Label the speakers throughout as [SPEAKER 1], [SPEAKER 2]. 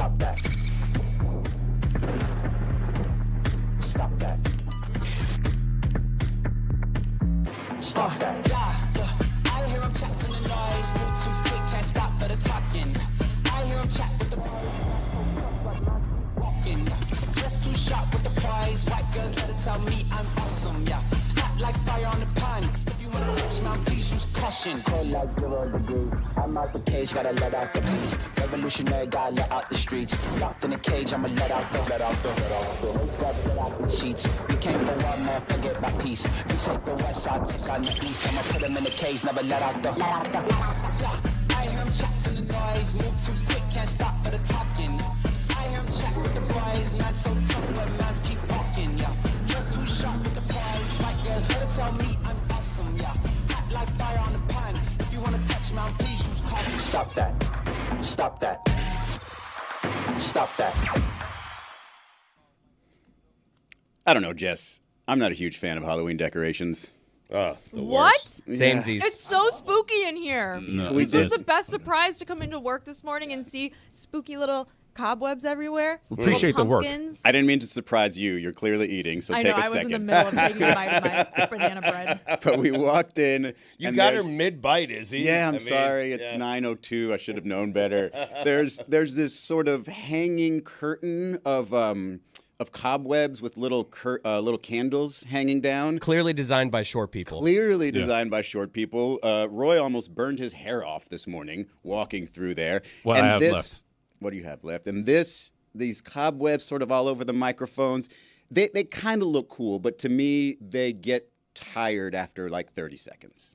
[SPEAKER 1] Stop that. Stop that. Stop that. Yeah, I hear him chat to the noise. Move too quick, can't stop for the talking. I hear him chat with the walking. Just too sharp with the prize. White girls let it tell me I'm awesome. Yeah, hot like fire on the pan. If you wanna touch my please use caution. Cold like 0 degrees. I'm out the cage, gotta let out the beast. Revolutionary, gotta let out the streets. Locked in a cage, I'ma let out the sheets. You came for one man, forget my peace. You take the west side, take on the east. I'ma put him in the cage, never let out the. I hear him chat to the noise. Move too quick, can't stop for the talking. I hear him chat with the prize. Not so tough, but mans keep walking. Yeah, just too sharp with the prize. White girls, let it tell me I'm awesome. Yeah, hot like fire on the pan. If you wanna touch my please use caution. Stop that. Stop that. Stop that.
[SPEAKER 2] I don't know, Jess. I'm not a huge fan of Halloween decorations.
[SPEAKER 3] What?
[SPEAKER 4] Samesies.
[SPEAKER 3] It's so spooky in here.
[SPEAKER 2] No,
[SPEAKER 3] This was the best surprise to come into work this morning and see spooky little cobwebs everywhere.
[SPEAKER 5] Appreciate the work.
[SPEAKER 3] Pumpkins.
[SPEAKER 2] I didn't mean to surprise you. You're clearly eating, so
[SPEAKER 3] I
[SPEAKER 2] take
[SPEAKER 3] know,
[SPEAKER 2] a
[SPEAKER 3] I was
[SPEAKER 2] second.
[SPEAKER 3] in the middle of taking my banana bread.
[SPEAKER 2] But we walked in.
[SPEAKER 4] You
[SPEAKER 2] and
[SPEAKER 4] got her
[SPEAKER 2] there's-
[SPEAKER 4] mid-bite, Izzy.
[SPEAKER 2] Yeah,
[SPEAKER 4] I
[SPEAKER 2] I'm
[SPEAKER 4] mean,
[SPEAKER 2] sorry. It's
[SPEAKER 4] yeah.
[SPEAKER 2] 9:02. I should have known better. There's this sort of hanging curtain of cobwebs with little candles hanging down.
[SPEAKER 4] Clearly designed by short people.
[SPEAKER 2] Clearly designed by short people. Roy almost burned his hair off this morning walking through there.
[SPEAKER 5] What
[SPEAKER 2] and
[SPEAKER 5] I have
[SPEAKER 2] this,
[SPEAKER 5] left.
[SPEAKER 2] What do you have left? And these cobwebs sort of all over the microphones, they kind of look cool, but to me, they get tired after like 30 seconds.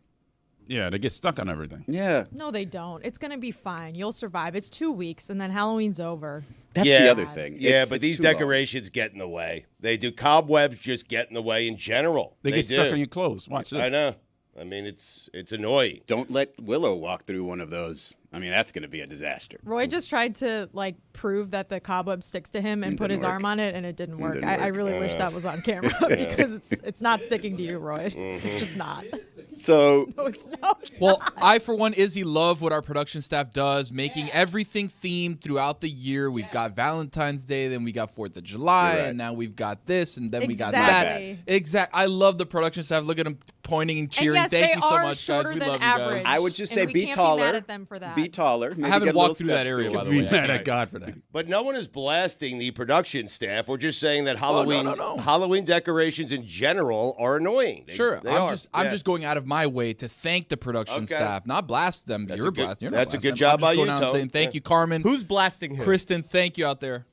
[SPEAKER 5] Yeah, they get stuck on everything.
[SPEAKER 2] Yeah.
[SPEAKER 3] No, they don't. It's going to be fine. You'll survive. It's 2 weeks, and then Halloween's over.
[SPEAKER 2] That's
[SPEAKER 4] Yeah.
[SPEAKER 2] the other thing.
[SPEAKER 4] Yeah,
[SPEAKER 2] It's
[SPEAKER 4] but these
[SPEAKER 2] too long.
[SPEAKER 4] decorations get in the way. They do. Cobwebs just get in the way in general.
[SPEAKER 5] They get
[SPEAKER 4] do.
[SPEAKER 5] stuck on your clothes. Watch this.
[SPEAKER 4] I know. I mean, it's annoying.
[SPEAKER 2] Don't let Willow walk through one of those. I mean, that's going to be a disaster.
[SPEAKER 3] Roy just tried to prove that the cobweb sticks to him and
[SPEAKER 2] It
[SPEAKER 3] put
[SPEAKER 2] didn't
[SPEAKER 3] his
[SPEAKER 2] work.
[SPEAKER 3] arm on it, and it didn't work.
[SPEAKER 2] didn't
[SPEAKER 3] I
[SPEAKER 2] work.
[SPEAKER 3] really wish that was on camera because it's not sticking to you, Roy. It's just not.
[SPEAKER 2] So
[SPEAKER 3] No, it's
[SPEAKER 6] Well,
[SPEAKER 3] not.
[SPEAKER 6] I, for one, Izzy, love what our production staff does, making everything themed throughout the year. We've got Valentine's Day, then we got 4th of July,
[SPEAKER 2] You're right.
[SPEAKER 6] and now we've got this, and then we got
[SPEAKER 3] Exactly.
[SPEAKER 6] that. Exactly. I love the production staff. Look at them pointing and cheering.
[SPEAKER 3] yes,
[SPEAKER 6] Thank
[SPEAKER 3] they
[SPEAKER 6] you so
[SPEAKER 3] are
[SPEAKER 6] much, guys.
[SPEAKER 3] shorter
[SPEAKER 6] We
[SPEAKER 3] than
[SPEAKER 6] love
[SPEAKER 3] average.
[SPEAKER 6] you guys.
[SPEAKER 2] I would just
[SPEAKER 3] And
[SPEAKER 2] say
[SPEAKER 3] we
[SPEAKER 2] be
[SPEAKER 3] can't be
[SPEAKER 2] taller.
[SPEAKER 3] mad at them for that.
[SPEAKER 2] Be taller. Maybe
[SPEAKER 6] I haven't
[SPEAKER 2] get a little
[SPEAKER 6] walked through that
[SPEAKER 2] step
[SPEAKER 6] area,
[SPEAKER 2] stool.
[SPEAKER 6] by the
[SPEAKER 5] We
[SPEAKER 6] way.
[SPEAKER 5] mad at God for that.
[SPEAKER 4] But no one is blasting the production staff. We're just saying that Halloween
[SPEAKER 6] no.
[SPEAKER 4] Halloween decorations in general are annoying.
[SPEAKER 6] Sure,
[SPEAKER 4] They
[SPEAKER 6] I'm
[SPEAKER 4] are.
[SPEAKER 6] just
[SPEAKER 4] Yeah.
[SPEAKER 6] going out of my way to thank the production
[SPEAKER 4] Okay.
[SPEAKER 6] staff, not blast them.
[SPEAKER 4] That's
[SPEAKER 6] You're
[SPEAKER 4] a good-
[SPEAKER 6] blasting. You're not
[SPEAKER 4] that's a
[SPEAKER 6] blasting
[SPEAKER 4] good
[SPEAKER 6] them.
[SPEAKER 4] job
[SPEAKER 6] I'm just
[SPEAKER 4] by
[SPEAKER 6] going
[SPEAKER 4] you,
[SPEAKER 6] out and
[SPEAKER 4] Tone.
[SPEAKER 6] saying thank you, Carmen.
[SPEAKER 4] Who's blasting who?
[SPEAKER 6] Kristen, thank you out there.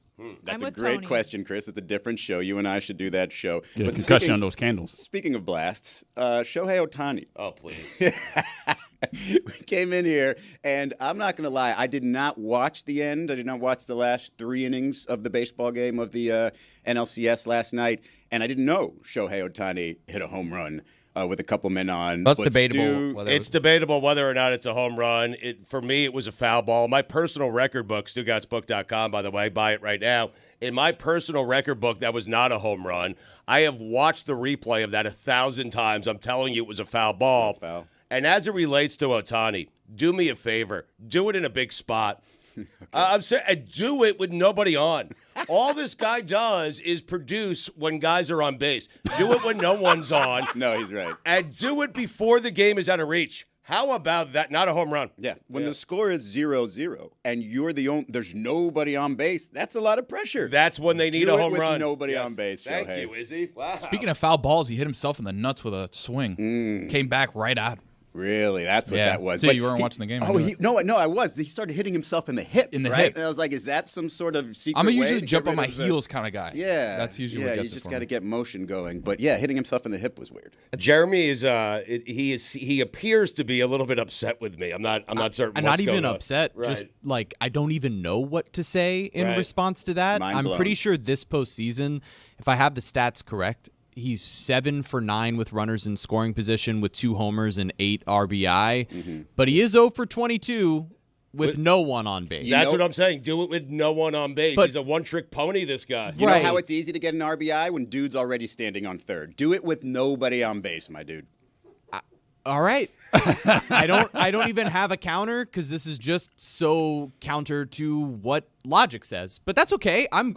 [SPEAKER 2] That's
[SPEAKER 3] I'm
[SPEAKER 2] a
[SPEAKER 3] with
[SPEAKER 2] great
[SPEAKER 3] Tony.
[SPEAKER 2] question, Chris. It's a different show. You and I should do that show.
[SPEAKER 5] Get a
[SPEAKER 2] But
[SPEAKER 5] concussion on those candles.
[SPEAKER 2] speaking of blasts, Shohei Otani.
[SPEAKER 4] Oh, please.
[SPEAKER 2] We came in here, and I'm not going to lie. I did not watch the end. I did not watch the last 3 innings of the baseball game of the NLCS last night, and I didn't know Shohei Otani hit a home run with a couple men on.
[SPEAKER 4] That's
[SPEAKER 2] But
[SPEAKER 4] debatable.
[SPEAKER 2] Stu-
[SPEAKER 4] It's debatable whether or not it's a home run. For me, it was a foul ball. My personal record book, StugottzBook.com, by the way, buy it right now. In my personal record book, that was not a home run. I have watched the replay of that 1,000 times. I'm telling you, it was a foul ball.
[SPEAKER 2] Foul.
[SPEAKER 4] And as it relates to Otani, do me a favor. Do it in a big spot. I'm saying, do it with nobody on. All this guy does is produce when guys are on base. Do it when no one's on.
[SPEAKER 2] No, he's right.
[SPEAKER 4] And do it before the game is out of reach. How about that? Not a home run.
[SPEAKER 2] Yeah, when the score is 0-0 and you're the only, there's nobody on base. That's a lot of pressure.
[SPEAKER 4] That's when they need
[SPEAKER 2] Do
[SPEAKER 4] a
[SPEAKER 2] it
[SPEAKER 4] home
[SPEAKER 2] with
[SPEAKER 4] run.
[SPEAKER 2] nobody
[SPEAKER 4] Yes.
[SPEAKER 2] on base,
[SPEAKER 4] Thank
[SPEAKER 2] Shohei.
[SPEAKER 4] you, Izzy. Wow.
[SPEAKER 6] Speaking of foul balls, he hit himself in the nuts with a swing. Came back right out.
[SPEAKER 2] Really, that's what
[SPEAKER 6] Yeah.
[SPEAKER 2] that was.
[SPEAKER 6] See,
[SPEAKER 2] But
[SPEAKER 6] you weren't watching the game. I
[SPEAKER 2] Oh,
[SPEAKER 6] knew it.
[SPEAKER 2] no, I was. He started hitting himself in the hip.
[SPEAKER 6] In the
[SPEAKER 2] right?
[SPEAKER 6] hip.
[SPEAKER 2] And I was like, is that some sort of secret
[SPEAKER 6] I'm a
[SPEAKER 2] way
[SPEAKER 6] usually
[SPEAKER 2] to
[SPEAKER 6] jump
[SPEAKER 2] get
[SPEAKER 6] on
[SPEAKER 2] rid
[SPEAKER 6] my
[SPEAKER 2] of the-
[SPEAKER 6] heels kind of guy.
[SPEAKER 2] Yeah,
[SPEAKER 6] That's usually
[SPEAKER 2] yeah,
[SPEAKER 6] what
[SPEAKER 2] you
[SPEAKER 6] gets it
[SPEAKER 2] just
[SPEAKER 6] for
[SPEAKER 2] got to
[SPEAKER 6] me.
[SPEAKER 2] get motion going. But yeah, hitting himself in the hip was weird.
[SPEAKER 4] Jeremy is he appears to be a little bit upset with me. I'm not certain.
[SPEAKER 7] I'm
[SPEAKER 4] what's
[SPEAKER 7] not even
[SPEAKER 4] going on.
[SPEAKER 7] upset.
[SPEAKER 4] Right.
[SPEAKER 7] Just like I don't even know what to say in
[SPEAKER 4] Right.
[SPEAKER 7] response to that.
[SPEAKER 2] Mind
[SPEAKER 7] I'm
[SPEAKER 2] blown.
[SPEAKER 7] pretty sure this postseason, if I have the stats correct, he's 7 for 9 with runners in scoring position with 2 homers and 8 RBI. But he is 0 for 22 with no one on base.
[SPEAKER 4] That's
[SPEAKER 2] know-
[SPEAKER 4] what I'm saying. Do it with no one on base.
[SPEAKER 7] But-
[SPEAKER 4] He's a one-trick pony, this guy.
[SPEAKER 2] You
[SPEAKER 7] Right.
[SPEAKER 2] know how it's easy to get an RBI when dude's already standing on third. Do it with nobody on base, my dude.
[SPEAKER 7] All right. I don't even have a counter because this is just so counter to what logic says. But that's okay. I'm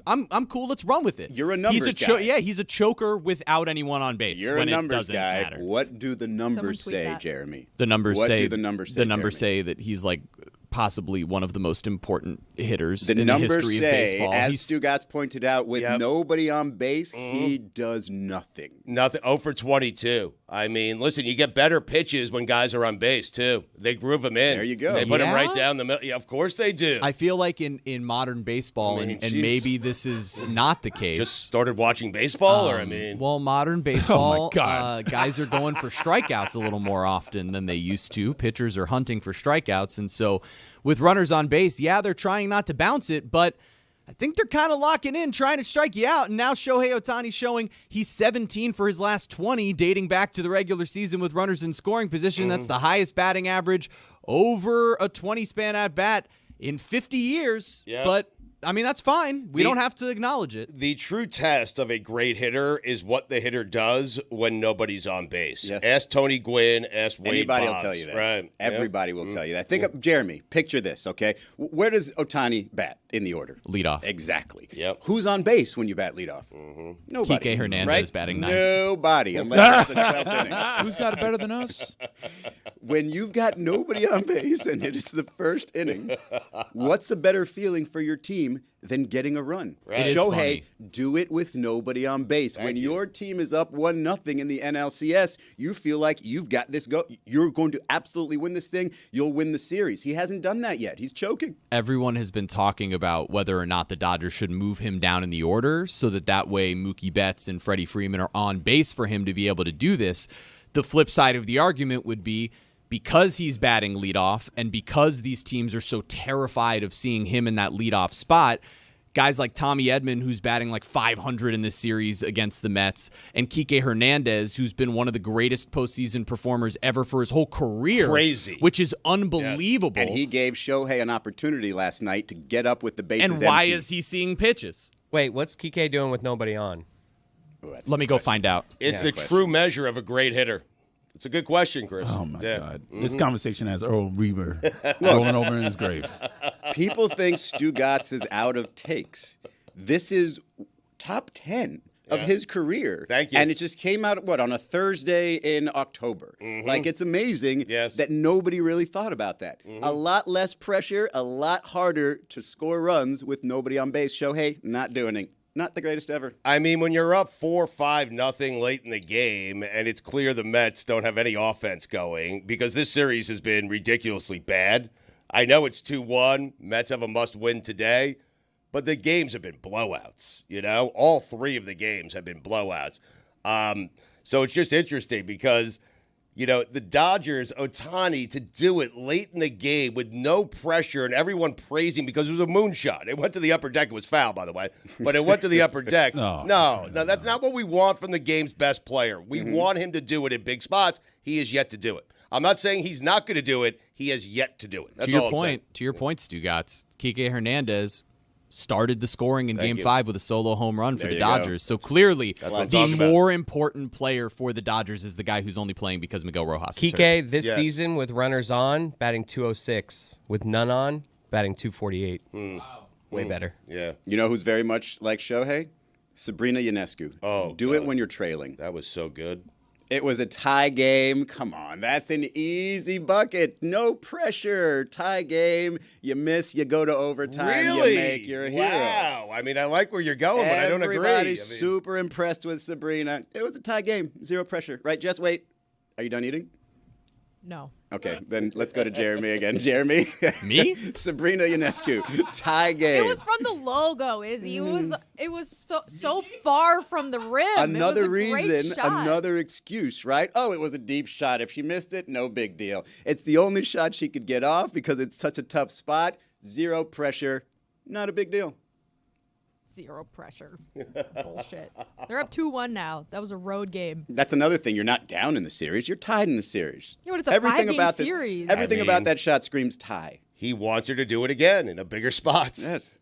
[SPEAKER 7] cool. Let's run with it.
[SPEAKER 2] You're a numbers guy.
[SPEAKER 7] Yeah, he's a choker without anyone on base.
[SPEAKER 2] You're
[SPEAKER 7] when
[SPEAKER 2] a numbers
[SPEAKER 7] it doesn't
[SPEAKER 2] guy.
[SPEAKER 7] matter.
[SPEAKER 2] What do the numbers
[SPEAKER 3] tweet
[SPEAKER 2] say,
[SPEAKER 3] that.
[SPEAKER 2] Jeremy?
[SPEAKER 7] The numbers
[SPEAKER 2] What
[SPEAKER 7] say
[SPEAKER 2] do the numbers say,
[SPEAKER 7] the numbers
[SPEAKER 2] Jeremy?
[SPEAKER 7] say that he's like possibly one of the most important hitters
[SPEAKER 2] The
[SPEAKER 7] in the
[SPEAKER 2] numbers
[SPEAKER 7] history
[SPEAKER 2] say,
[SPEAKER 7] of baseball.
[SPEAKER 2] as
[SPEAKER 7] He's
[SPEAKER 2] Stugotz pointed out, with
[SPEAKER 4] Yep.
[SPEAKER 2] nobody on base, he does nothing.
[SPEAKER 4] Nothing. 0 for 22. I mean, listen, you get better pitches when guys are on base, too. They groove them in.
[SPEAKER 2] There you go.
[SPEAKER 4] They put them
[SPEAKER 7] Yeah?
[SPEAKER 4] right down the middle. Yeah, of course they do.
[SPEAKER 7] I feel like in modern baseball,
[SPEAKER 4] I mean,
[SPEAKER 7] and
[SPEAKER 4] jeez.
[SPEAKER 7] maybe this is not the case.
[SPEAKER 4] Just started watching baseball, or I mean,
[SPEAKER 7] Well, modern baseball,
[SPEAKER 5] God.
[SPEAKER 7] guys are going for strikeouts a little more often than they used to. Pitchers are hunting for strikeouts. And so with runners on base, yeah, they're trying not to bounce it, but I think they're kind of locking in, trying to strike you out. And now Shohei Otani showing he's 17 for his last 20, dating back to the regular season with runners in scoring position. That's the highest batting average over a 20-span at-bat in 50 years.
[SPEAKER 4] Yeah.
[SPEAKER 7] But, I mean, that's fine. We
[SPEAKER 4] The-
[SPEAKER 7] don't have to acknowledge it.
[SPEAKER 4] the true test of a great hitter is what the hitter does when nobody's on base.
[SPEAKER 2] Yes.
[SPEAKER 4] Ask Tony Gwynn, ask Wade
[SPEAKER 2] Anybody will
[SPEAKER 4] Boggs,
[SPEAKER 2] tell you that.
[SPEAKER 4] Right.
[SPEAKER 2] Everybody will tell you that. Think of Jeremy. Picture this, okay? Where does Otani bat in the order?
[SPEAKER 7] Leadoff.
[SPEAKER 2] Exactly.
[SPEAKER 4] Yep.
[SPEAKER 2] Who's on base when you bat leadoff? Nobody.
[SPEAKER 7] Kike Hernandez
[SPEAKER 2] right?
[SPEAKER 7] batting ninth.
[SPEAKER 2] Nobody, unless it's the 12th inning.
[SPEAKER 6] Who's got it better than us?
[SPEAKER 2] When you've got nobody on base and it is the first inning, what's a better feeling for your team than getting a run?
[SPEAKER 4] Right.
[SPEAKER 7] It is
[SPEAKER 2] Shohei,
[SPEAKER 7] funny.
[SPEAKER 2] do it with nobody on base. When your team is up 1-0 in the NLCS, you feel like you've got this go. You're going to absolutely win this thing. You'll win the series. He hasn't done that yet. He's choking.
[SPEAKER 7] Everyone has been talking about whether or not the Dodgers should move him down in the order so that way Mookie Betts and Freddie Freeman are on base for him to be able to do this. The flip side of the argument would be because he's batting leadoff and because these teams are so terrified of seeing him in that leadoff spot, guys like Tommy Edman, who's batting like 500 in this series against the Mets, and Kike Hernandez, who's been one of the greatest postseason performers ever for his whole career.
[SPEAKER 4] Crazy.
[SPEAKER 7] Which is unbelievable.
[SPEAKER 2] And he gave Shohei an opportunity last night to get up with the bases
[SPEAKER 7] And why
[SPEAKER 2] empty.
[SPEAKER 7] is he seeing pitches?
[SPEAKER 8] Wait, what's Kike doing with nobody on?
[SPEAKER 2] Oh, that's
[SPEAKER 7] Let
[SPEAKER 2] a
[SPEAKER 7] me
[SPEAKER 2] good
[SPEAKER 7] go
[SPEAKER 2] question.
[SPEAKER 7] find out.
[SPEAKER 4] It's the
[SPEAKER 2] question.
[SPEAKER 4] true measure of a great hitter. It's a good question, Chris.
[SPEAKER 5] Oh my
[SPEAKER 4] Yeah.
[SPEAKER 5] God! This conversation has Earl Reaver rolling over in his grave.
[SPEAKER 2] People think Stugotz is out of takes. This is top 10 of his career.
[SPEAKER 4] Thank you.
[SPEAKER 2] And it just came out, on a Thursday in October. Like, it's amazing
[SPEAKER 4] Yes.
[SPEAKER 2] that nobody really thought about that. A lot less pressure, a lot harder to score runs with nobody on base. Shohei, not doing it. Not the greatest ever.
[SPEAKER 4] I mean, when you're up 4-5-0 late in the game, and it's clear the Mets don't have any offense going because this series has been ridiculously bad. I know it's 2-1. Mets have a must-win today, but the games have been blowouts. You know, all three of the games have been blowouts. So it's just interesting because, you know, the Dodgers, Otani, to do it late in the game with no pressure and everyone praising because it was a moonshot. It went to the upper deck. It was foul, by the way, but it went to the upper deck. No, that's not what we want from the game's best player. We want him to do it in big spots. He has yet to do it. I'm not saying he's not going to do it. He has yet to do it. That's
[SPEAKER 7] To your
[SPEAKER 4] all I'm saying.
[SPEAKER 7] point, Stugotz, Kike Hernandez started the scoring in Game 5 with a solo home run for
[SPEAKER 2] There
[SPEAKER 7] the
[SPEAKER 2] you
[SPEAKER 7] Dodgers.
[SPEAKER 2] go.
[SPEAKER 7] So clearly,
[SPEAKER 4] what I'm
[SPEAKER 7] the
[SPEAKER 4] talking about.
[SPEAKER 7] more important player for the Dodgers is the guy who's only playing because Miguel Rojas is hurt.
[SPEAKER 8] Kike this
[SPEAKER 4] Yes.
[SPEAKER 8] season with runners on, batting 206. With none on, batting 248. Way better.
[SPEAKER 4] Yeah,
[SPEAKER 2] You know who's very much like Shohei? Sabrina Ionescu.
[SPEAKER 4] Oh,
[SPEAKER 2] Do it
[SPEAKER 4] God.
[SPEAKER 2] when you're trailing.
[SPEAKER 4] that was so good.
[SPEAKER 2] It was a tie game. Come on, that's an easy bucket. No pressure. Tie game. You miss, you go to overtime.
[SPEAKER 4] Really?
[SPEAKER 2] You make your hero.
[SPEAKER 4] Wow. I mean, I like where you're going, but I don't agree.
[SPEAKER 2] Everybody's
[SPEAKER 4] I mean-
[SPEAKER 2] super impressed with Sabrina. It was a tie game. Zero pressure. Right, Jess? Wait. Are you done eating?
[SPEAKER 3] No.
[SPEAKER 2] Okay, then let's go to Jeremy again. Jeremy?
[SPEAKER 7] Me?
[SPEAKER 2] Sabrina Ionescu. Tie game.
[SPEAKER 3] It was from the logo, Izzy. It was so far from the rim.
[SPEAKER 2] Another
[SPEAKER 3] it was a great
[SPEAKER 2] reason,
[SPEAKER 3] shot.
[SPEAKER 2] another excuse, right? Oh, it was a deep shot. If she missed it, no big deal. It's the only shot she could get off because it's such a tough spot. Zero pressure. Not a big deal.
[SPEAKER 3] Zero pressure. Bullshit. They're up 2-1 now. That was a road game.
[SPEAKER 2] That's another thing. You're not down in the series. You're tied in the series.
[SPEAKER 3] Yeah, but it's a five-game series.
[SPEAKER 2] Everything
[SPEAKER 4] I mean-
[SPEAKER 2] about that shot screams tie.
[SPEAKER 4] He wants her to do it again in a bigger spot.
[SPEAKER 2] Yes.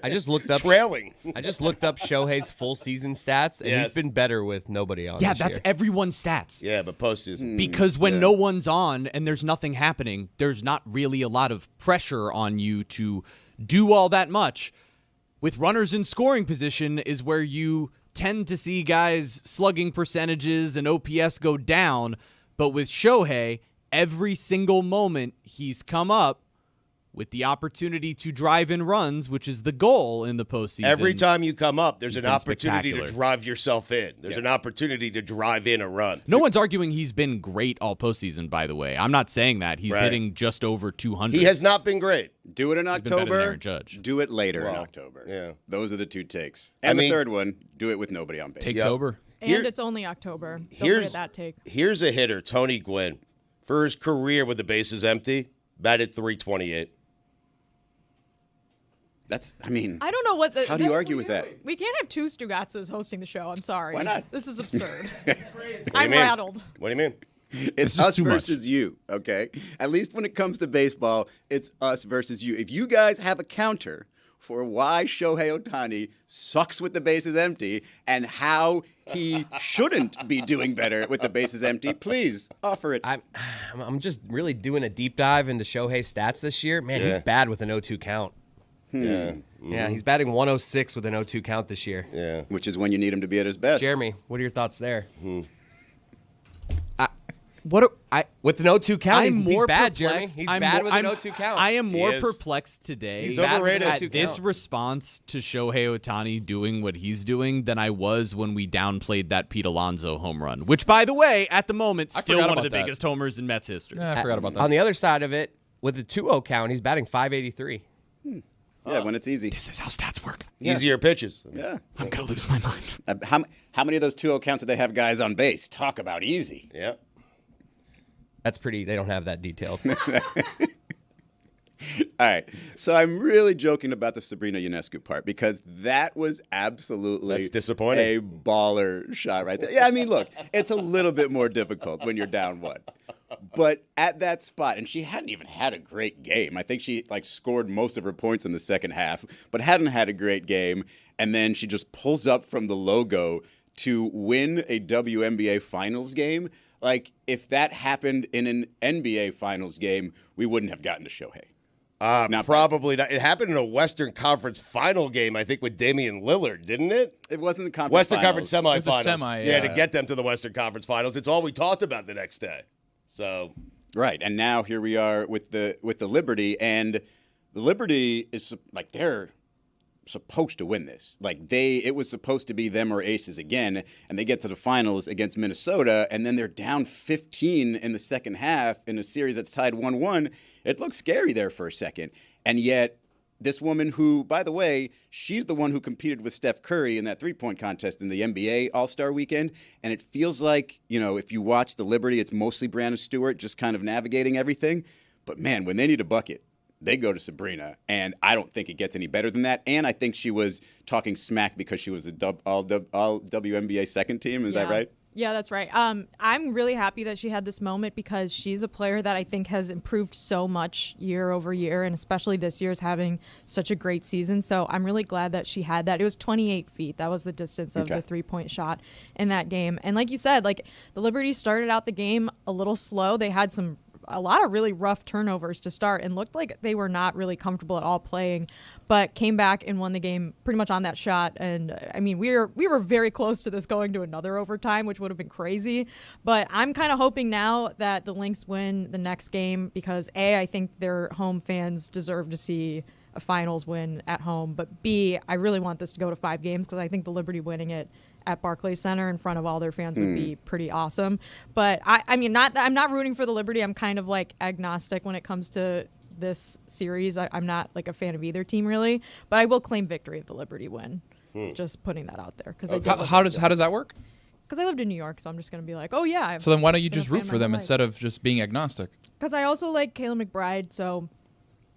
[SPEAKER 8] I just looked up
[SPEAKER 4] Trailing.
[SPEAKER 8] I just looked up Shohei's full season stats, and
[SPEAKER 4] Yes.
[SPEAKER 8] he's been better with nobody on.
[SPEAKER 7] Yeah,
[SPEAKER 8] this
[SPEAKER 7] that's
[SPEAKER 8] year.
[SPEAKER 7] everyone's stats.
[SPEAKER 4] Yeah, but postseason.
[SPEAKER 7] Because when no one's on and there's nothing happening, there's not really a lot of pressure on you to do all that much. With runners in scoring position is where you tend to see guys slugging percentages and OPS go down. But with Shohei, every single moment he's come up with the opportunity to drive in runs, which is the goal in the postseason.
[SPEAKER 4] Every time you come up, there's
[SPEAKER 7] He's
[SPEAKER 4] an
[SPEAKER 7] been
[SPEAKER 4] opportunity to
[SPEAKER 7] spectacular.
[SPEAKER 4] drive yourself in. There's an opportunity to drive in a run.
[SPEAKER 7] No one's arguing he's been great all postseason, by the way. I'm not saying that. He's
[SPEAKER 4] Right.
[SPEAKER 7] hitting just over 200.
[SPEAKER 4] He has not been great.
[SPEAKER 2] Do it in
[SPEAKER 7] been better than
[SPEAKER 2] October.
[SPEAKER 7] Aaron Judge.
[SPEAKER 2] Do it later in
[SPEAKER 4] Well,
[SPEAKER 2] October.
[SPEAKER 4] yeah.
[SPEAKER 2] Those are the two takes.
[SPEAKER 4] I
[SPEAKER 2] And
[SPEAKER 4] mean-
[SPEAKER 2] the third one, do it with nobody on base.
[SPEAKER 6] Take-tober.
[SPEAKER 3] And
[SPEAKER 4] Here-
[SPEAKER 3] it's only October. Don't
[SPEAKER 4] Here's
[SPEAKER 3] forget that take.
[SPEAKER 4] Here's a hitter, Tony Gwynn. For his career with the bases empty, batted .328.
[SPEAKER 2] That's, I mean,
[SPEAKER 3] I don't know what the.
[SPEAKER 2] how do you
[SPEAKER 3] this-
[SPEAKER 2] argue with that?
[SPEAKER 3] We can't have two Stugotzes hosting the show. I'm sorry.
[SPEAKER 2] Why not?
[SPEAKER 3] This is absurd.
[SPEAKER 4] What do
[SPEAKER 3] I'm
[SPEAKER 4] you mean?
[SPEAKER 3] rattled.
[SPEAKER 4] What do you mean?
[SPEAKER 2] It's
[SPEAKER 5] just
[SPEAKER 2] us
[SPEAKER 5] too much.
[SPEAKER 2] versus you, okay? At least when it comes to baseball, it's us versus you. If you guys have a counter for why Shohei Otani sucks with the bases empty and how he shouldn't be doing better with the bases empty, please offer it.
[SPEAKER 8] I'm just really doing a deep dive into Shohei's stats this year. Man, he's bad with an 0-2 count.
[SPEAKER 4] Yeah.
[SPEAKER 8] Yeah, he's batting 106 with an 0-2 count this year.
[SPEAKER 4] Yeah.
[SPEAKER 2] Which is when you need him to be at his best.
[SPEAKER 8] Jeremy, what are your thoughts there? With an 0-2 count, he's bad, Jeremy.
[SPEAKER 7] perplexed.
[SPEAKER 8] He's
[SPEAKER 7] I'm
[SPEAKER 8] bad
[SPEAKER 7] more-
[SPEAKER 8] with an
[SPEAKER 7] I'm-
[SPEAKER 8] 0-2 count.
[SPEAKER 7] I am more
[SPEAKER 4] is.
[SPEAKER 7] perplexed today
[SPEAKER 4] He's overrated.
[SPEAKER 7] at this
[SPEAKER 8] count.
[SPEAKER 7] response to Shohei Otani doing what he's doing than I was when we downplayed that Pete Alonso home run, which, by the way, at the moment,
[SPEAKER 6] I
[SPEAKER 7] still
[SPEAKER 6] forgot
[SPEAKER 7] one of the
[SPEAKER 6] about that.
[SPEAKER 7] biggest homers in Mets history.
[SPEAKER 6] I forgot about that.
[SPEAKER 8] On the other side of it, with a 2-0 count, he's batting .583.
[SPEAKER 2] Yeah, when it's easy.
[SPEAKER 7] This is how stats work.
[SPEAKER 4] Easier pitches.
[SPEAKER 2] Yeah.
[SPEAKER 7] I'm going to lose my mind.
[SPEAKER 2] How many of those 2-0 counts did they have guys on base? Talk about easy.
[SPEAKER 4] Yeah.
[SPEAKER 8] That's pretty. They don't have that detailed.
[SPEAKER 2] All right. So I'm really joking about the Sabrina Ionescu part because that was absolutely
[SPEAKER 4] That's disappointing.
[SPEAKER 2] a baller shot right there. Yeah, I mean, look, it's a little bit more difficult when you're down one. But at that spot, and she hadn't even had a great game. I think she scored most of her points in the second half, but hadn't had a great game. And then she just pulls up from the logo to win a WNBA Finals game. Like, if that happened in an NBA Finals game, we wouldn't have gotten to Shohei.
[SPEAKER 4] Probably not. It happened in a Western Conference final game, I think, with Damian Lillard, didn't it?
[SPEAKER 2] It wasn't the conference
[SPEAKER 4] Western
[SPEAKER 2] finals.
[SPEAKER 4] Conference
[SPEAKER 6] It was a
[SPEAKER 4] semifinals.
[SPEAKER 6] semi,
[SPEAKER 4] yeah,
[SPEAKER 6] yeah.
[SPEAKER 4] to get them to the Western Conference finals. It's all we talked about the next day. So,
[SPEAKER 2] Right, and now here we are with the Liberty, and the Liberty is like they're supposed to win this. It was supposed to be them or aces again, and they get to the finals against Minnesota, and then they're down 15 in the second half in a series that's tied 1-1. It looks scary there for a second, and yet this woman who, by the way, she's the one who competed with Steph Curry in that three-point contest in the NBA All-Star Weekend, and it feels like, if you watch the Liberty, it's mostly Brianna Stewart just kind of navigating everything, but man, when they need a bucket, they go to Sabrina, and I don't think it gets any better than that. And I think she was talking smack because she was all WNBA second team. Is that right?
[SPEAKER 3] Yeah, that's right. I'm really happy that she had this moment because she's a player that I think has improved so much year over year, and especially this year is having such a great season. So I'm really glad that she had that. It was 28 feet. That was the distance of the three-point shot in that game. And like you said, the Liberty started out the game a little slow. They had a lot of really rough turnovers to start and looked like they were not really comfortable at all playing, but came back and won the game pretty much on that shot. And I mean, we were very close to this going to another overtime, which would have been crazy. But I'm kind of hoping now that the Lynx win the next game because A, I think their home fans deserve to see a finals win at home, but B, I really want this to go to 5 games because I think the Liberty winning it at Barclays Center in front of all their fans would be pretty awesome. But I'm not rooting for the Liberty. I'm kind of agnostic when it comes to this series. I'm not a fan of either team really, but I will claim victory if the Liberty win. Just putting that out there because
[SPEAKER 6] How does that work?
[SPEAKER 3] because I lived in New York, so I'm just gonna be like, oh yeah.
[SPEAKER 6] So then why don't you
[SPEAKER 3] been a
[SPEAKER 6] just
[SPEAKER 3] fan
[SPEAKER 6] root
[SPEAKER 3] my
[SPEAKER 6] for them
[SPEAKER 3] whole life.
[SPEAKER 6] instead of just being agnostic?
[SPEAKER 3] Because I also like Kayla McBride, so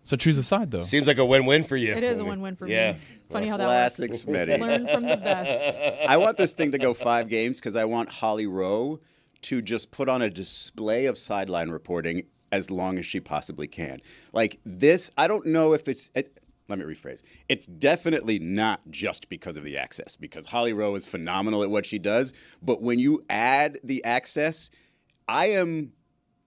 [SPEAKER 6] So choose a side though.
[SPEAKER 4] seems like a win-win for you.
[SPEAKER 3] it is a win-win for
[SPEAKER 4] Yeah.
[SPEAKER 3] me. Funny how that
[SPEAKER 2] Classic
[SPEAKER 3] works.
[SPEAKER 2] Smitty.
[SPEAKER 3] Learn from the best.
[SPEAKER 2] I want this thing to go 5 games because I want Holly Rowe to just put on a display of sideline reporting as long as she possibly can. Like this, I don't know if it's let me rephrase. It's definitely not just because of the access, because Holly Rowe is phenomenal at what she does. But when you add the access, I am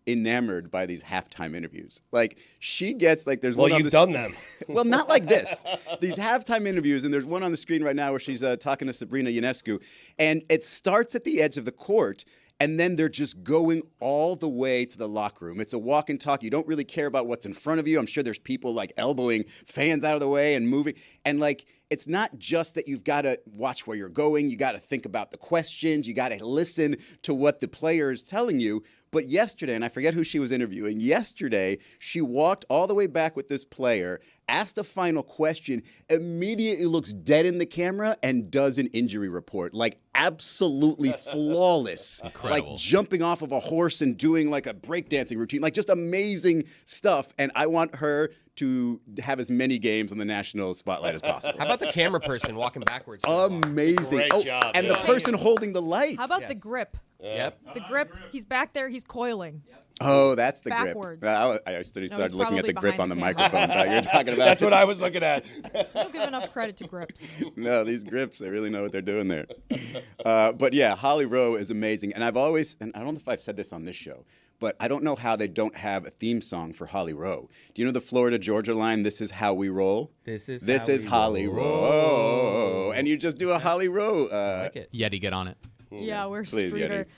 [SPEAKER 2] enamored by these halftime interviews. Like, she gets, like, there's one on
[SPEAKER 4] you've done them.
[SPEAKER 2] Well, not like this. These halftime interviews, and there's one on the screen right now where she's talking to Sabrina Ionescu, and it starts at the edge of the court, and then they're just going all the way to the locker room. It's a walk and talk. You don't really care about what's in front of you. I'm sure there's people like elbowing fans out of the way and moving. And like, it's not just that you've got to watch where you're going. You got to think about the questions. You got to listen to what the player is telling you. But yesterday, and I forget who she was interviewing, yesterday, she walked all the way back with this player, asked a final question, immediately looks dead in the camera, and does an injury report. Like, absolutely flawless.
[SPEAKER 7] Incredible.
[SPEAKER 2] Like, jumping off of a horse and doing, like, a breakdancing routine. Like, just amazing stuff. And I want her to have as many games on the national spotlight as possible.
[SPEAKER 8] How about the camera person walking backwards?
[SPEAKER 2] Amazing.
[SPEAKER 4] Great job,
[SPEAKER 2] and the person holding the light.
[SPEAKER 3] How about the grip?
[SPEAKER 8] Yep.
[SPEAKER 3] The grip, he's back there, he's coiling.
[SPEAKER 2] Oh, that's the
[SPEAKER 3] Backwards.
[SPEAKER 2] grip. I started
[SPEAKER 3] he's
[SPEAKER 2] looking at the
[SPEAKER 3] probably
[SPEAKER 2] grip on
[SPEAKER 3] behind
[SPEAKER 2] the
[SPEAKER 3] the
[SPEAKER 2] microphone that you're talking about.
[SPEAKER 4] That's what I was looking at.
[SPEAKER 3] You don't give enough credit to grips.
[SPEAKER 2] No, these grips, they really know what they're doing there. But yeah, Holly Rowe is amazing. And I've always, and I don't know if I've said this on this show, but I don't know how they don't have a theme song for Holly Rowe. Do you know the Florida-Georgia line, "This is how we roll"?
[SPEAKER 8] This is
[SPEAKER 2] Holly Rowe. And you just do a Holly Rowe.
[SPEAKER 8] I like it.
[SPEAKER 7] Yeti, get on it.
[SPEAKER 3] Yeah, we're
[SPEAKER 2] Please,
[SPEAKER 3] Streeter.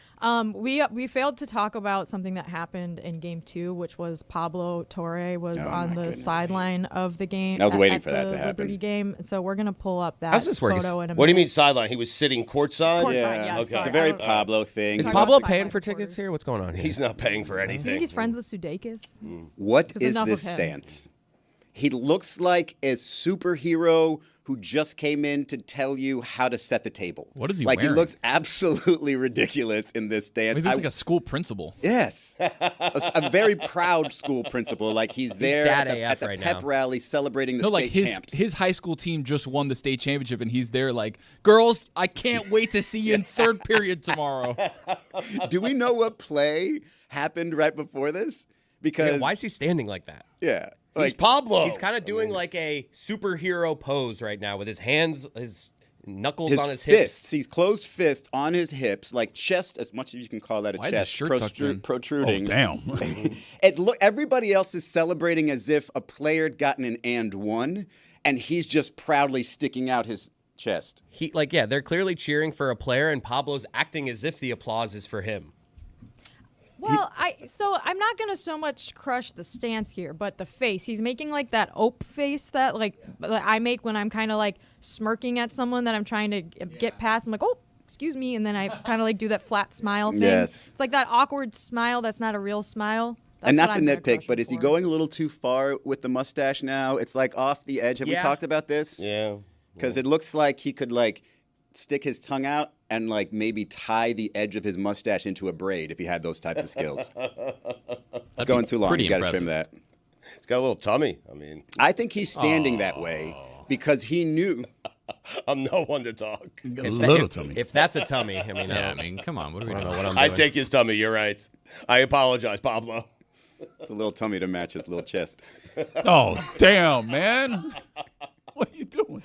[SPEAKER 3] We failed to talk about something that happened in Game 2, which was Pablo Torre was
[SPEAKER 2] Oh,
[SPEAKER 3] on
[SPEAKER 2] my
[SPEAKER 3] the
[SPEAKER 2] goodness.
[SPEAKER 3] sideline of the game.
[SPEAKER 2] I was waiting
[SPEAKER 3] at
[SPEAKER 2] for that
[SPEAKER 3] the
[SPEAKER 2] to happen.
[SPEAKER 3] Liberty game, and so we're gonna pull up that
[SPEAKER 8] How's this work?
[SPEAKER 3] photo in a
[SPEAKER 4] What do you mean
[SPEAKER 3] minute.
[SPEAKER 4] sideline? He was sitting courtside?
[SPEAKER 3] Courtside,
[SPEAKER 2] Yeah,
[SPEAKER 3] yeah,
[SPEAKER 4] okay.
[SPEAKER 3] sorry,
[SPEAKER 2] It's a
[SPEAKER 3] I
[SPEAKER 2] very
[SPEAKER 3] don't-
[SPEAKER 2] Pablo thing.
[SPEAKER 8] Is
[SPEAKER 3] Talking
[SPEAKER 8] Pablo
[SPEAKER 3] about
[SPEAKER 8] paying
[SPEAKER 3] sideline
[SPEAKER 8] for
[SPEAKER 3] reporters.
[SPEAKER 8] tickets here? What's going on here?
[SPEAKER 4] He's not paying for
[SPEAKER 3] I
[SPEAKER 4] anything.
[SPEAKER 3] think he's friends with Stugotz.
[SPEAKER 2] What
[SPEAKER 3] 'Cause
[SPEAKER 2] is
[SPEAKER 3] enough
[SPEAKER 2] this
[SPEAKER 3] of him.
[SPEAKER 2] stance? He looks like a superhero who just came in to tell you how to set the table.
[SPEAKER 6] What is he
[SPEAKER 2] like?
[SPEAKER 6] wearing?
[SPEAKER 2] He looks absolutely ridiculous in this stance.
[SPEAKER 6] He looks like a school principal.
[SPEAKER 2] Yes, a very proud school principal. Like he's there
[SPEAKER 8] dad
[SPEAKER 2] at
[SPEAKER 8] AF
[SPEAKER 2] the
[SPEAKER 8] right
[SPEAKER 2] pep
[SPEAKER 8] now.
[SPEAKER 2] rally celebrating the
[SPEAKER 6] No,
[SPEAKER 2] state
[SPEAKER 6] like his
[SPEAKER 2] champs.
[SPEAKER 6] his high school team just won the state championship, and he's there like, girls, I can't wait to see you in third period tomorrow.
[SPEAKER 2] Do we know what play happened right before this? Because
[SPEAKER 8] Yeah, why is he standing like that?
[SPEAKER 2] yeah,
[SPEAKER 4] He's
[SPEAKER 2] like
[SPEAKER 4] Pablo.
[SPEAKER 8] He's kind of doing like a superhero pose right now with his hands, his knuckles
[SPEAKER 2] his
[SPEAKER 8] on his
[SPEAKER 2] fists.
[SPEAKER 8] hips.
[SPEAKER 2] He's closed fist on his hips, like chest, as much as you can call that a
[SPEAKER 6] Why is his
[SPEAKER 2] chest,
[SPEAKER 6] shirt tucked in?
[SPEAKER 2] protruding.
[SPEAKER 5] Oh, damn.
[SPEAKER 2] Everybody else is celebrating as if a player had gotten an and one, and he's just proudly sticking out his chest.
[SPEAKER 8] They're clearly cheering for a player, and Pablo's acting as if the applause is for him.
[SPEAKER 3] Well, I'm not gonna so much crush the stance here, but the face. He's making like that ope face that like I make when I'm kind of like smirking at someone that I'm trying to get past. I'm like, oh, excuse me, and then I kind of like do that flat smile thing.
[SPEAKER 2] Yes.
[SPEAKER 3] It's like that awkward smile that's not a real smile. That's
[SPEAKER 2] And
[SPEAKER 3] what
[SPEAKER 2] not to
[SPEAKER 3] I'm gonna
[SPEAKER 2] nitpick,
[SPEAKER 3] crush
[SPEAKER 2] but
[SPEAKER 3] him
[SPEAKER 2] is he
[SPEAKER 3] for.
[SPEAKER 2] going a little too far with the mustache now? It's like off the edge. Have we
[SPEAKER 8] Yeah.
[SPEAKER 2] talked about this?
[SPEAKER 4] Yeah.
[SPEAKER 2] Because it looks like he could like stick his tongue out and like maybe tie the edge of his mustache into a braid if he had those types of skills. It's going too long.
[SPEAKER 7] pretty
[SPEAKER 2] You got to trim
[SPEAKER 7] impressive.
[SPEAKER 2] that.
[SPEAKER 4] He's got a little tummy. I mean,
[SPEAKER 2] I think he's standing that way because he knew.
[SPEAKER 4] I'm no one to talk.
[SPEAKER 5] A little tummy.
[SPEAKER 8] If that's a tummy, I mean,
[SPEAKER 7] Yeah, I mean, come on. What are we doing?
[SPEAKER 8] what I'm
[SPEAKER 4] I
[SPEAKER 8] doing.
[SPEAKER 4] take his tummy. You're right. I apologize, Pablo.
[SPEAKER 2] It's a little tummy to match his little chest.
[SPEAKER 5] Oh, damn, man. What are you doing?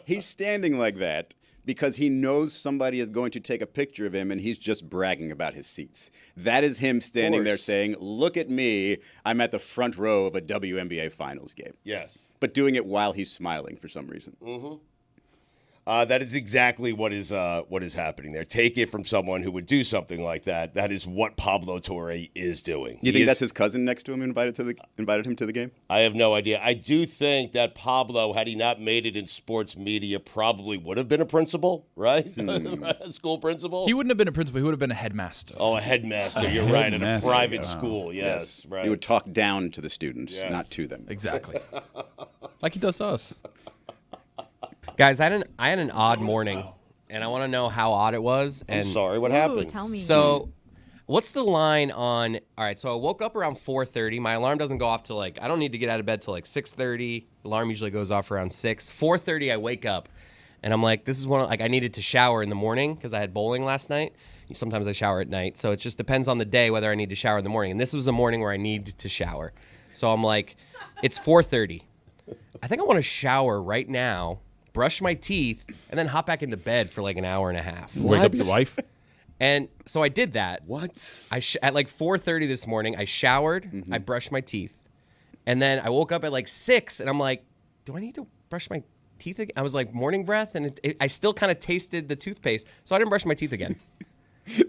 [SPEAKER 2] He's standing like that because he knows somebody is going to take a picture of him and he's just bragging about his seats. That is him standing there
[SPEAKER 4] course.
[SPEAKER 2] saying, look at me, I'm at the front row of a WNBA finals game.
[SPEAKER 4] Yes.
[SPEAKER 2] But doing it while he's smiling for some reason.
[SPEAKER 4] That is exactly what is happening there. Take it from someone who would do something like that. That is what Pablo Torre is doing.
[SPEAKER 2] You think that's his cousin next to him invited him to the game?
[SPEAKER 4] I have no idea. I do think that Pablo, had he not made it in sports media, probably would have been a principal, right? A school principal.
[SPEAKER 6] He wouldn't have been a principal. He would have been a headmaster.
[SPEAKER 4] Oh, a headmaster. You're right. At a
[SPEAKER 5] headmaster,
[SPEAKER 4] private
[SPEAKER 5] wow.
[SPEAKER 4] school. Yes. Right.
[SPEAKER 2] He would talk down to the students,
[SPEAKER 4] Yes.
[SPEAKER 2] not to them.
[SPEAKER 6] Exactly. Like he does to us.
[SPEAKER 8] Guys, I had an odd morning, and I want to know how odd it was.
[SPEAKER 4] I'm
[SPEAKER 8] And
[SPEAKER 4] sorry. What
[SPEAKER 3] Ooh,
[SPEAKER 4] happened?
[SPEAKER 3] tell me.
[SPEAKER 8] So, what's the line on? All right, so I woke up around 4:30. My alarm doesn't go off till I don't need to get out of bed till like 6:30. Alarm usually goes off around 6. 4:30, I wake up, and I'm like, this is I needed to shower in the morning because I had bowling last night. Sometimes I shower at night, so it just depends on the day whether I need to shower in the morning. And this was a morning where I need to shower, so I'm like, it's 4:30. I think I want to shower right now, brush my teeth, and then hop back into bed for like an hour and a half.
[SPEAKER 5] Wake up your wife.
[SPEAKER 8] And so I did that.
[SPEAKER 4] What?
[SPEAKER 8] At like 4:30 this morning, I showered, I brushed my teeth, and then I woke up at like 6, and I'm like, do I need to brush my teeth again? I was like, morning breath, and I still kind of tasted the toothpaste, so I didn't brush my teeth again.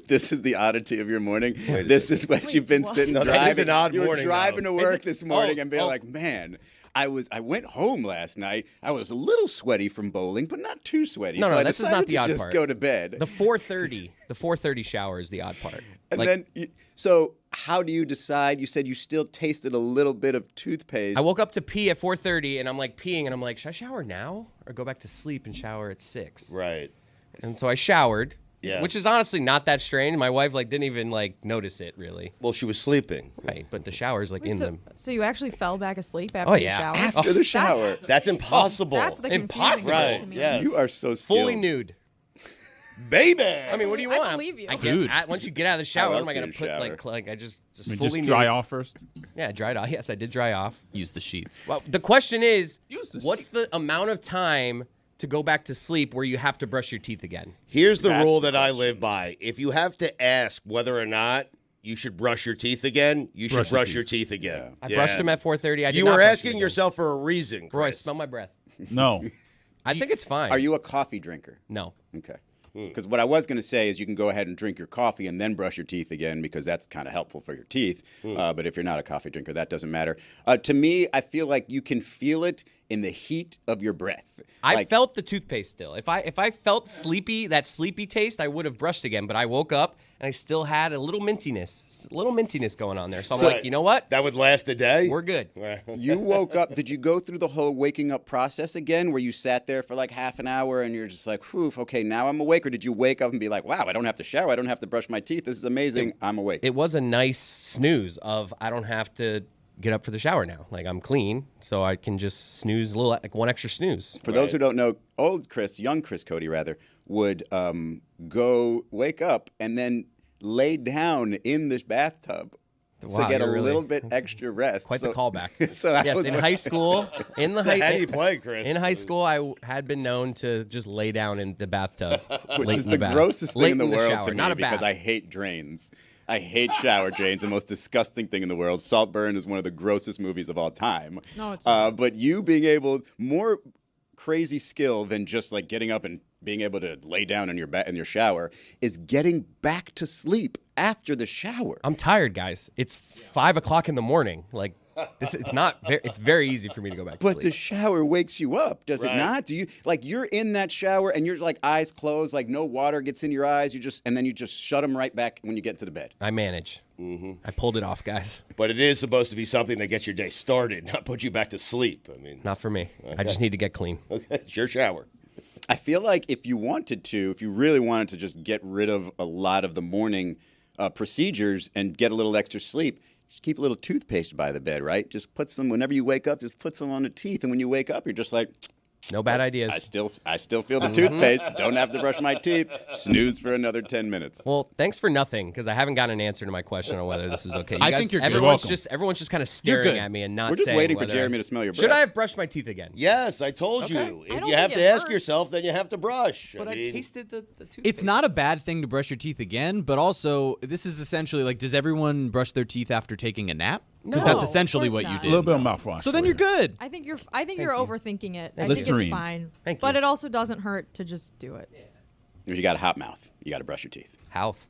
[SPEAKER 2] This is the oddity of your morning. This is what you've been sitting
[SPEAKER 4] No, that
[SPEAKER 2] driving.
[SPEAKER 4] is an odd
[SPEAKER 2] you were
[SPEAKER 4] morning,
[SPEAKER 2] driving
[SPEAKER 4] though.
[SPEAKER 2] to work this morning
[SPEAKER 8] Oh,
[SPEAKER 2] and being
[SPEAKER 8] oh.
[SPEAKER 2] like, man, I went home last night. I was a little sweaty from bowling, but not too sweaty.
[SPEAKER 8] No,
[SPEAKER 2] so
[SPEAKER 8] no,
[SPEAKER 2] I
[SPEAKER 8] this is not
[SPEAKER 2] decided
[SPEAKER 8] the
[SPEAKER 2] to
[SPEAKER 8] odd
[SPEAKER 2] just
[SPEAKER 8] part.
[SPEAKER 2] go to bed.
[SPEAKER 8] The 4:30 shower is the odd part.
[SPEAKER 2] And
[SPEAKER 8] Like,
[SPEAKER 2] then, so how do you decide? You said you still tasted a little bit of toothpaste.
[SPEAKER 8] I woke up to pee at 4:30, and I'm like peeing, and I'm like, should I shower now or go back to sleep and shower at 6?
[SPEAKER 4] Right.
[SPEAKER 8] And so I showered,
[SPEAKER 4] Yeah.
[SPEAKER 8] which is honestly not that strange. My wife like didn't even like notice it really.
[SPEAKER 4] Well, she was sleeping.
[SPEAKER 8] Right, but the shower's like in
[SPEAKER 3] so,
[SPEAKER 8] them.
[SPEAKER 3] so you actually fell back asleep after
[SPEAKER 8] Oh,
[SPEAKER 3] you
[SPEAKER 8] yeah.
[SPEAKER 3] showered?
[SPEAKER 2] After the shower.
[SPEAKER 4] That's impossible.
[SPEAKER 3] That's the confusing
[SPEAKER 8] Impossible.
[SPEAKER 3] part
[SPEAKER 4] Right,
[SPEAKER 3] to me.
[SPEAKER 4] yeah.
[SPEAKER 2] You are so skilled.
[SPEAKER 8] Fully nude.
[SPEAKER 4] Baby.
[SPEAKER 8] I mean, what do you
[SPEAKER 3] I
[SPEAKER 8] want?
[SPEAKER 3] believe you.
[SPEAKER 8] I
[SPEAKER 7] Food.
[SPEAKER 8] get, once you get out of the shower,
[SPEAKER 2] How
[SPEAKER 8] what
[SPEAKER 2] else
[SPEAKER 8] am I
[SPEAKER 2] do
[SPEAKER 8] gonna
[SPEAKER 2] you
[SPEAKER 8] put
[SPEAKER 2] shower?
[SPEAKER 8] like I just
[SPEAKER 5] I mean,
[SPEAKER 8] fully
[SPEAKER 5] just dry
[SPEAKER 8] nude.
[SPEAKER 5] off first.
[SPEAKER 8] Yeah, dried off. Yes, I did dry off.
[SPEAKER 7] Use the sheets.
[SPEAKER 8] Well, the question is,
[SPEAKER 5] Use the
[SPEAKER 8] what's the amount of time to go back to sleep where you have to brush your teeth again?
[SPEAKER 4] Here's the
[SPEAKER 2] That's
[SPEAKER 4] rule
[SPEAKER 2] the
[SPEAKER 4] that I
[SPEAKER 2] question.
[SPEAKER 4] live by. If you have to ask whether or not you should brush your teeth again, you should brush your teeth again.
[SPEAKER 8] I brushed them at 4:30. I did
[SPEAKER 4] You
[SPEAKER 8] not
[SPEAKER 4] were
[SPEAKER 8] brush them
[SPEAKER 4] asking
[SPEAKER 8] again.
[SPEAKER 4] yourself for a reason,
[SPEAKER 8] Roy,
[SPEAKER 4] Chris.
[SPEAKER 8] smell my breath.
[SPEAKER 5] No.
[SPEAKER 8] I think it's fine.
[SPEAKER 2] Are you a coffee drinker?
[SPEAKER 8] No.
[SPEAKER 2] Okay. Because what I was going to say is you can go ahead and drink your coffee and then brush your teeth again because that's kind of helpful for your teeth. But if you're not a coffee drinker, that doesn't matter. To me, I feel like you can feel it in the heat of your breath.
[SPEAKER 8] I
[SPEAKER 2] Like,
[SPEAKER 8] felt the toothpaste still. If I felt sleepy, that sleepy taste, I would have brushed again. But I woke up and I still had a little mintiness going on there. So I'm like, you know what?
[SPEAKER 4] That would last a day?
[SPEAKER 8] We're good.
[SPEAKER 2] you woke up. Did you go through the whole waking up process again where you sat there for like half an hour and you're just like, whew, okay, now I'm awake? Or did you wake up and be like, wow, I don't have to shower. I don't have to brush my teeth. This is amazing. I'm awake.
[SPEAKER 8] It was a nice snooze of I don't have to get up for the shower now. Like I'm clean, so I can just snooze a little, like one extra snooze.
[SPEAKER 2] For those who don't know, young Chris Cody rather, would go wake up and then lay down in this bathtub to
[SPEAKER 8] Wow,
[SPEAKER 2] get a
[SPEAKER 8] you're really-
[SPEAKER 2] little bit extra rest.
[SPEAKER 8] Quite the callback.
[SPEAKER 2] So I
[SPEAKER 8] Yes,
[SPEAKER 2] was
[SPEAKER 8] in high school, in the high,
[SPEAKER 4] How do you play, Chris?
[SPEAKER 8] in high school, I had been known to just lay down in the bathtub,
[SPEAKER 2] which
[SPEAKER 8] late
[SPEAKER 2] is
[SPEAKER 8] in
[SPEAKER 2] the
[SPEAKER 8] bath.
[SPEAKER 2] grossest
[SPEAKER 8] Late
[SPEAKER 2] thing in the world
[SPEAKER 8] shower,
[SPEAKER 2] to me
[SPEAKER 8] not a
[SPEAKER 2] because
[SPEAKER 8] bath.
[SPEAKER 2] I hate drains. I hate shower drains, the most disgusting thing in the world. Saltburn is one of the grossest movies of all time.
[SPEAKER 3] No, it's not.
[SPEAKER 2] But you being able, more crazy skill than just like getting up and being able to lay down in your shower is getting back to sleep after the shower.
[SPEAKER 8] I'm tired, guys. It's 5 o'clock in the morning. Like this is not. It's very easy for me to go back to
[SPEAKER 2] But
[SPEAKER 8] sleep.
[SPEAKER 2] the shower wakes you up, does it
[SPEAKER 4] Right.
[SPEAKER 2] not? Do you like you're in that shower and you're like eyes closed, like no water gets in your eyes. And then you just shut them right back when you get to the bed.
[SPEAKER 8] I manage. I pulled it off, guys.
[SPEAKER 4] But it is supposed to be something that gets your day started, not put you back to sleep. I mean,
[SPEAKER 8] Not for me. I just need to get clean.
[SPEAKER 4] okay, it's your shower.
[SPEAKER 2] I feel like if you really wanted to just get rid of a lot of the morning procedures and get a little extra sleep, just keep a little toothpaste by the bed, right? Just put some whenever you wake up. Just put some on the teeth, and when you wake up, you're just like,
[SPEAKER 8] No bad ideas.
[SPEAKER 2] I still feel the toothpaste. Don't have to brush my teeth. Snooze for another 10 minutes.
[SPEAKER 8] Well, thanks for nothing, because I haven't gotten an answer to my question on whether this is okay. You
[SPEAKER 7] I
[SPEAKER 8] guys-
[SPEAKER 7] think you're good.
[SPEAKER 8] everyone's
[SPEAKER 5] You're
[SPEAKER 8] just everyone's just kind of
[SPEAKER 7] You're
[SPEAKER 8] staring
[SPEAKER 7] good.
[SPEAKER 8] at me and not
[SPEAKER 2] We're just
[SPEAKER 8] saying
[SPEAKER 2] waiting for
[SPEAKER 8] whether-
[SPEAKER 2] Jeremy to smell your
[SPEAKER 8] Should
[SPEAKER 2] breath.
[SPEAKER 8] I have brushed my teeth again?
[SPEAKER 4] Yes, I told
[SPEAKER 8] Okay.
[SPEAKER 4] you.
[SPEAKER 3] I
[SPEAKER 4] If
[SPEAKER 3] don't
[SPEAKER 4] you have
[SPEAKER 3] think
[SPEAKER 4] to
[SPEAKER 3] it
[SPEAKER 4] ask
[SPEAKER 3] hurts.
[SPEAKER 4] yourself, then you have to brush.
[SPEAKER 8] But I
[SPEAKER 4] mean,
[SPEAKER 8] tasted the toothpaste.
[SPEAKER 7] It's not a bad thing to brush your teeth again, but also this is essentially like, does everyone brush their teeth after taking a nap? Because
[SPEAKER 3] No,
[SPEAKER 7] that's essentially
[SPEAKER 3] of course
[SPEAKER 7] what you
[SPEAKER 3] not.
[SPEAKER 5] A little
[SPEAKER 7] did.
[SPEAKER 5] bit of mouthwash.
[SPEAKER 7] So then
[SPEAKER 5] for
[SPEAKER 7] you're
[SPEAKER 5] you.
[SPEAKER 7] good.
[SPEAKER 3] I think you're overthinking it. I think
[SPEAKER 5] Listerine.
[SPEAKER 3] it's fine.
[SPEAKER 8] Thank
[SPEAKER 3] But
[SPEAKER 8] you.
[SPEAKER 3] it also doesn't hurt to just do it.
[SPEAKER 2] If you got a hot mouth, you got to brush your teeth.
[SPEAKER 8] Health.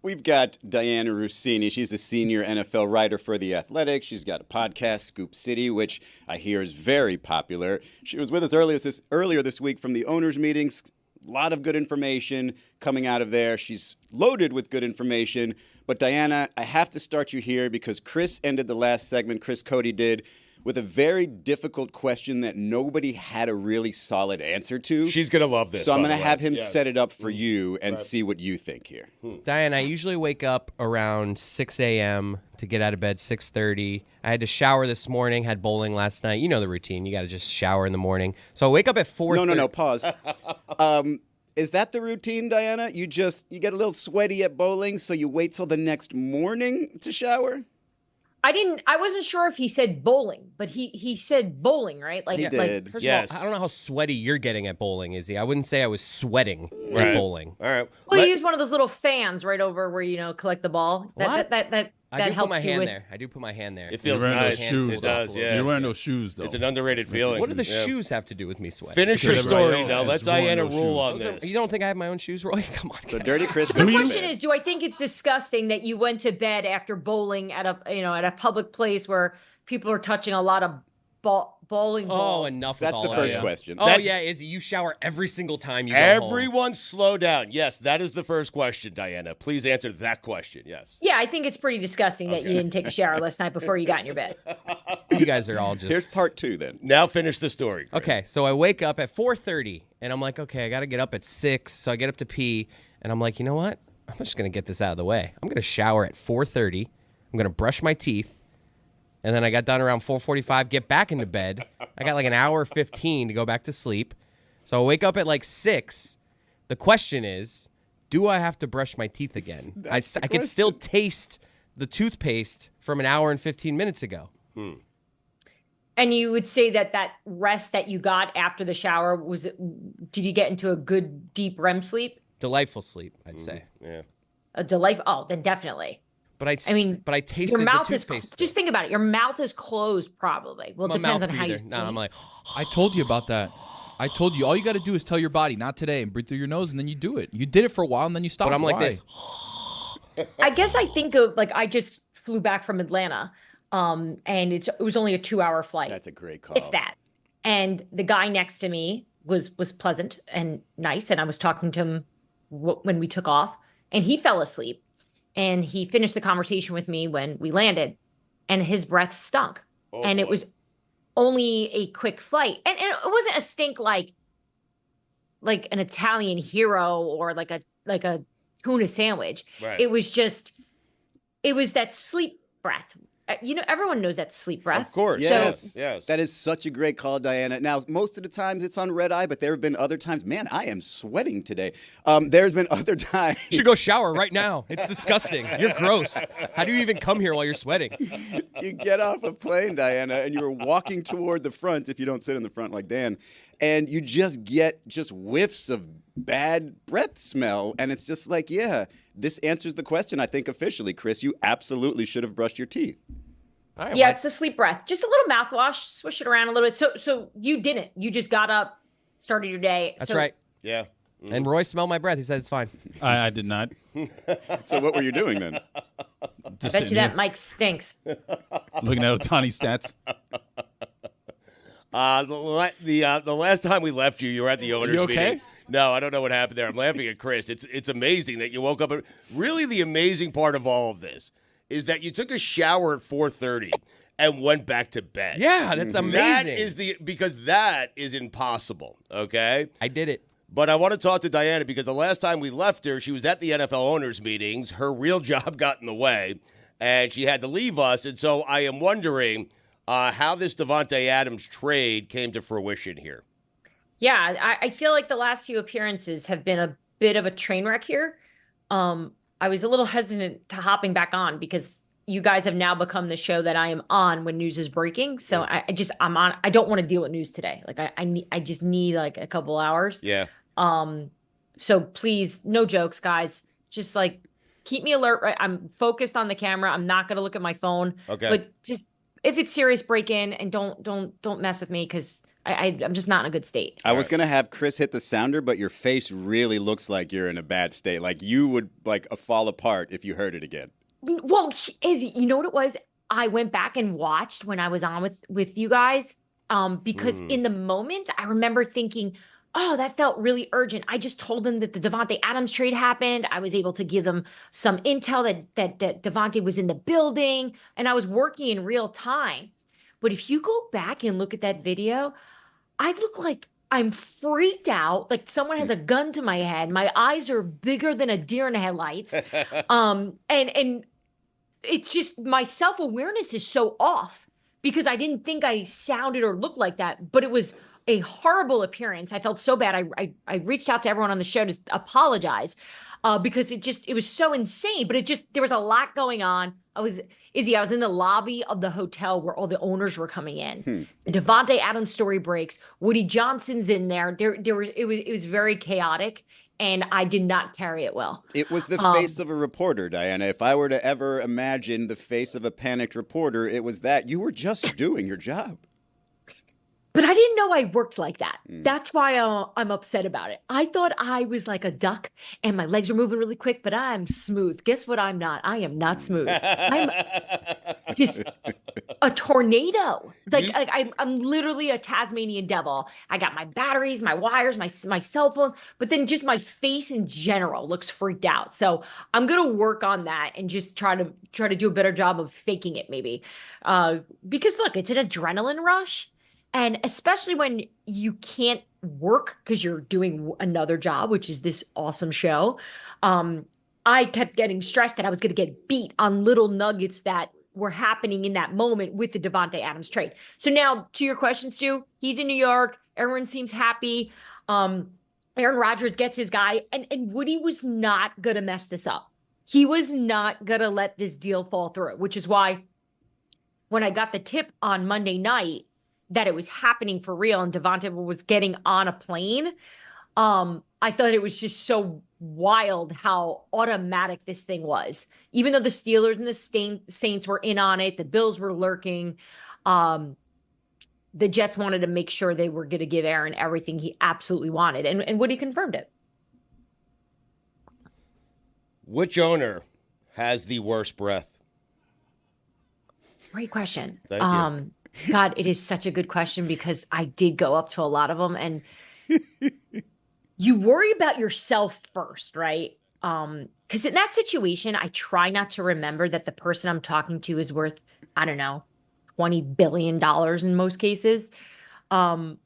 [SPEAKER 2] We've got Dianna Russini. She's a senior NFL writer for The Athletic. She's got a podcast, Scoop City, which I hear is very popular. She was with us earlier this week from the owners' meetings. A lot of good information coming out of there. She's loaded with good information. But Dianna, I have to start you here because Chris ended the last segment, Chris Cody did, with a very difficult question that nobody had a really solid answer to.
[SPEAKER 4] She's going to love this.
[SPEAKER 2] So I'm going to have him set it up for you and see what you think here.
[SPEAKER 8] Diane, I usually wake up around 6 a.m. to get out of bed 6:30. I had to shower this morning, had bowling last night. You know the routine. You got to just shower in the morning. So I wake up at 4:30.
[SPEAKER 2] No, pause. Is that the routine, Dianna? You get a little sweaty at bowling, so you wait till the next morning to shower?
[SPEAKER 9] I wasn't sure if he said bowling, but he said bowling, right?
[SPEAKER 2] He did.
[SPEAKER 8] First of all, I don't know how sweaty you're getting at bowling, Izzy. I wouldn't say I was sweating
[SPEAKER 4] Right.
[SPEAKER 8] at bowling.
[SPEAKER 4] All right.
[SPEAKER 9] Well, you use one of those little fans right over where collect the ball.
[SPEAKER 8] I do
[SPEAKER 9] helps
[SPEAKER 8] put my
[SPEAKER 9] you
[SPEAKER 8] hand
[SPEAKER 9] with.
[SPEAKER 8] there. I do put my hand there.
[SPEAKER 4] It feels
[SPEAKER 5] You're wearing
[SPEAKER 4] nice.
[SPEAKER 5] those shoes,
[SPEAKER 4] It does,
[SPEAKER 5] though.
[SPEAKER 4] yeah.
[SPEAKER 5] You're wearing those shoes, though.
[SPEAKER 4] It's an underrated feeling.
[SPEAKER 8] What do the
[SPEAKER 4] Yeah.
[SPEAKER 8] shoes have to do with me sweating?
[SPEAKER 4] Finish your
[SPEAKER 5] Because everybody
[SPEAKER 4] story
[SPEAKER 5] else
[SPEAKER 4] now.
[SPEAKER 5] has
[SPEAKER 4] Let
[SPEAKER 5] worn
[SPEAKER 4] Diana
[SPEAKER 5] those
[SPEAKER 4] rule
[SPEAKER 5] shoes.
[SPEAKER 4] on this.
[SPEAKER 8] You don't think I have my own shoes, Roy? Come on.
[SPEAKER 2] So Dirty Chris.
[SPEAKER 9] The question is, do I think it's disgusting that you went to bed after bowling at a public place where people are touching a lot of bowling balls?
[SPEAKER 8] Oh, enough.
[SPEAKER 2] That's
[SPEAKER 8] with
[SPEAKER 2] the
[SPEAKER 8] all
[SPEAKER 2] first
[SPEAKER 8] that.
[SPEAKER 2] question.
[SPEAKER 8] Oh
[SPEAKER 2] That's-
[SPEAKER 8] yeah, Izzy, you shower every single time you go home.
[SPEAKER 4] Everyone slow down. Yes, that is the first question, Diana. Please answer that question. Yes.
[SPEAKER 9] Yeah, I think it's pretty disgusting that you didn't take a shower last night before you got in your bed.
[SPEAKER 8] You guys are all just.
[SPEAKER 2] Here's part 2 then.
[SPEAKER 4] Now finish the story. Chris.
[SPEAKER 8] Okay, so I wake up at 4:30, and I'm like, okay, I got to get up at 6, so I get up to pee, and I'm like, you know what? I'm just gonna get this out of the way. I'm gonna shower at 4:30. I'm gonna brush my teeth. And then I got done around 4:45, get back into bed. I got like an hour 15 to go back to sleep. So I wake up at like 6. The question is, do I have to brush my teeth again? I can still taste the toothpaste from an hour and 15 minutes ago.
[SPEAKER 9] And you would say that rest that you got after the shower, did you get into a good deep REM sleep?
[SPEAKER 8] Delightful sleep, I'd say.
[SPEAKER 4] Yeah.
[SPEAKER 9] A delightful, oh, then definitely.
[SPEAKER 8] But I tasted
[SPEAKER 9] your mouth
[SPEAKER 8] the
[SPEAKER 9] is
[SPEAKER 8] toothpaste.
[SPEAKER 9] just think about it. Your mouth is closed, probably. Well, it depends on how you sleep.
[SPEAKER 8] No, I'm like,
[SPEAKER 6] I told you about that. I told you all you got to do is tell your body not today and breathe through your nose, and then you do it. You did it for a while, and then you stopped.
[SPEAKER 8] but I'm like
[SPEAKER 6] Why?
[SPEAKER 8] this.
[SPEAKER 9] I guess I think of I just flew back from Atlanta, and it was only a 2-hour flight,
[SPEAKER 2] That's a great call.
[SPEAKER 9] if that. And the guy next to me was pleasant and nice, and I was talking to him when we took off, and he fell asleep. And he finished the conversation with me when we landed, and his breath stunk. And it was only a quick flight. And it wasn't a stink like an Italian hero or like a tuna sandwich.
[SPEAKER 4] Right.
[SPEAKER 9] It was that sleep breath. Everyone knows that sleep breath.
[SPEAKER 4] Of course.
[SPEAKER 2] Yes.
[SPEAKER 4] Yes.
[SPEAKER 2] That is such a great call, Diana. Now, most of the times it's on red eye, but there have been other times, man, I am sweating today. There's been other times.
[SPEAKER 8] You should go shower right now. It's disgusting. You're gross. How do you even come here while you're sweating?
[SPEAKER 2] You get off a plane, Diana, and you're walking toward the front if you don't sit in the front like Dan, and you just get whiffs of bad breath smell, and it's just like, yeah, this answers the question, I think, officially, Chris. You absolutely should have brushed your teeth.
[SPEAKER 9] Yeah, it's the sleep breath. Just a little mouthwash, swish it around a little bit. So you didn't. You just got up, started your day.
[SPEAKER 8] That's right.
[SPEAKER 4] Yeah.
[SPEAKER 8] And Roy smelled my breath. He said it's fine.
[SPEAKER 5] I did not.
[SPEAKER 2] So what were you doing then?
[SPEAKER 5] Just
[SPEAKER 9] Bet you
[SPEAKER 5] sitting
[SPEAKER 9] that
[SPEAKER 5] here
[SPEAKER 9] Mike stinks.
[SPEAKER 5] looking at Otani stats.
[SPEAKER 4] The last time we left you were at the owners
[SPEAKER 5] You okay?
[SPEAKER 4] meeting. No, I don't know what happened there. I'm laughing at Chris. It's amazing that you woke up. Really, the amazing part of all of this is that you took a shower at 4:30 and went back to bed.
[SPEAKER 8] Yeah, that's amazing.
[SPEAKER 4] That is because that is impossible. Okay.
[SPEAKER 8] I did it.
[SPEAKER 4] But I want to talk to Diana because the last time we left her, she was at the NFL owners meetings. Her real job got in the way, and she had to leave us. And so I am wondering how this Davante Adams trade came to fruition here.
[SPEAKER 9] Yeah, I feel like the last few appearances have been a bit of a train wreck here. I was a little hesitant to hopping back on because you guys have now become the show that I am on when news is breaking. So I'm on. I don't want to deal with news today. Like I just need like a couple hours.
[SPEAKER 4] Yeah.
[SPEAKER 9] So please, no jokes, guys. Just like keep me alert. Right, I'm focused on the camera. I'm not gonna look at my phone.
[SPEAKER 4] Okay.
[SPEAKER 9] But just if it's serious, break in and don't mess with me because I'm just not in a good state.
[SPEAKER 2] I was going to have Chris hit the sounder, but your face really looks like you're in a bad state. Like you would fall apart if you heard it again.
[SPEAKER 9] Well, Izzy, you know what it was? I went back and watched when I was on with you guys because in the moment I remember thinking, oh, that felt really urgent. I just told them that the Davante Adams trade happened. I was able to give them some intel that Davante was in the building, and I was working in real time. But if you go back and look at that video, I look like I'm freaked out, like someone has a gun to my head. My eyes are bigger than a deer in the headlights. And it's just my self-awareness is so off because I didn't think I sounded or looked like that, but it was a horrible appearance. I felt so bad. I reached out to everyone on the show to apologize because it was so insane, but there was a lot going on. I was in the lobby of the hotel where all the owners were coming in. The Davante Adams story breaks. Woody Johnson's in there. It was very chaotic, and I did not carry it well.
[SPEAKER 2] It was the face of a reporter, Dianna. If I were to ever imagine the face of a panicked reporter, it was that. You were just doing your job.
[SPEAKER 9] But I didn't know I worked like that. That's why I'm upset about it. I thought I was like a duck and my legs were moving really quick, but I'm smooth. Guess what I'm not? I am not smooth. I'm just a tornado. I'm literally a Tasmanian devil. I got my batteries, my wires, my cell phone, but then just my face in general looks freaked out. So I'm going to work on that and just try to do a better job of faking it maybe. Because look, it's an adrenaline rush. And especially when you can't work because you're doing another job, which is this awesome show, I kept getting stressed that I was going to get beat on little nuggets that were happening in that moment with the Davante Adams trade. So now to your question, Stu, he's in New York. Everyone seems happy. Aaron Rodgers gets his guy. And Woody was not going to mess this up. He was not going to let this deal fall through, which is why when I got the tip on Monday night that it was happening for real and Davante was getting on a plane, I thought it was just so wild how automatic this thing was. Even though the Steelers and the Saints were in on it, the Bills were lurking, the Jets wanted to make sure they were going to give Aaron everything he absolutely wanted. And Woody confirmed it.
[SPEAKER 4] Which owner has the worst breath?
[SPEAKER 9] Great question.
[SPEAKER 4] Thank you.
[SPEAKER 9] God, it is such a good question because I did go up to a lot of them, and you worry about yourself first, right? Because in that situation, I try not to remember that the person I'm talking to is worth, I don't know, $20 billion in most cases. And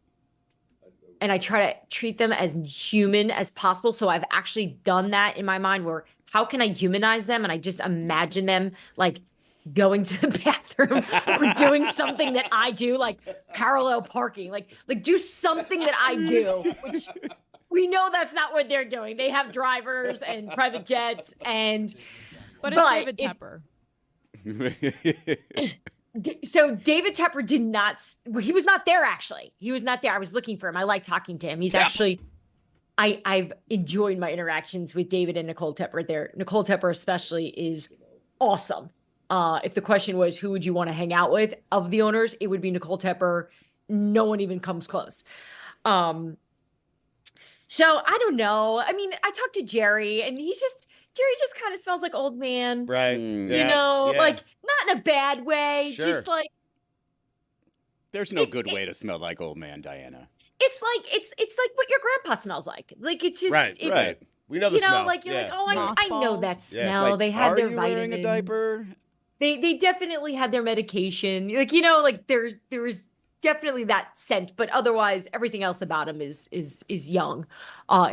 [SPEAKER 9] I try to treat them as human as possible. So I've actually done that in my mind where how can I humanize them? And I just imagine them like going to the bathroom or doing something that I do, like parallel parking, like do something that I do, which we know that's not what they're doing. They have drivers and private jets
[SPEAKER 3] but it's David Tepper.
[SPEAKER 9] So David Tepper did not, he was not there actually. He was not there. I was looking for him. I like talking to him. He's actually, I've enjoyed my interactions with David and Nicole Tepper there. Nicole Tepper especially is awesome. If the question was, who would you want to hang out with of the owners, it would be Nicole Tepper. No one even comes close. So I don't know. I mean, I talked to Jerry and Jerry just kind of smells like old man.
[SPEAKER 4] Right.
[SPEAKER 9] You know, like not in a bad way.
[SPEAKER 4] Sure.
[SPEAKER 9] Just like.
[SPEAKER 2] There's no good way to smell like old man, Dianna.
[SPEAKER 9] It's like what your grandpa smells like. Like it's just.
[SPEAKER 4] Right. We know the smell.
[SPEAKER 9] Like you're like, oh, I know that smell.
[SPEAKER 2] Like,
[SPEAKER 9] they had their
[SPEAKER 2] you
[SPEAKER 9] vitamins.
[SPEAKER 2] wearing a diaper?
[SPEAKER 9] They definitely had their medication. Like, like there was definitely that scent, but otherwise everything else about him is young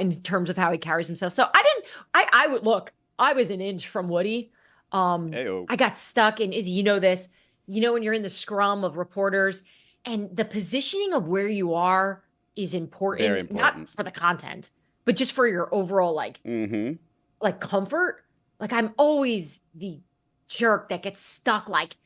[SPEAKER 9] in terms of how he carries himself. So I would look, I was an inch from Woody. I got stuck in Izzy, you know this, when you're in the scrum of reporters and the positioning of where you are is important,
[SPEAKER 2] Very important.
[SPEAKER 9] Not for the content, but just for your overall like comfort. Like I'm always the jerk that gets stuck like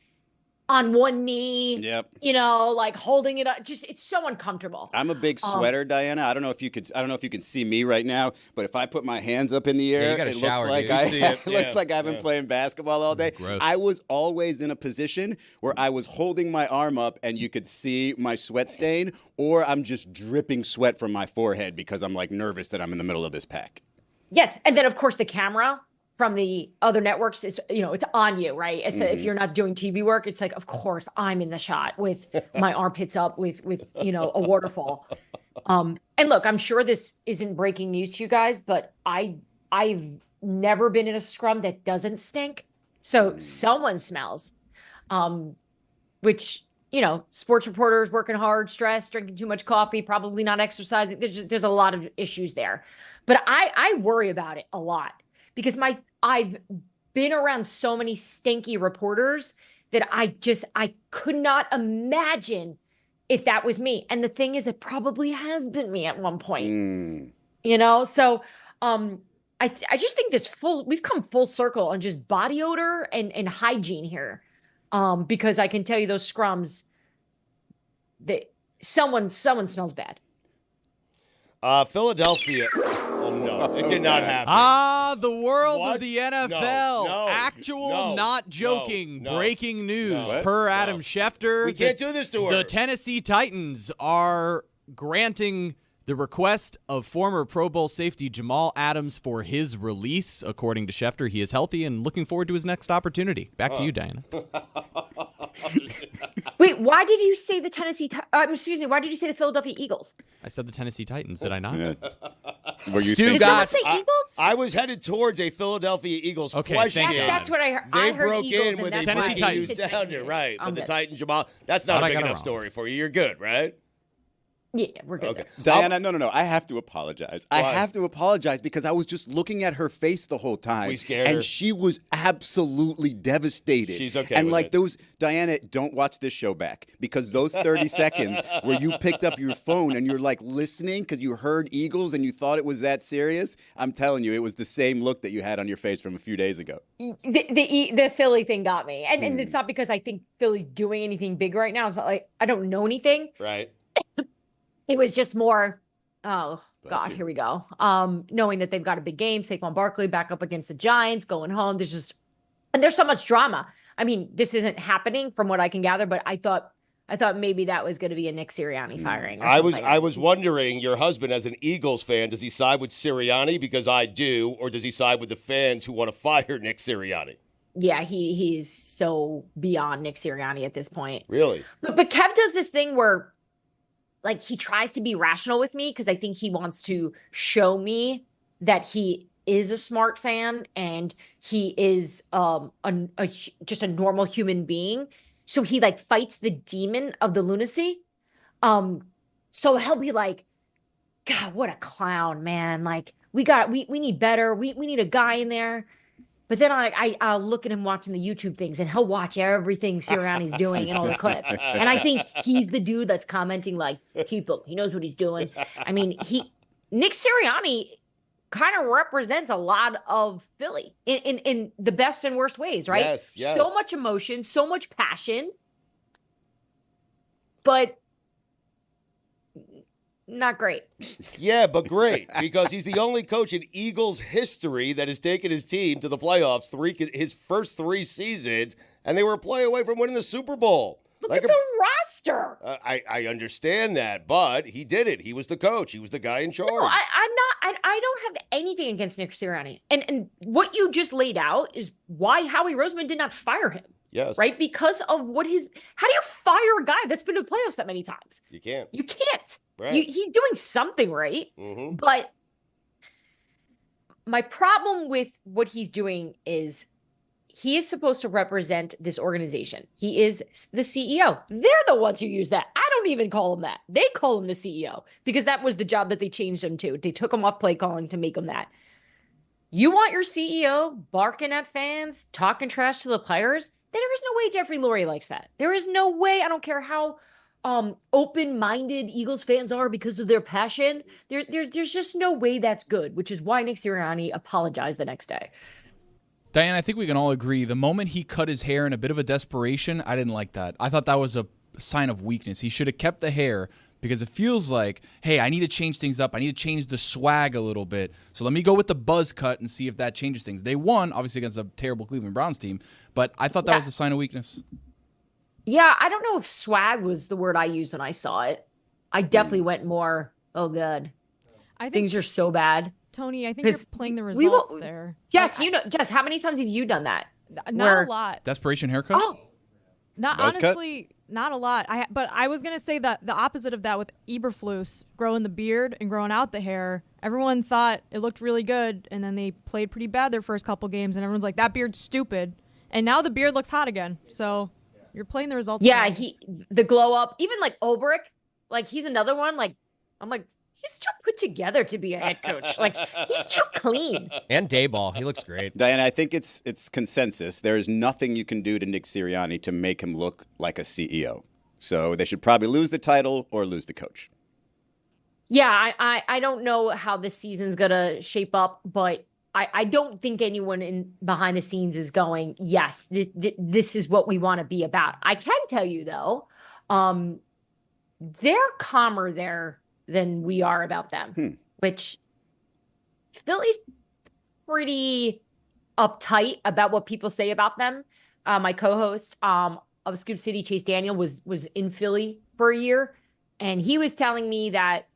[SPEAKER 9] on one knee.
[SPEAKER 2] Yep.
[SPEAKER 9] You know, like holding it up. Just it's so uncomfortable.
[SPEAKER 2] I'm a big sweater, Diana. I don't know if you can see me right now, but if I put my hands up in the
[SPEAKER 8] you
[SPEAKER 2] air,
[SPEAKER 8] gotta
[SPEAKER 2] it
[SPEAKER 8] shower,
[SPEAKER 2] looks like
[SPEAKER 8] dude.
[SPEAKER 2] I
[SPEAKER 8] You
[SPEAKER 4] see it.
[SPEAKER 2] it looks like I've been playing basketball all day.
[SPEAKER 7] Gross.
[SPEAKER 2] I was always in a position where I was holding my arm up and you could see my sweat stain, or I'm just dripping sweat from my forehead because I'm like nervous that I'm in the middle of this pack.
[SPEAKER 9] Yes, and then of course the camera from the other networks is, it's on you, right? It's if you're not doing TV work, it's like, of course, I'm in the shot with my armpits up with a waterfall. And look, I'm sure this isn't breaking news to you guys, but I've never been in a scrum that doesn't stink. So someone smells, which, sports reporters working hard, stressed, drinking too much coffee, probably not exercising. There's a lot of issues there. But I worry about it a lot. Because I've been around so many stinky reporters that I could not imagine if that was me. And the thing is, it probably has been me at one point. So I just think we've come full circle on just body odor and hygiene here. Because I can tell you those scrums, someone smells bad.
[SPEAKER 4] Philadelphia. Oh, no, it did not happen.
[SPEAKER 7] The world
[SPEAKER 4] What?
[SPEAKER 7] of the NFL.
[SPEAKER 4] No,
[SPEAKER 7] Actual, not joking.
[SPEAKER 4] no,
[SPEAKER 7] Breaking news.
[SPEAKER 4] no,
[SPEAKER 7] Per
[SPEAKER 4] no.
[SPEAKER 7] Adam Schefter.
[SPEAKER 4] We can't do this to her.
[SPEAKER 7] The Tennessee Titans are granting the request of former Pro Bowl safety Jamal Adams for his release. According to Schefter, he is healthy and looking forward to his next opportunity. Back to you, Diana.
[SPEAKER 9] Wait, why did you say the why did you say the Philadelphia Eagles?
[SPEAKER 7] I said the Tennessee Titans, did I not?
[SPEAKER 2] Were you
[SPEAKER 9] Did someone say Eagles?
[SPEAKER 4] I was headed towards a Philadelphia Eagles question.
[SPEAKER 7] thank you.
[SPEAKER 9] That's what I heard.
[SPEAKER 4] They
[SPEAKER 9] I heard
[SPEAKER 4] broke
[SPEAKER 9] Eagles,
[SPEAKER 4] in
[SPEAKER 9] and
[SPEAKER 4] with
[SPEAKER 9] that's
[SPEAKER 4] a
[SPEAKER 9] why
[SPEAKER 7] Tennessee
[SPEAKER 9] I
[SPEAKER 7] Titans.
[SPEAKER 9] said
[SPEAKER 4] sounder,
[SPEAKER 9] Eagles.
[SPEAKER 4] right?
[SPEAKER 9] I'm
[SPEAKER 4] But the
[SPEAKER 9] good.
[SPEAKER 4] Titan Jamal, that's not
[SPEAKER 7] Thought
[SPEAKER 4] a
[SPEAKER 7] I
[SPEAKER 4] big
[SPEAKER 7] got it
[SPEAKER 4] enough
[SPEAKER 7] wrong.
[SPEAKER 4] story for you. You're good, right?
[SPEAKER 9] Yeah, we're good.
[SPEAKER 4] Okay.
[SPEAKER 9] there.
[SPEAKER 2] Diana, no. I have to apologize. I have to apologize because I was just looking at her face the whole time.
[SPEAKER 4] We scared
[SPEAKER 2] and
[SPEAKER 4] her.
[SPEAKER 2] she was absolutely devastated.
[SPEAKER 4] She's okay
[SPEAKER 2] And
[SPEAKER 4] with
[SPEAKER 2] like
[SPEAKER 4] it.
[SPEAKER 2] those, Diana, don't watch this show back because those 30 seconds where you picked up your phone and you're like listening because you heard Eagles and you thought it was that serious. I'm telling you, it was the same look that you had on your face from a few days ago.
[SPEAKER 9] The Philly thing got me, and it's not because I think Philly's doing anything big right now. It's not like I don't know anything.
[SPEAKER 4] Right.
[SPEAKER 9] It was just more, oh
[SPEAKER 2] Bless
[SPEAKER 9] God,
[SPEAKER 2] you.
[SPEAKER 9] here we go. Knowing that they've got a big game, Saquon Barkley back up against the Giants, going home. There's so much drama. I mean, this isn't happening from what I can gather, but I thought maybe that was going to be a Nick Sirianni firing. Or something.
[SPEAKER 4] I was wondering, your husband as an Eagles fan, does he side with Sirianni because I do, or does he side with the fans who want to fire Nick Sirianni?
[SPEAKER 9] Yeah, he's so beyond Nick Sirianni at this point.
[SPEAKER 4] Really?
[SPEAKER 9] But Kev does this thing where, like, he tries to be rational with me because I think he wants to show me that he is a smart fan and he is just a normal human being. So he like fights the demon of the lunacy. So he'll be like, God, what a clown, man! Like we need better. We need a guy in there. But then I'll look at him watching the YouTube things, and he'll watch everything Sirianni's doing in all the clips. And I think he's the dude that's commenting like, keep him. He knows what he's doing. I mean, Nick Sirianni kind of represents a lot of Philly in the best and worst ways, right?
[SPEAKER 4] Yes.
[SPEAKER 9] So much emotion, so much passion, but not great.
[SPEAKER 4] Yeah, but great, because he's the only coach in Eagles history that has taken his team to the playoffs his first 3 seasons, and they were a play away from winning the Super Bowl.
[SPEAKER 9] Look at the roster.
[SPEAKER 4] I understand that, but he did it. He was the coach. He was the guy in charge.
[SPEAKER 9] No, I don't have anything against Nick Sirianni. And what you just laid out is why Howie Roseman did not fire him.
[SPEAKER 4] Yes.
[SPEAKER 9] Right? Because of how do you fire a guy that's been to the playoffs that many times?
[SPEAKER 4] You can't.
[SPEAKER 9] You can't.
[SPEAKER 4] Right.
[SPEAKER 9] He's doing something right.
[SPEAKER 4] Mm-hmm.
[SPEAKER 9] But my problem with what he's doing is he is supposed to represent this organization. He is the CEO. They're the ones who use that. I don't even call him that. They call him the CEO because that was the job that they changed him to. They took him off play calling to make him that. You want your CEO barking at fans, talking trash to the players? There is no way Jeffrey Lurie likes that. There is no way. I don't care how open-minded Eagles fans are because of their passion. There's just no way that's good, which is why Nick Sirianni apologized the next day.
[SPEAKER 6] Diane, I think we can all agree. The moment he cut his hair in a bit of a desperation, I didn't like that. I thought that was a sign of weakness. He should have kept the hair because it feels like, hey, I need to change things up. I need to change the swag a little bit. So let me go with the buzz cut and see if that changes things. They won, obviously, against a terrible Cleveland Browns team, but I thought that was a sign of weakness.
[SPEAKER 9] Yeah, I don't know if swag was the word I used when I saw it. I definitely went more, oh, God.
[SPEAKER 3] I think
[SPEAKER 9] Things are so bad.
[SPEAKER 3] Tony, I think you're playing the results there.
[SPEAKER 9] Jess, Jess, how many times have you done that?
[SPEAKER 3] Not a lot.
[SPEAKER 6] Desperation haircut?
[SPEAKER 9] Oh,
[SPEAKER 3] Honestly, not a lot. But I was gonna say that the opposite of that with Eberflus growing the beard and growing out the hair. Everyone thought it looked really good, and then they played pretty bad their first couple games, and everyone's like, "That beard's stupid." And now the beard looks hot again. So you're playing the results.
[SPEAKER 9] Yeah, the glow up. Even like Ulbrich, like he's another one. Like I'm like, he's too put together to be a head coach. Like he's too clean.
[SPEAKER 8] And Dayball, he looks great.
[SPEAKER 2] Diana, I think it's consensus. There is nothing you can do to Nick Sirianni to make him look like a CEO. So they should probably lose the title or lose the coach.
[SPEAKER 9] Yeah, I don't know how this season's gonna shape up, but I don't think anyone in behind the scenes is going, yes, this is what we want to be about. I can tell you though, they're calmer there than we are about them, which Philly's pretty uptight about what people say about them. My co-host of Scoop City, Chase Daniel, was in Philly for a year, and he was telling me that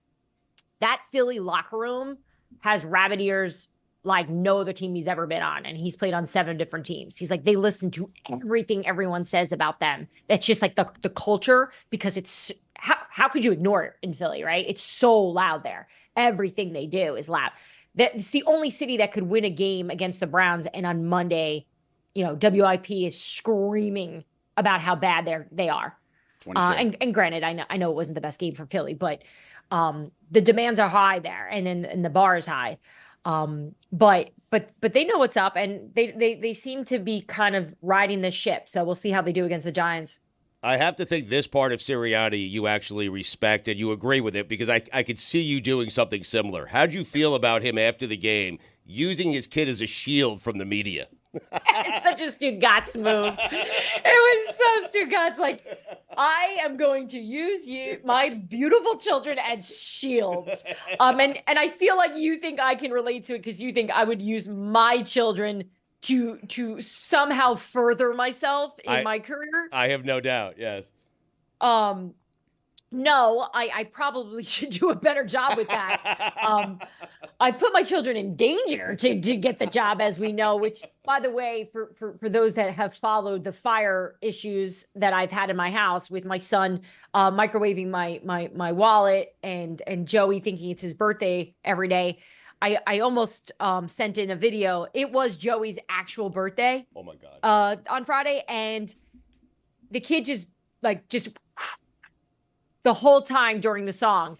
[SPEAKER 9] Philly locker room has rabbit ears like no other team he's ever been on, and he's played on 7 different teams. He's like, they listen to everything everyone says about them. That's just like the culture, because it's how could you ignore it in Philly, right? It's so loud there. Everything they do is loud. It's the only city that could win a game against the Browns, and on Monday, WIP is screaming about how bad they are. And granted, I know it wasn't the best game for Philly, but the demands are high there, and the bar is high. But they know what's up, and they seem to be kind of riding the ship. So we'll see how they do against the Giants.
[SPEAKER 4] I have to think this part of Sirianni you actually respect and you agree with it, because I could see you doing something similar. How'd you feel about him after the game using his kid as a shield from the media?
[SPEAKER 9] It's such a Stugotz move. It was so Stugotz. Like, I am going to use my beautiful children, as shields. And I feel like you think I can relate to it because you think I would use my children to somehow further myself in my career.
[SPEAKER 4] I have no doubt. Yes.
[SPEAKER 9] No, I probably should do a better job with that. I put my children in danger to get the job, as we know, which, by the way, for those that have followed the fire issues that I've had in my house with my son microwaving my wallet and Joey thinking it's his birthday every day, I almost sent in a video. It was Joey's actual birthday.
[SPEAKER 4] Oh, my God.
[SPEAKER 9] On Friday, and the kid just the whole time during the song.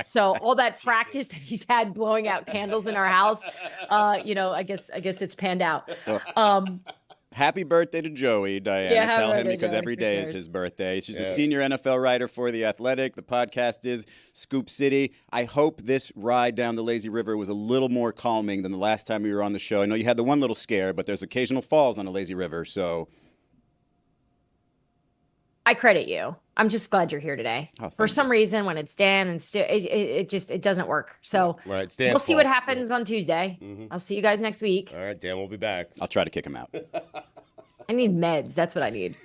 [SPEAKER 9] So all that practice that he's had blowing out candles in our house, I guess it's panned out.
[SPEAKER 2] Happy birthday to Joey, Diana.
[SPEAKER 9] Yeah,
[SPEAKER 2] Tell him
[SPEAKER 9] birthday,
[SPEAKER 2] because
[SPEAKER 9] Joey.
[SPEAKER 2] every day is his birthday. She's a senior NFL writer for The Athletic. The podcast is Scoop City. I hope this ride down the lazy river was a little more calming than the last time you were on the show. I know you had the one little scare, but there's occasional falls on the lazy river, so...
[SPEAKER 9] I credit you. I'm just glad you're here today. For some reason, when it's Dan and Stu, it doesn't work. So
[SPEAKER 4] right,
[SPEAKER 9] we'll see what happens on Tuesday. I'll see you guys next week.
[SPEAKER 4] All right, Dan will be back.
[SPEAKER 2] I'll try to kick him out.
[SPEAKER 9] I need meds. That's what I need.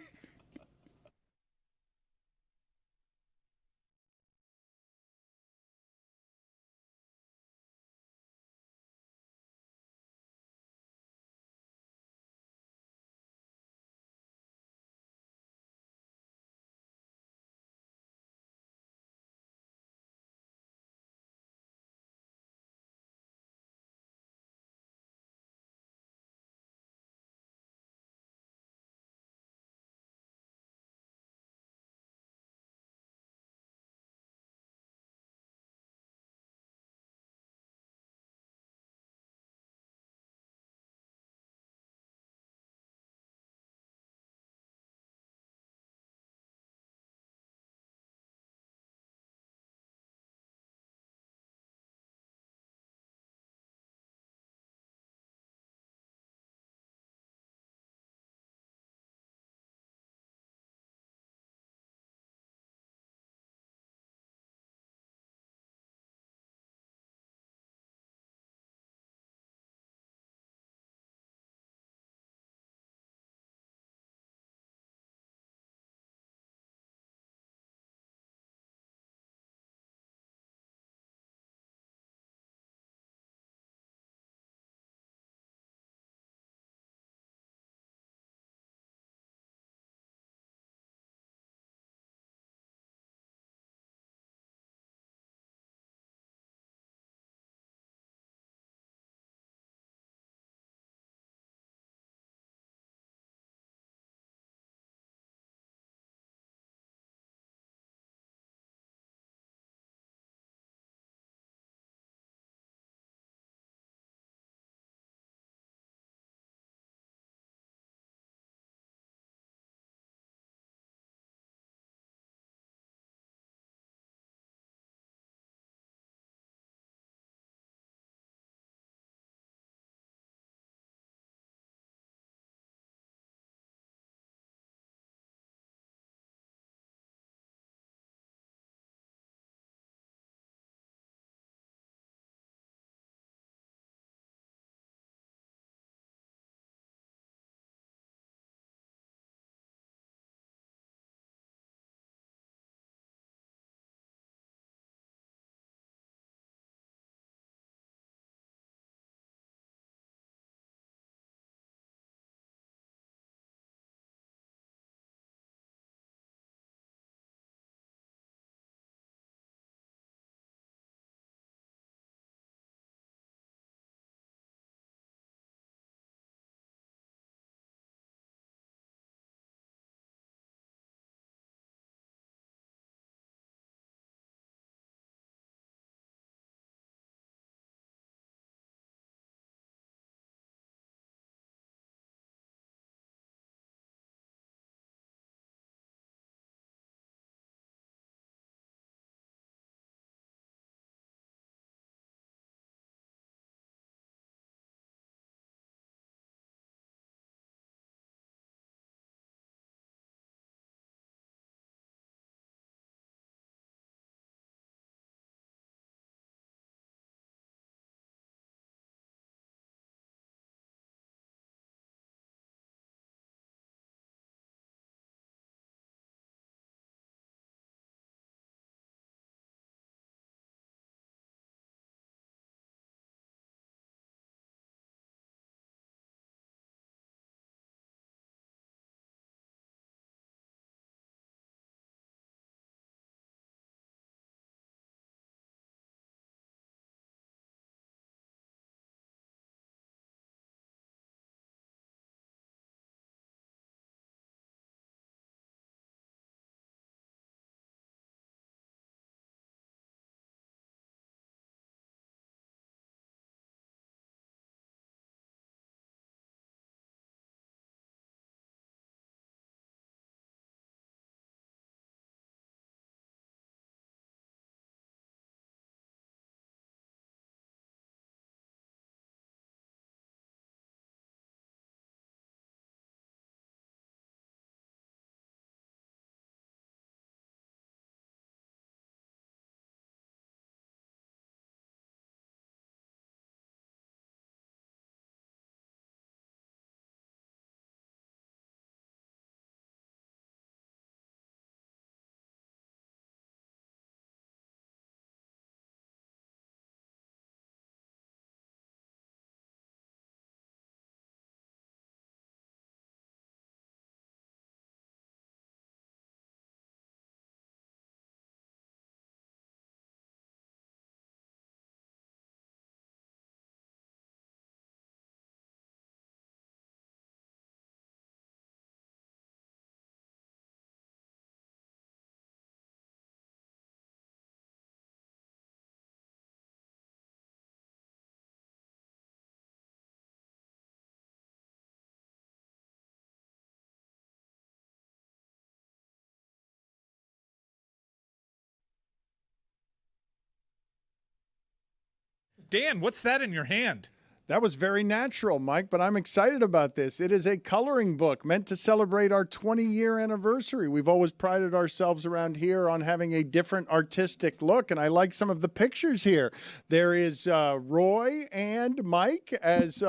[SPEAKER 10] Dan, what's that in your hand?
[SPEAKER 11] That was very natural, Mike, but I'm excited about this. It is a coloring book meant to celebrate our 20-year anniversary. We've always prided ourselves around here on having a different artistic look, and I like some of the pictures here. There is Roy and Mike as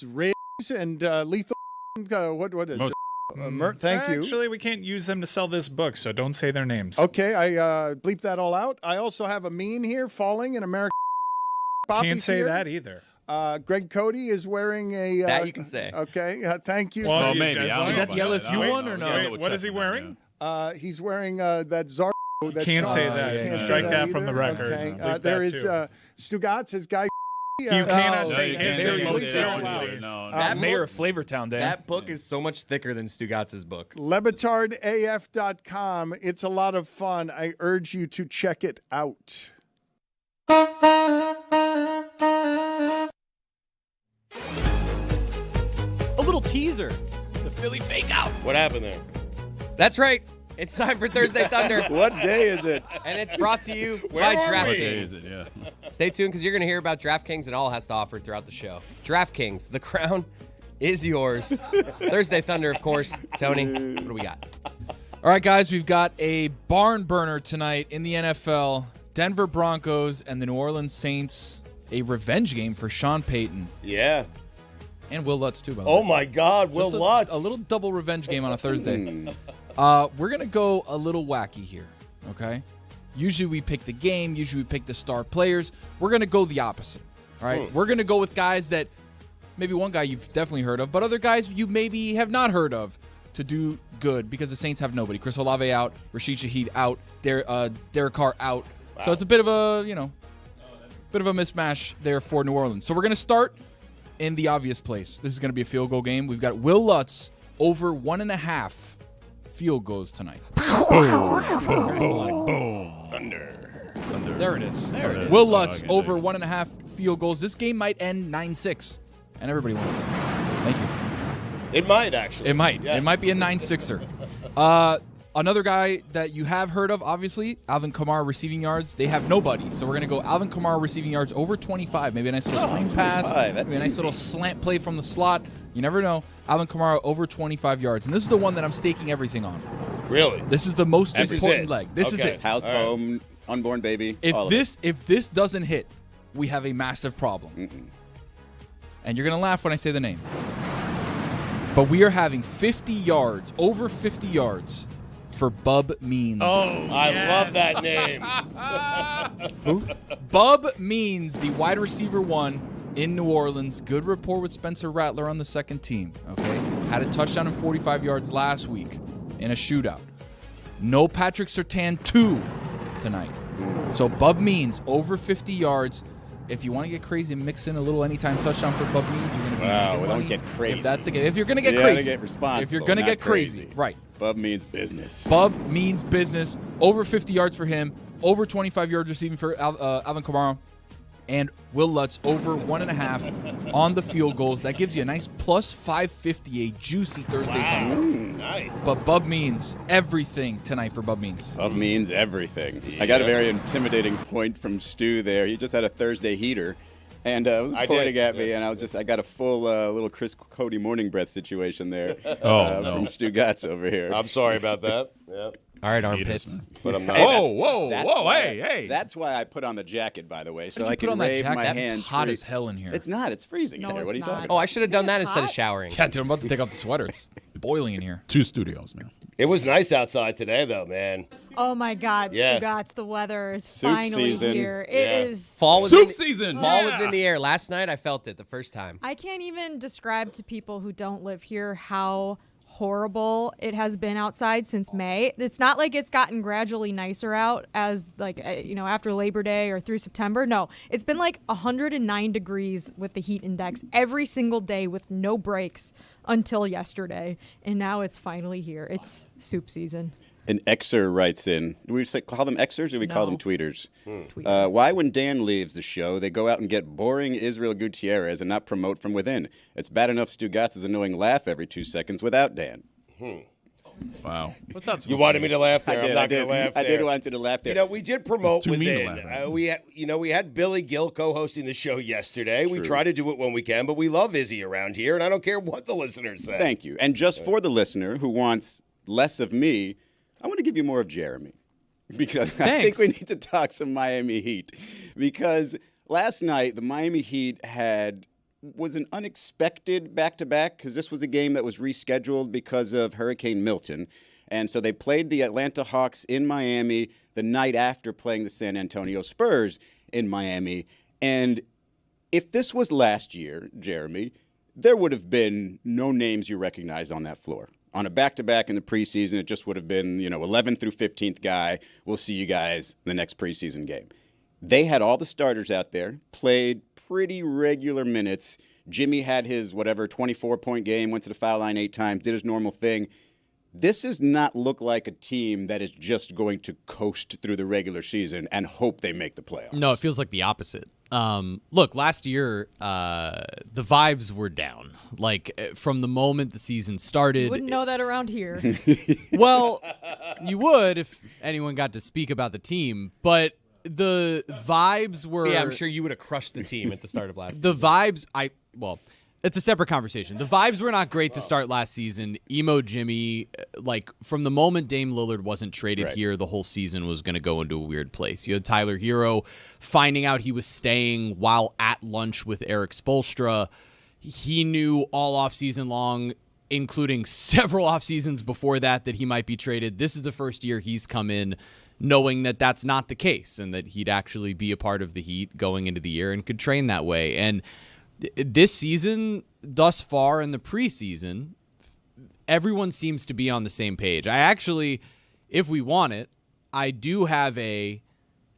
[SPEAKER 11] Riggs and Lethal. What is it? Thank you.
[SPEAKER 10] Actually, we can't use them to sell this book, so don't say their names.
[SPEAKER 11] Okay, I bleep that all out. I also have a meme here falling in American.
[SPEAKER 10] Can't say that either.
[SPEAKER 11] Greg Cody is wearing a...
[SPEAKER 8] that you can say.
[SPEAKER 11] Okay, thank you.
[SPEAKER 10] Well,
[SPEAKER 5] maybe.
[SPEAKER 10] Is
[SPEAKER 6] that the LSU one or no?
[SPEAKER 10] Wait, what is he wearing?
[SPEAKER 11] He's wearing that Zar...
[SPEAKER 10] Can't say that.
[SPEAKER 11] Can't
[SPEAKER 10] Strike
[SPEAKER 11] say
[SPEAKER 10] that from the
[SPEAKER 11] either.
[SPEAKER 10] record.
[SPEAKER 11] Okay.
[SPEAKER 10] Bleep
[SPEAKER 11] There
[SPEAKER 10] that
[SPEAKER 11] is
[SPEAKER 10] too.
[SPEAKER 11] Stugotz, his guy...
[SPEAKER 10] You cannot say
[SPEAKER 5] you
[SPEAKER 10] his
[SPEAKER 5] can't.
[SPEAKER 10] name
[SPEAKER 11] Please
[SPEAKER 10] so
[SPEAKER 11] don't
[SPEAKER 10] loud.
[SPEAKER 5] No.
[SPEAKER 8] That
[SPEAKER 6] Mayor
[SPEAKER 8] book-
[SPEAKER 6] of Flavortown, Dan.
[SPEAKER 8] That book is so much thicker than Stugotz's book.
[SPEAKER 11] LeBatardAF.com. It's a lot of fun. I urge you to check it out.
[SPEAKER 7] A little teaser. The Philly fake out.
[SPEAKER 4] What happened there?
[SPEAKER 8] That's right. It's time for Thursday Thunder.
[SPEAKER 2] What day is it?
[SPEAKER 8] And it's brought to you by
[SPEAKER 5] What day
[SPEAKER 8] DraftKings.
[SPEAKER 5] is it? Yeah.
[SPEAKER 8] Stay tuned because you're going to hear about DraftKings and all it has to offer throughout the show. DraftKings, the crown is yours. Thursday Thunder, of course. Tony, what do we got?
[SPEAKER 6] All right, guys, we've got a barn burner tonight in the NFL. Denver Broncos and the New Orleans Saints. A revenge game for Sean Payton.
[SPEAKER 4] Yeah.
[SPEAKER 6] And Will Lutz, too, by the
[SPEAKER 4] Oh,
[SPEAKER 6] way.
[SPEAKER 4] my God. Will
[SPEAKER 6] Just
[SPEAKER 4] Lutz.
[SPEAKER 6] A little double revenge game on a Thursday. We're going to go a little wacky here, okay? Usually we pick the game. Usually we pick the star players. We're going to go the opposite, all right? We're going to go with guys that maybe one guy you've definitely heard of, but other guys you maybe have not heard of to do good because the Saints have nobody. Chris Olave out, Rashid Shaheed out, Derek Carr out. Wow. So it's a bit of a, bit of a mismatch there for New Orleans. So we're going to start in the obvious place. This is going to be a field goal game. We've got Will Lutz over 1.5 field goals tonight.
[SPEAKER 5] Thunder.
[SPEAKER 6] There it is. Will Lutz over 1.5 field goals. This game might end 9-6, and everybody wins. Thank you.
[SPEAKER 4] It might, actually.
[SPEAKER 6] It might.
[SPEAKER 4] Yes.
[SPEAKER 6] It might be a 9-6er. Another guy that you have heard of, obviously, Alvin Kamara receiving yards. They have nobody. So we're going to go Alvin Kamara receiving yards over 25. Maybe a nice little screen pass. Maybe a nice little slant play from the slot. You never know. Alvin Kamara over 25 yards. And this is the one that I'm staking everything on.
[SPEAKER 4] Really?
[SPEAKER 6] This is the most
[SPEAKER 4] This is
[SPEAKER 6] important
[SPEAKER 4] it.
[SPEAKER 6] leg. This is
[SPEAKER 4] Okay.
[SPEAKER 6] it.
[SPEAKER 2] House, home, unborn baby. all of it.
[SPEAKER 6] If this doesn't hit, we have a massive problem. And you're going to laugh when I say the name. But we are having 50 yards, over 50 yards, for Bub Means.
[SPEAKER 4] Oh, I love that name.
[SPEAKER 6] Who? Bub Means, the wide receiver one in New Orleans. Good rapport with Spencer Rattler on the second team. Okay, had a touchdown and 45 yards last week in a shootout. No Patrick Surtain 2 tonight. So Bub Means over 50 yards. If you want to get crazy and mix in a little anytime touchdown for Bub Means, you're going to be making
[SPEAKER 2] don't
[SPEAKER 6] money.
[SPEAKER 2] get crazy.
[SPEAKER 6] If that's the game. If you're going to get
[SPEAKER 2] You
[SPEAKER 6] crazy.
[SPEAKER 2] gotta get responsible,
[SPEAKER 6] If you're going to
[SPEAKER 2] not
[SPEAKER 6] get crazy. Right.
[SPEAKER 2] Bub means business.
[SPEAKER 6] Bub Means business. Over 50 yards for him. Over 25 yards receiving for Alvin Kamara. And Will Lutz over 1.5 on the field goals. That gives you a nice plus 550, a juicy Thursday thunder.
[SPEAKER 4] Nice.
[SPEAKER 6] But Bub Means everything tonight for Bub Means.
[SPEAKER 2] Bub means everything. I got a very intimidating point from Stu there. He just had a Thursday heater. And was pointing at me, and I got a full little Chris Cody morning breath situation there from Stugotz over here.
[SPEAKER 4] I'm sorry about that. Yeah.
[SPEAKER 8] All right, armpits.
[SPEAKER 4] But I'm not.
[SPEAKER 6] Whoa,
[SPEAKER 2] That's
[SPEAKER 6] hey.
[SPEAKER 2] That's why I put on the jacket, by the way, so
[SPEAKER 6] Why'd you
[SPEAKER 2] I
[SPEAKER 6] put
[SPEAKER 2] can
[SPEAKER 6] on that
[SPEAKER 2] rave
[SPEAKER 6] jacket?
[SPEAKER 2] my
[SPEAKER 6] That's
[SPEAKER 2] hands
[SPEAKER 6] hot
[SPEAKER 2] free.
[SPEAKER 6] as hell in here.
[SPEAKER 2] It's not. It's freezing
[SPEAKER 3] No,
[SPEAKER 2] in here. What are you
[SPEAKER 3] it's
[SPEAKER 2] talking
[SPEAKER 3] not.
[SPEAKER 2] about?
[SPEAKER 8] Oh, I should have done that
[SPEAKER 3] It's
[SPEAKER 8] instead of
[SPEAKER 3] hot?
[SPEAKER 8] showering.
[SPEAKER 6] Yeah, dude, I'm about to take off the sweater. It's boiling in here.
[SPEAKER 5] 2 studios, man.
[SPEAKER 4] It was nice outside today, though, man.
[SPEAKER 3] Oh my God,
[SPEAKER 4] Yeah.
[SPEAKER 3] Stugotz, the weather is
[SPEAKER 2] Soup
[SPEAKER 3] finally
[SPEAKER 2] season.
[SPEAKER 3] here.
[SPEAKER 4] Yeah.
[SPEAKER 3] It is.
[SPEAKER 8] Fall was
[SPEAKER 6] Soup
[SPEAKER 8] in,
[SPEAKER 6] season.
[SPEAKER 8] Fall was in the air. Last night I felt it the first time.
[SPEAKER 3] I can't even describe to people who don't live here how horrible it has been outside since May. It's not like it's gotten gradually nicer out as after Labor Day or through September. No, it's been like 109 degrees with the heat index every single day with no breaks until yesterday. And now it's finally here. It's soup season.
[SPEAKER 2] An Xer writes in. Do we call them Xers or do we call them
[SPEAKER 3] No.
[SPEAKER 2] tweeters?
[SPEAKER 3] Tweeter.
[SPEAKER 2] Why, when Dan leaves the show, they go out and get boring Israel Gutierrez and not promote from within? It's bad enough Stugotz's annoying laugh every 2 seconds without Dan.
[SPEAKER 5] Wow.
[SPEAKER 6] What's that?
[SPEAKER 4] You wanted me to laugh there. I'm not
[SPEAKER 2] I
[SPEAKER 4] going
[SPEAKER 2] did.
[SPEAKER 4] to laugh
[SPEAKER 2] I
[SPEAKER 4] there.
[SPEAKER 2] did want you to laugh there.
[SPEAKER 4] You know, we did promote
[SPEAKER 5] It's too mean to
[SPEAKER 4] within.
[SPEAKER 5] laugh at.
[SPEAKER 4] We had Billy Gill co-hosting the show yesterday. We try to do it when we can, but we love Izzy around here, and I don't care what the listeners say.
[SPEAKER 2] Thank you. And just for the listener who wants less of me, I want to give you more of Jeremy. Because I think we need to talk some Miami Heat. Because last night, the Miami Heat was an unexpected back-to-back, because this was a game that was rescheduled because of Hurricane Milton. And so they played the Atlanta Hawks in Miami the night after playing the San Antonio Spurs in Miami. And if this was last year, Jeremy, there would have been no names you recognized on that floor. On a back-to-back in the preseason, it just would have been, 11th through 15th guy. We'll see you guys in the next preseason game. They had all the starters out there, played pretty regular minutes. Jimmy had his, 24-point game, went to the foul line 8 times, did his normal thing. This does not look like a team that is just going to coast through the regular season and hope they make the playoffs.
[SPEAKER 7] No, it feels like the opposite. Look, last year, the vibes were down. Like, from the moment the season started.
[SPEAKER 3] You wouldn't know that around here.
[SPEAKER 7] Well, you would if anyone got to speak about the team, but the vibes were...
[SPEAKER 8] Yeah, I'm sure you would have crushed the team at the start of last season.
[SPEAKER 7] The vibes, it's a separate conversation. The vibes were not great to start last season. Emo Jimmy, from the moment Dame Lillard wasn't traded here, the whole season was going to go into a weird place. You had Tyler Hero finding out he was staying while at lunch with Eric Spoelstra. He knew all offseason long, including several off seasons before that he might be traded. This is the first year he's come in knowing that that's not the case and that he'd actually be a part of the Heat going into the year and could train that way. And this season, thus far in the preseason, everyone seems to be on the same page. I actually, if we want it, I do have a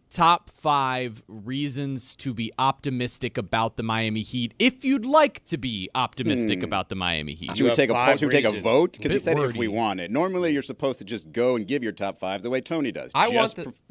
[SPEAKER 7] top 5 reasons to be optimistic about the Miami Heat. If you'd like to be optimistic about the Miami Heat.
[SPEAKER 2] Should we take a vote? Because he said
[SPEAKER 7] wordy.
[SPEAKER 2] if we want it. Normally, you're supposed to just go and give your top 5 the way Tony does.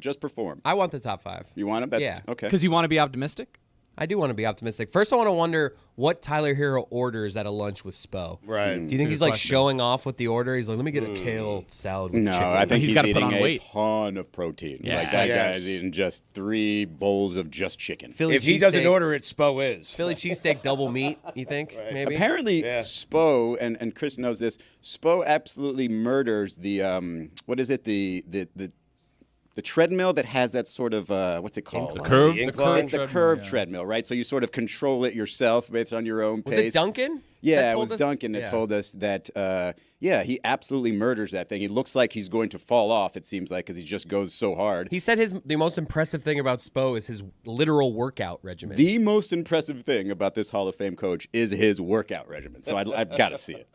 [SPEAKER 2] Just perform.
[SPEAKER 8] I want the top 5.
[SPEAKER 2] You want them? That's
[SPEAKER 8] Yeah.
[SPEAKER 2] okay.
[SPEAKER 7] Because you want to be optimistic?
[SPEAKER 8] I do want to be optimistic. First, I want to wonder what Tyler Hero orders at a lunch with Spo.
[SPEAKER 4] Right.
[SPEAKER 8] Do you think he's showing off with the order? He's like, let me get a kale salad with chicken.
[SPEAKER 2] No, I think he's
[SPEAKER 7] gotta put
[SPEAKER 2] eating
[SPEAKER 7] on weight.
[SPEAKER 2] a ton of protein.
[SPEAKER 7] Yeah.
[SPEAKER 2] Like that guy's eating just 3 bowls of just chicken.
[SPEAKER 8] Philly
[SPEAKER 4] If he doesn't
[SPEAKER 8] cheesesteak-
[SPEAKER 4] order it, Spo is.
[SPEAKER 8] Philly cheesesteak double meat, you think? Maybe?
[SPEAKER 2] Apparently, Spo, and Chris knows this, Spo absolutely murders the, what is it, the treadmill that has that sort of, what's it called?
[SPEAKER 5] The curve?
[SPEAKER 4] The incline?
[SPEAKER 2] It's the curved treadmill, right? So you sort of control it yourself based on your own
[SPEAKER 8] Was
[SPEAKER 2] pace.
[SPEAKER 8] it Duncan?
[SPEAKER 2] Yeah, it was Duncan that told us that, he absolutely murders that thing. It looks like he's going to fall off, it seems like, because he just goes so hard.
[SPEAKER 8] He said the most impressive thing about Spo is his literal workout regimen.
[SPEAKER 2] The most impressive thing about this Hall of Fame coach is his workout regimen. So I've got to see it.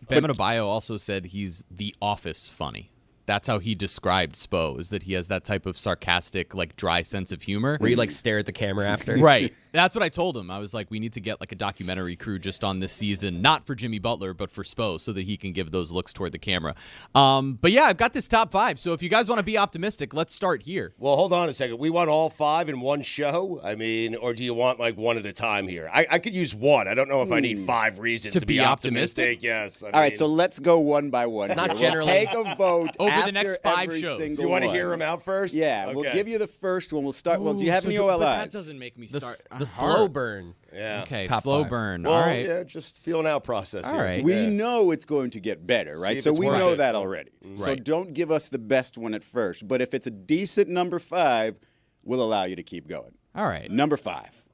[SPEAKER 7] Bam Adebayo also said he's the office funny. That's how he described Spo, is that he has that type of sarcastic, dry sense of humor.
[SPEAKER 8] Where you stare at the camera after.
[SPEAKER 7] Right. That's what I told him. I was like, we need to get a documentary crew just on this season, not for Jimmy Butler, but for Spo, so that he can give those looks toward the camera. But yeah, I've got this top 5. So if you guys want to be optimistic, let's start here.
[SPEAKER 4] Well, hold on a second. We want all 5 in one show? I mean, or do you want one at a time here? I could use one. I don't know if I need 5 reasons to be optimistic. Yes.
[SPEAKER 2] All right, so let's go one by one.
[SPEAKER 8] It's not
[SPEAKER 2] here.
[SPEAKER 8] generally-
[SPEAKER 2] We'll take a vote
[SPEAKER 7] Over the
[SPEAKER 2] after
[SPEAKER 7] next 5
[SPEAKER 2] every
[SPEAKER 7] shows.
[SPEAKER 2] single
[SPEAKER 4] You want to
[SPEAKER 2] one.
[SPEAKER 4] hear them out first?
[SPEAKER 2] Yeah,
[SPEAKER 4] Okay.
[SPEAKER 2] we'll give you the first one. We'll start. Well, do you have any OLIs?
[SPEAKER 7] But that doesn't make me start.
[SPEAKER 8] The slow burn.
[SPEAKER 4] Yeah.
[SPEAKER 7] Okay,
[SPEAKER 8] Top
[SPEAKER 7] slow
[SPEAKER 8] 5.
[SPEAKER 7] burn.
[SPEAKER 4] Well,
[SPEAKER 7] All right.
[SPEAKER 4] yeah, just feeling out process.
[SPEAKER 7] All
[SPEAKER 4] here.
[SPEAKER 7] right.
[SPEAKER 2] We know it's going to get better, right?
[SPEAKER 4] if
[SPEAKER 2] So
[SPEAKER 4] it's
[SPEAKER 2] we
[SPEAKER 4] worth
[SPEAKER 2] know
[SPEAKER 4] it.
[SPEAKER 2] that already. So
[SPEAKER 7] Right.
[SPEAKER 2] don't give us the best one at first. But if it's a decent number 5, we'll allow you to keep going.
[SPEAKER 7] All right.
[SPEAKER 2] Number 5.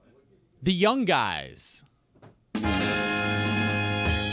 [SPEAKER 7] The young guys.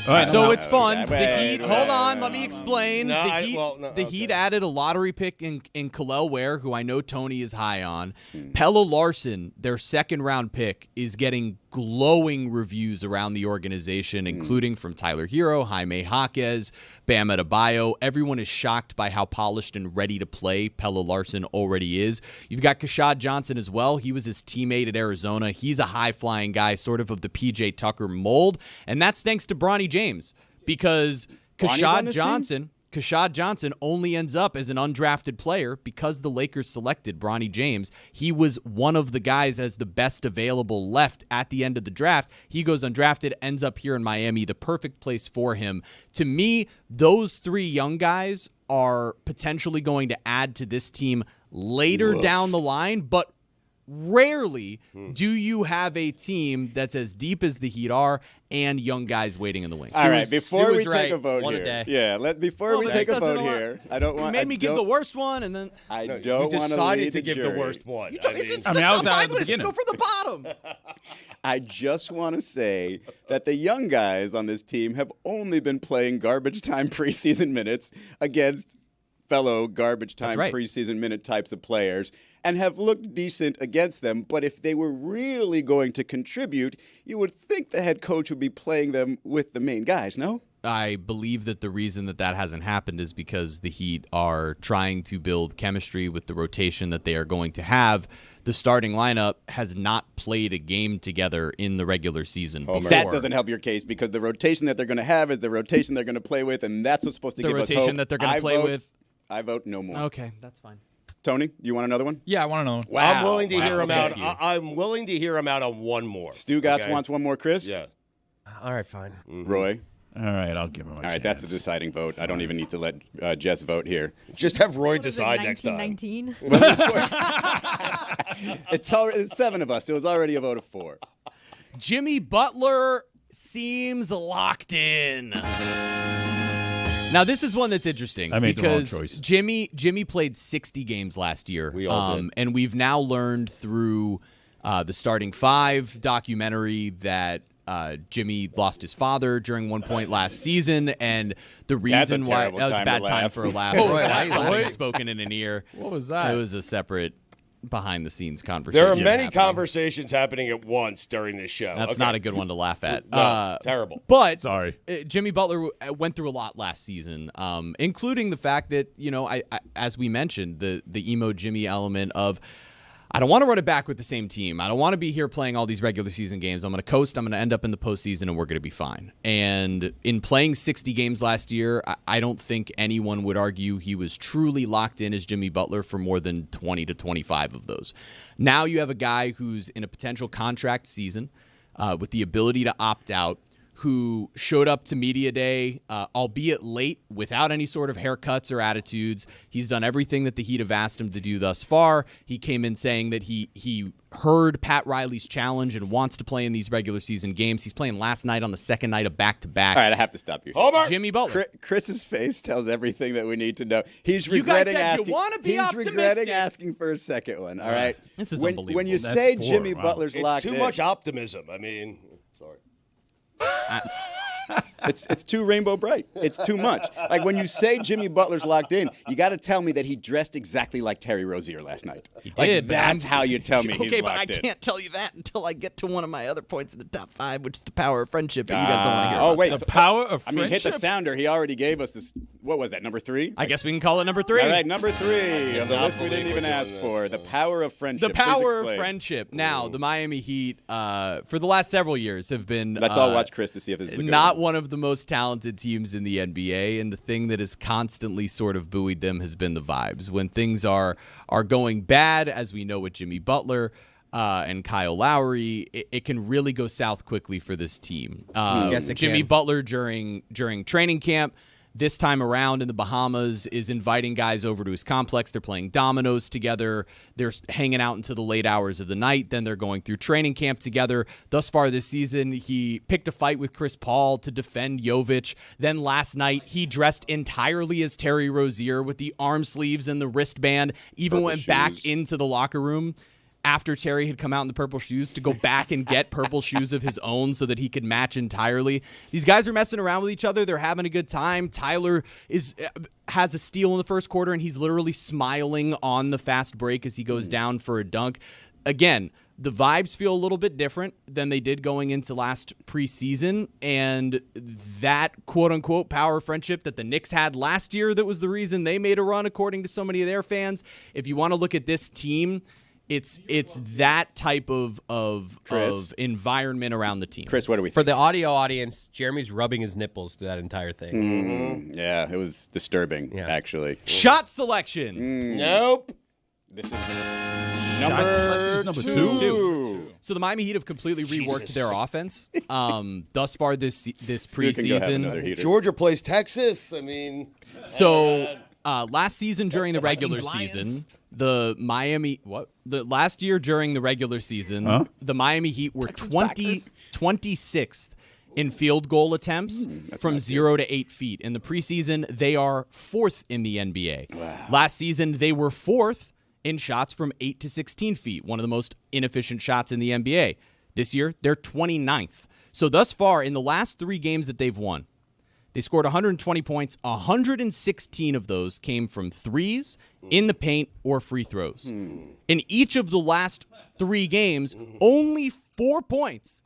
[SPEAKER 5] All right,
[SPEAKER 7] So
[SPEAKER 5] no,
[SPEAKER 7] it's fun.
[SPEAKER 2] wait,
[SPEAKER 7] The Heat.
[SPEAKER 2] wait,
[SPEAKER 7] Hold
[SPEAKER 2] wait,
[SPEAKER 7] on.
[SPEAKER 2] wait,
[SPEAKER 7] Let me
[SPEAKER 2] wait,
[SPEAKER 7] explain.
[SPEAKER 4] No,
[SPEAKER 7] The Heat added a lottery pick in Khalil Ware, who I know Tony is high on.
[SPEAKER 2] Hmm.
[SPEAKER 7] Pella Larson, their second-round pick, is getting glowing reviews around the organization, including from Tyler Hero, Jaime Jaquez, Bam Adebayo. Everyone is shocked by how polished and ready to play Pella Larson already is. You've got Kashad Johnson as well. He was his teammate at Arizona. He's a high-flying guy, sort of the P.J. Tucker mold, and that's thanks to Bronny James. Because
[SPEAKER 2] Bronny's on
[SPEAKER 7] Kashad
[SPEAKER 2] this
[SPEAKER 7] Johnson, Kashad Johnson only ends up as an undrafted player because the Lakers selected Bronny James. He was one of the guys as the best available left at the end of the draft. He goes undrafted, ends up here in Miami, the perfect place for him. To me, those three young guys are potentially going to add to this team later down the line, but rarely do you have a team that's as deep as the Heat are and young guys waiting in the wings.
[SPEAKER 2] All right, before we
[SPEAKER 8] right.
[SPEAKER 2] take a vote
[SPEAKER 8] One a
[SPEAKER 2] here.
[SPEAKER 8] day.
[SPEAKER 2] Yeah, before we take a vote here, I don't want.
[SPEAKER 7] You made me give the worst one, and then
[SPEAKER 2] I
[SPEAKER 4] No,
[SPEAKER 2] don't
[SPEAKER 4] you
[SPEAKER 2] want
[SPEAKER 4] decided to
[SPEAKER 2] the
[SPEAKER 4] give
[SPEAKER 2] jury.
[SPEAKER 4] the worst one.
[SPEAKER 5] I mean, I was out at the beginning.
[SPEAKER 7] Go for the bottom.
[SPEAKER 2] I just want to say that the young guys on this team have only been playing garbage time preseason minutes against fellow garbage time preseason minute types of players and have looked decent against them. But if they were really going to contribute, you would think the head coach would be playing them with the main guys, no?
[SPEAKER 7] I believe that the reason that hasn't happened is because the Heat are trying to build chemistry with the rotation that they are going to have. The starting lineup has not played a game together in the regular season before.
[SPEAKER 2] That doesn't help your case because the rotation that they're going to have is the rotation they're going to play with, and that's what's supposed to give us hope.
[SPEAKER 7] The rotation that they're going to play with.
[SPEAKER 2] I vote no more.
[SPEAKER 7] Okay, that's fine.
[SPEAKER 2] Tony, you want another one?
[SPEAKER 6] Yeah, I want to know.
[SPEAKER 2] Wow.
[SPEAKER 4] I'm willing to hear him out.
[SPEAKER 2] Thank you.
[SPEAKER 4] I'm willing to hear him out on one more.
[SPEAKER 2] Stugotz wants one more, Chris?
[SPEAKER 4] Yeah.
[SPEAKER 8] All right, fine.
[SPEAKER 2] Roy?
[SPEAKER 5] All right, I'll give him a chance.
[SPEAKER 2] All right, that's the deciding vote. I don't even need to let Jess vote here.
[SPEAKER 4] Just have Roy
[SPEAKER 3] What is it,
[SPEAKER 4] decide next time.
[SPEAKER 3] 1919?
[SPEAKER 2] It's 7 of us. It was already a vote of 4.
[SPEAKER 7] Jimmy Butler seems locked in. Now, this is one that's interesting.
[SPEAKER 5] I made the wrong
[SPEAKER 7] because
[SPEAKER 5] choice.
[SPEAKER 7] Jimmy played 60 games last year.
[SPEAKER 4] We all did.
[SPEAKER 7] And we've now learned through the Starting Five documentary that Jimmy lost his father during one point last season, and the reason why that was a bad time for a laugh. That's something spoken in an ear.
[SPEAKER 5] What was that?
[SPEAKER 7] It was a separate behind-the-scenes conversation.
[SPEAKER 4] There are many
[SPEAKER 7] happening.
[SPEAKER 4] conversations happening at once during this show.
[SPEAKER 7] That's not a good one to laugh at.
[SPEAKER 4] No, terrible.
[SPEAKER 7] But
[SPEAKER 5] Sorry.
[SPEAKER 7] Jimmy Butler went through a lot last season, including the fact that, I as we mentioned, the emo Jimmy element of, I don't want to run it back with the same team. I don't want to be here playing all these regular season games. I'm going to coast. I'm going to end up in the postseason, and we're going to be fine. And in playing 60 games last year, I don't think anyone would argue he was truly locked in as Jimmy Butler for more than 20 to 25 of those. Now you have a guy who's in a potential contract season with the ability to opt out, who showed up to media day, albeit late, without any sort of haircuts or attitudes. He's done everything that the Heat have asked him to do thus far. He came in saying that he heard Pat Riley's challenge and wants to play in these regular season games. He's playing last night on the second night of back-to-backs.
[SPEAKER 2] All right, I have to stop you.
[SPEAKER 4] Homer!
[SPEAKER 7] Jimmy Butler.
[SPEAKER 2] Chris's face tells everything that we need to know. He's
[SPEAKER 7] You guys
[SPEAKER 2] regretting
[SPEAKER 7] said you
[SPEAKER 2] asking.
[SPEAKER 7] wanna be
[SPEAKER 2] he's
[SPEAKER 7] optimistic.
[SPEAKER 2] regretting asking for a second one. All right.
[SPEAKER 7] This is
[SPEAKER 2] when
[SPEAKER 7] unbelievable.
[SPEAKER 2] you
[SPEAKER 5] That's
[SPEAKER 2] say
[SPEAKER 5] 4.
[SPEAKER 2] Jimmy
[SPEAKER 5] Wow.
[SPEAKER 2] Butler's
[SPEAKER 4] It's
[SPEAKER 2] locked
[SPEAKER 4] too
[SPEAKER 2] in,
[SPEAKER 4] much optimism. I mean, sorry.
[SPEAKER 2] it's too rainbow bright. It's too much. Like when you say Jimmy Butler's locked in, you got to tell me that he dressed exactly like Terry Rozier last night. He
[SPEAKER 7] did, but
[SPEAKER 2] That's how you tell me he's
[SPEAKER 7] Okay, but I
[SPEAKER 2] locked in.
[SPEAKER 7] can't tell you that until I get to one of my other points in the top 5, which is the power of friendship that you guys don't want to hear
[SPEAKER 2] Oh
[SPEAKER 7] about.
[SPEAKER 2] wait,
[SPEAKER 5] The power of
[SPEAKER 2] I mean, hit the
[SPEAKER 5] friendship?
[SPEAKER 2] sounder. He already gave us this. What was that? Number 3?
[SPEAKER 7] I guess we can call it number 3.
[SPEAKER 2] All right, number 3 of the
[SPEAKER 4] cannot
[SPEAKER 2] list we didn't
[SPEAKER 4] believe
[SPEAKER 2] even
[SPEAKER 4] we're
[SPEAKER 2] ask
[SPEAKER 4] doing
[SPEAKER 2] for. The power of friendship.
[SPEAKER 7] The
[SPEAKER 2] Please
[SPEAKER 7] power of
[SPEAKER 2] explain.
[SPEAKER 7] friendship. Now, the Miami Heat, for the last several years, have been
[SPEAKER 2] Let's all watch Chris to see if this is a good
[SPEAKER 7] not
[SPEAKER 2] one.
[SPEAKER 7] one of the most talented teams in the NBA, and the thing that has constantly sort of buoyed them has been the vibes. When things are going bad, as we know with Jimmy Butler and Kyle Lowry, it can really go south quickly for this team.
[SPEAKER 8] Yes, it
[SPEAKER 7] Jimmy
[SPEAKER 8] can.
[SPEAKER 7] Butler during training camp this time around in the Bahamas is inviting guys over to his complex. They're playing dominoes together. They're hanging out into the late hours of the night. Then they're going through training camp together. Thus far this season, he picked a fight with Chris Paul to defend Jovic. Then last night, he dressed entirely as Terry Rozier with the arm sleeves and the wristband, even
[SPEAKER 2] Purple
[SPEAKER 7] went back
[SPEAKER 2] shoes.
[SPEAKER 7] into the locker room after Terry had come out in the purple shoes to go back and get purple shoes of his own so that he could match entirely. These guys are messing around with each other. They're having a good time. Tyler has a steal in the first quarter, and he's literally smiling on the fast break as he goes down for a dunk. Again, the vibes feel a little bit different than they did going into last preseason, and that quote-unquote power friendship that the Knicks had last year that was the reason they made a run, according to so many of their fans. If you want to look at this team It's that type of
[SPEAKER 2] Chris?
[SPEAKER 7] environment around the team.
[SPEAKER 2] Chris, what do we
[SPEAKER 8] For
[SPEAKER 2] think?
[SPEAKER 8] the audio audience, Jeremy's rubbing his nipples through that entire thing.
[SPEAKER 2] Yeah, it was disturbing, actually.
[SPEAKER 7] Shot selection.
[SPEAKER 4] Nope.
[SPEAKER 2] This is
[SPEAKER 5] Number two.
[SPEAKER 7] So the Miami Heat have completely reworked their offense. Thus far this
[SPEAKER 2] Stu can go have another
[SPEAKER 7] preseason.
[SPEAKER 2] heater.
[SPEAKER 4] Georgia plays Texas. I mean,
[SPEAKER 7] So last season during the regular season, the last year during the regular season, the Miami Heat were 26th in field goal attempts from 0 to 8 feet. In the preseason, they are 4th in the NBA. Wow. Last season, they were 4th in shots from 8 to 16 feet, one of the most inefficient shots in the NBA. This year, they're 29th. So thus far, in the last 3 games that they've won, they scored 120 points. 116 of those came from threes, in the paint, or free throws. In each of the last 3 games, only 4 points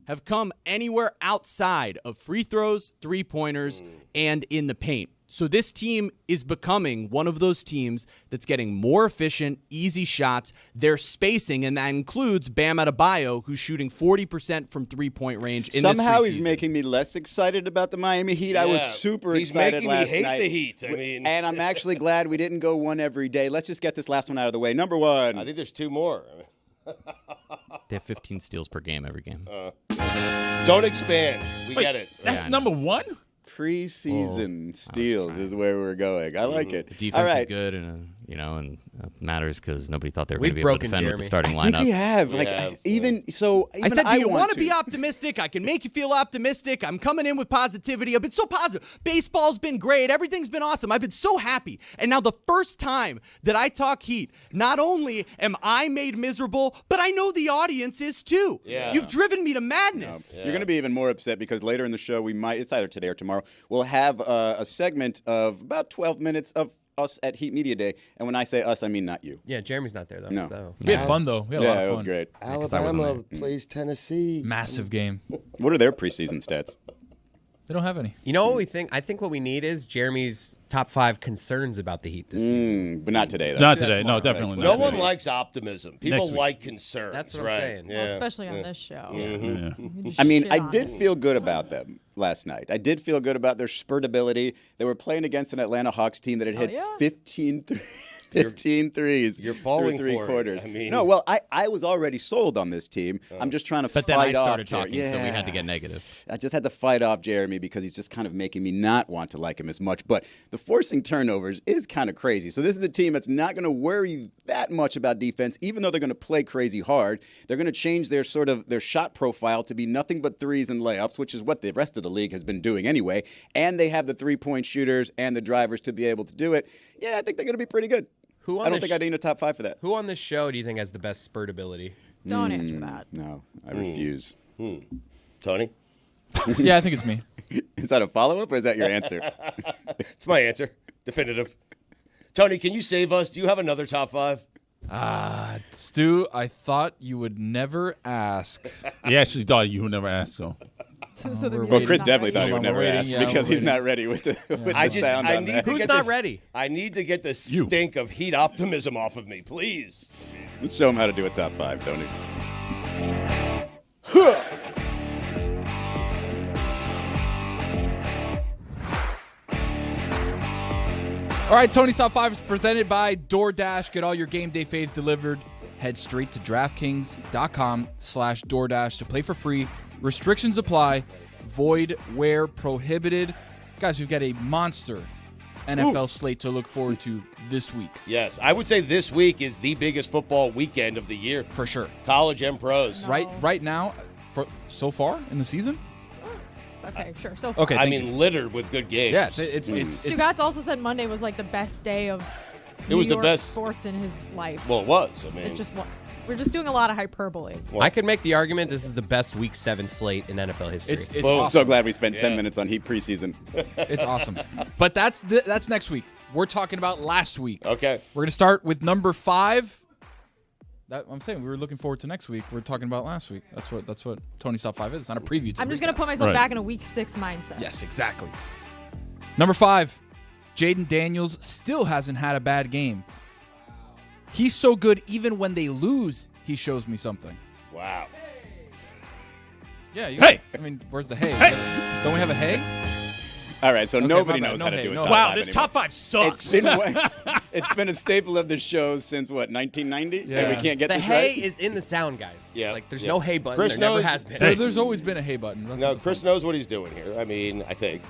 [SPEAKER 7] have come anywhere outside of free throws, three-pointers, and in the paint. So this team is becoming one of those teams that's getting more efficient, easy shots. They're spacing, and that includes Bam Adebayo, who's shooting 40% from three-point range in
[SPEAKER 2] Somehow
[SPEAKER 7] this preseason.
[SPEAKER 2] he's making me less excited about the Miami Heat. I was super excited last night.
[SPEAKER 4] He's making me hate the Heat. I mean,
[SPEAKER 2] and I'm actually glad we didn't go one every day. Let's just get this last one out of the way. Number 1.
[SPEAKER 4] I think there's 2 more.
[SPEAKER 7] They have 15 steals per game every game.
[SPEAKER 4] Don't expand. We get it.
[SPEAKER 5] That's number 1?
[SPEAKER 2] Preseason steals is where we're going. I like it.
[SPEAKER 7] Defense
[SPEAKER 2] All right.
[SPEAKER 7] is good, and it matters because nobody thought they were going to be
[SPEAKER 8] We've
[SPEAKER 7] able to
[SPEAKER 8] broken
[SPEAKER 7] defend with the
[SPEAKER 8] Jeremy.
[SPEAKER 7] starting
[SPEAKER 2] I think
[SPEAKER 7] lineup.
[SPEAKER 2] we have.
[SPEAKER 4] We
[SPEAKER 2] Like,
[SPEAKER 4] have,
[SPEAKER 2] even
[SPEAKER 7] I said, do you
[SPEAKER 2] want
[SPEAKER 7] to be optimistic? I can make you feel optimistic. I'm coming in with positivity. I've been so positive. Baseball's been great. Everything's been awesome. I've been so happy. And now the first time that I talk Heat, not only am I made miserable, but I know the audience is too.
[SPEAKER 4] Yeah.
[SPEAKER 7] You've driven me to madness.
[SPEAKER 2] You're going to be even more upset because later in the show, it's either today or tomorrow, we'll have a segment of about 12 minutes of us at Heat Media Day. And when I say us, I mean not you.
[SPEAKER 8] Yeah, Jeremy's not there, though.
[SPEAKER 2] No.
[SPEAKER 8] So.
[SPEAKER 5] We had fun, though. We had a lot of fun.
[SPEAKER 2] it was great.
[SPEAKER 4] Alabama plays Tennessee.
[SPEAKER 5] Massive game.
[SPEAKER 2] What are their preseason stats?
[SPEAKER 5] They don't have any.
[SPEAKER 8] You know what we think? I think what we need is Jeremy's top 5 concerns about the Heat this season.
[SPEAKER 2] But not today, though.
[SPEAKER 5] Not today. No, definitely not.
[SPEAKER 4] No one
[SPEAKER 5] today.
[SPEAKER 4] likes optimism. People
[SPEAKER 5] Next week.
[SPEAKER 4] like concerns.
[SPEAKER 8] That's what I'm
[SPEAKER 4] right.
[SPEAKER 8] saying.
[SPEAKER 4] Yeah.
[SPEAKER 3] Well, especially on this show.
[SPEAKER 5] Yeah.
[SPEAKER 3] We just
[SPEAKER 2] I mean,
[SPEAKER 3] shit
[SPEAKER 2] I
[SPEAKER 3] on
[SPEAKER 2] did
[SPEAKER 3] it.
[SPEAKER 2] feel good about them last night. I did feel good about their spurt ability. They were playing against an Atlanta Hawks team that had hit 15 threes
[SPEAKER 4] You're falling
[SPEAKER 2] through 3
[SPEAKER 4] for it.
[SPEAKER 2] quarters.
[SPEAKER 4] I mean-
[SPEAKER 2] no, well, I was already sold on this team. I'm just trying to
[SPEAKER 7] But
[SPEAKER 2] fight
[SPEAKER 7] then I
[SPEAKER 2] off
[SPEAKER 7] started
[SPEAKER 2] Jeremy.
[SPEAKER 7] talking, so we had to
[SPEAKER 2] Yeah.
[SPEAKER 7] get negative.
[SPEAKER 2] I just had to fight off Jeremy because he's just kind of making me not want to like him as much. But the forcing turnovers is kind of crazy. So this is a team that's not going to worry that much about defense, even though they're going to play crazy hard. They're going to change their shot profile to be nothing but threes and layups, which is what the rest of the league has been doing anyway. And they have the 3-point shooters and the drivers to be able to do it. Yeah, I think they're going to be pretty good. I don't think I need a top 5 for that.
[SPEAKER 8] Who on this show do you think has the best spurt ability?
[SPEAKER 3] Don't answer that.
[SPEAKER 2] No, I refuse.
[SPEAKER 4] Tony?
[SPEAKER 5] Yeah, I think it's me.
[SPEAKER 2] Is that a follow-up or is that your answer?
[SPEAKER 4] It's my answer. Definitive. Tony, can you save us? Do you have another top 5?
[SPEAKER 5] Stu, I thought you would never ask. He actually thought you would never ask, so.
[SPEAKER 3] So that
[SPEAKER 2] Well,
[SPEAKER 3] means
[SPEAKER 2] Chris
[SPEAKER 3] not
[SPEAKER 2] definitely
[SPEAKER 3] ready.
[SPEAKER 2] thought he would
[SPEAKER 5] We're
[SPEAKER 2] never
[SPEAKER 5] waiting,
[SPEAKER 2] ask
[SPEAKER 5] yeah,
[SPEAKER 2] because
[SPEAKER 5] we're
[SPEAKER 2] he's not ready with the
[SPEAKER 4] I
[SPEAKER 2] sound on that.
[SPEAKER 8] Who's not ready?
[SPEAKER 4] I need to get the stink of Heat optimism off of me, please.
[SPEAKER 2] Let's show him how to do a top 5, Tony.
[SPEAKER 6] All right, Tony's Top 5 is presented by DoorDash. Get all your game day faves delivered. Head straight to DraftKings.com/DoorDash to play for free. Restrictions apply. Void where prohibited. Guys, we've got a monster NFL slate to look forward to this week.
[SPEAKER 4] Yes, I would say this week is the biggest football weekend of the year.
[SPEAKER 6] For sure.
[SPEAKER 4] College and pros.
[SPEAKER 6] Right now, so far in the season?
[SPEAKER 3] Okay, sure. So
[SPEAKER 6] Okay,
[SPEAKER 4] I
[SPEAKER 6] thank
[SPEAKER 4] mean,
[SPEAKER 6] you.
[SPEAKER 4] littered with good games.
[SPEAKER 6] Yeah, it's
[SPEAKER 3] Stugotz also said Monday was like the best day of
[SPEAKER 4] It was
[SPEAKER 3] New
[SPEAKER 4] the
[SPEAKER 3] York
[SPEAKER 4] best
[SPEAKER 3] sports in his life.
[SPEAKER 4] Well, it was. I mean,
[SPEAKER 3] It just we're just doing a lot of hyperbole.
[SPEAKER 8] I could make the argument this is the best Week 7 slate in NFL history.
[SPEAKER 6] it's
[SPEAKER 2] I'm
[SPEAKER 6] awesome.
[SPEAKER 2] so glad we spent 10 minutes on Heat preseason.
[SPEAKER 6] It's awesome. But that's next week. We're talking about last week.
[SPEAKER 4] okay.
[SPEAKER 6] We're going to start with number 5. I'm saying we were looking forward to next week. We're talking about last week. That's what Tony's Top 5 is. It's not a preview. It's a
[SPEAKER 3] I'm just
[SPEAKER 6] recap.
[SPEAKER 3] gonna put myself
[SPEAKER 5] Right.
[SPEAKER 3] back in a Week 6 mindset.
[SPEAKER 6] Yes, exactly. Number 5, Jaden Daniels still hasn't had a bad game. He's so good even when they lose, he shows me something.
[SPEAKER 4] Wow.
[SPEAKER 6] Yeah.
[SPEAKER 5] Hey!
[SPEAKER 6] I mean, where's the hay? Don't we have a hay?
[SPEAKER 2] All right, so nobody
[SPEAKER 6] my bad.
[SPEAKER 2] knows
[SPEAKER 6] No
[SPEAKER 2] how to
[SPEAKER 6] hay,
[SPEAKER 2] do a
[SPEAKER 6] no
[SPEAKER 2] top
[SPEAKER 6] hay.
[SPEAKER 2] five
[SPEAKER 8] Wow, this
[SPEAKER 2] anymore.
[SPEAKER 8] top 5 sucks.
[SPEAKER 2] It's been a staple of the show since, 1990?
[SPEAKER 6] Yeah.
[SPEAKER 2] And we can't get
[SPEAKER 8] The
[SPEAKER 2] this
[SPEAKER 8] hay
[SPEAKER 2] right?
[SPEAKER 8] is in the sound, guys.
[SPEAKER 4] Yeah.
[SPEAKER 8] Like, there's
[SPEAKER 4] Yeah.
[SPEAKER 8] no hay button.
[SPEAKER 4] Chris
[SPEAKER 8] there never
[SPEAKER 4] knows-
[SPEAKER 8] has been.
[SPEAKER 6] There's always been a hay button. That's
[SPEAKER 4] No,
[SPEAKER 6] not the
[SPEAKER 4] Chris
[SPEAKER 6] point.
[SPEAKER 4] knows what he's doing here. I mean, I think.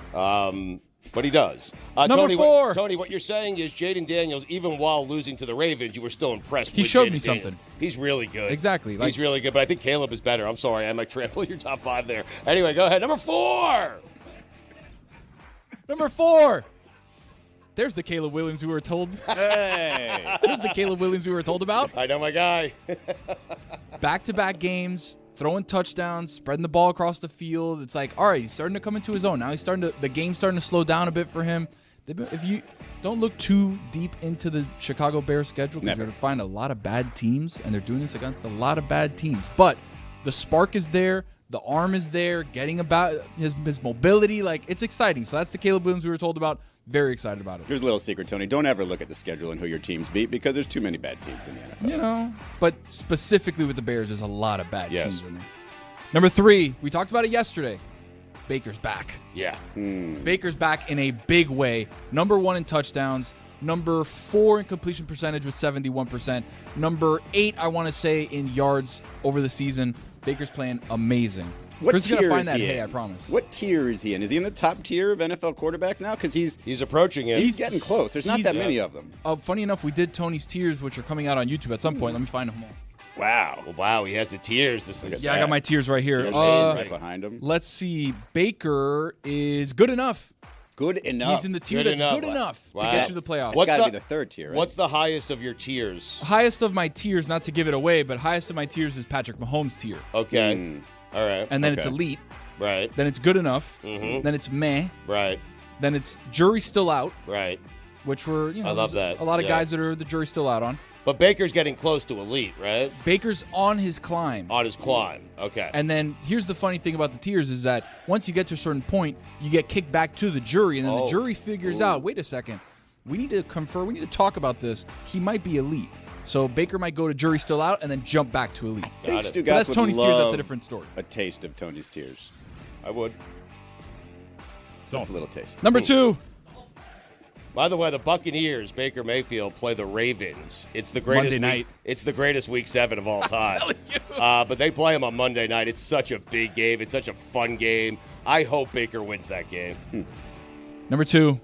[SPEAKER 4] But he does.
[SPEAKER 6] Number
[SPEAKER 4] Tony,
[SPEAKER 6] 4.
[SPEAKER 4] Tony, what you're saying is Jaden Daniels, even while losing to the Ravens, you were still impressed
[SPEAKER 6] He
[SPEAKER 4] with
[SPEAKER 6] showed
[SPEAKER 4] Jaden
[SPEAKER 6] me
[SPEAKER 4] Daniels.
[SPEAKER 6] something.
[SPEAKER 4] He's really good.
[SPEAKER 6] Exactly.
[SPEAKER 4] He's really good, but I think Caleb is better. I'm sorry. I might trample your top 5 there. Anyway, go ahead. Number 4.
[SPEAKER 6] Number 4. There's the Caleb Williams we were told.
[SPEAKER 2] Hey.
[SPEAKER 6] There's the Caleb Williams we were told about.
[SPEAKER 4] I know my guy.
[SPEAKER 6] Back-to-back games, throwing touchdowns, spreading the ball across the field. It's like, all right, he's starting to come into his own. Now the game's starting to slow down a bit for him. If you don't look too deep into the Chicago Bears schedule, because you're going to find a lot of bad teams, and they're doing this against a lot of bad teams. But the spark is there. The arm is there, getting about his mobility. Like, it's exciting. So that's the Caleb Williams we were told about. Very excited about it.
[SPEAKER 2] Here's a little secret, Tony. Don't ever look at the schedule and who your teams beat because there's too many bad teams in the NFL.
[SPEAKER 6] You know, but specifically with the Bears, there's a lot of bad
[SPEAKER 2] Yes.
[SPEAKER 6] teams in there. Number 3, we talked about it yesterday. Baker's back.
[SPEAKER 4] Yeah.
[SPEAKER 6] Baker's back in a big way. Number 1 in touchdowns. Number 4 in completion percentage with 71%. Number 8, I want to say, in yards over the season. Baker's playing amazing.
[SPEAKER 2] What
[SPEAKER 6] Chris is
[SPEAKER 2] tier
[SPEAKER 6] gonna find
[SPEAKER 2] is
[SPEAKER 6] that
[SPEAKER 2] he
[SPEAKER 6] hay,
[SPEAKER 2] in?
[SPEAKER 6] I promise.
[SPEAKER 2] What tier is he in? Is he in the top tier of NFL quarterbacks now? Because he's
[SPEAKER 4] approaching it.
[SPEAKER 2] He's getting close. There's not that many of them.
[SPEAKER 6] Funny enough, we did Tony's tiers, which are coming out on YouTube at some point. Let me find them all.
[SPEAKER 2] Wow.
[SPEAKER 4] Well, wow, he has the tiers. This is
[SPEAKER 6] Yeah, I got my tiers right here.
[SPEAKER 2] Tiers right behind him.
[SPEAKER 6] Let's see. Baker is good enough.
[SPEAKER 2] Good enough.
[SPEAKER 6] He's in the tier that's good enough to get you the playoffs.
[SPEAKER 2] It's got to be the third tier, right?
[SPEAKER 4] What's the highest of your tiers?
[SPEAKER 6] Highest of my tiers, not to give it away, but highest of my tiers is Patrick Mahomes' tier.
[SPEAKER 4] Okay. All right.
[SPEAKER 6] And then it's elite.
[SPEAKER 4] Right.
[SPEAKER 6] Then it's good enough.
[SPEAKER 4] Mhm.
[SPEAKER 6] Then it's meh.
[SPEAKER 4] Right.
[SPEAKER 6] Then it's jury's still out.
[SPEAKER 4] Right.
[SPEAKER 6] Which were,
[SPEAKER 4] I love
[SPEAKER 6] there's
[SPEAKER 4] that.
[SPEAKER 6] a lot of
[SPEAKER 4] Yeah.
[SPEAKER 6] guys that are the jury's still out on.
[SPEAKER 4] But Baker's getting close to elite, right?
[SPEAKER 6] Baker's on his climb.
[SPEAKER 4] On his climb. Okay.
[SPEAKER 6] And then here's the funny thing about the tiers is that once you get to a certain point, you get kicked back to the jury, and then the jury figures out, wait a second, we need to confer, we need to talk about this. He might be elite. So Baker might go to jury still out and then jump back to elite.
[SPEAKER 2] I think Stugotz
[SPEAKER 6] But that's
[SPEAKER 2] would
[SPEAKER 6] Tony's tiers, that's
[SPEAKER 2] love
[SPEAKER 6] a different story.
[SPEAKER 2] A taste of Tony's tiers.
[SPEAKER 4] I would.
[SPEAKER 2] Just a little taste.
[SPEAKER 6] Number 2.
[SPEAKER 4] By the way, the Buccaneers, Baker Mayfield, play the Ravens. It's the greatest
[SPEAKER 6] Monday night.
[SPEAKER 4] It's the greatest Week 7 of all time. But they play them on Monday night. It's such a big game. It's such a fun game. I hope Baker wins that game.
[SPEAKER 6] Number 2.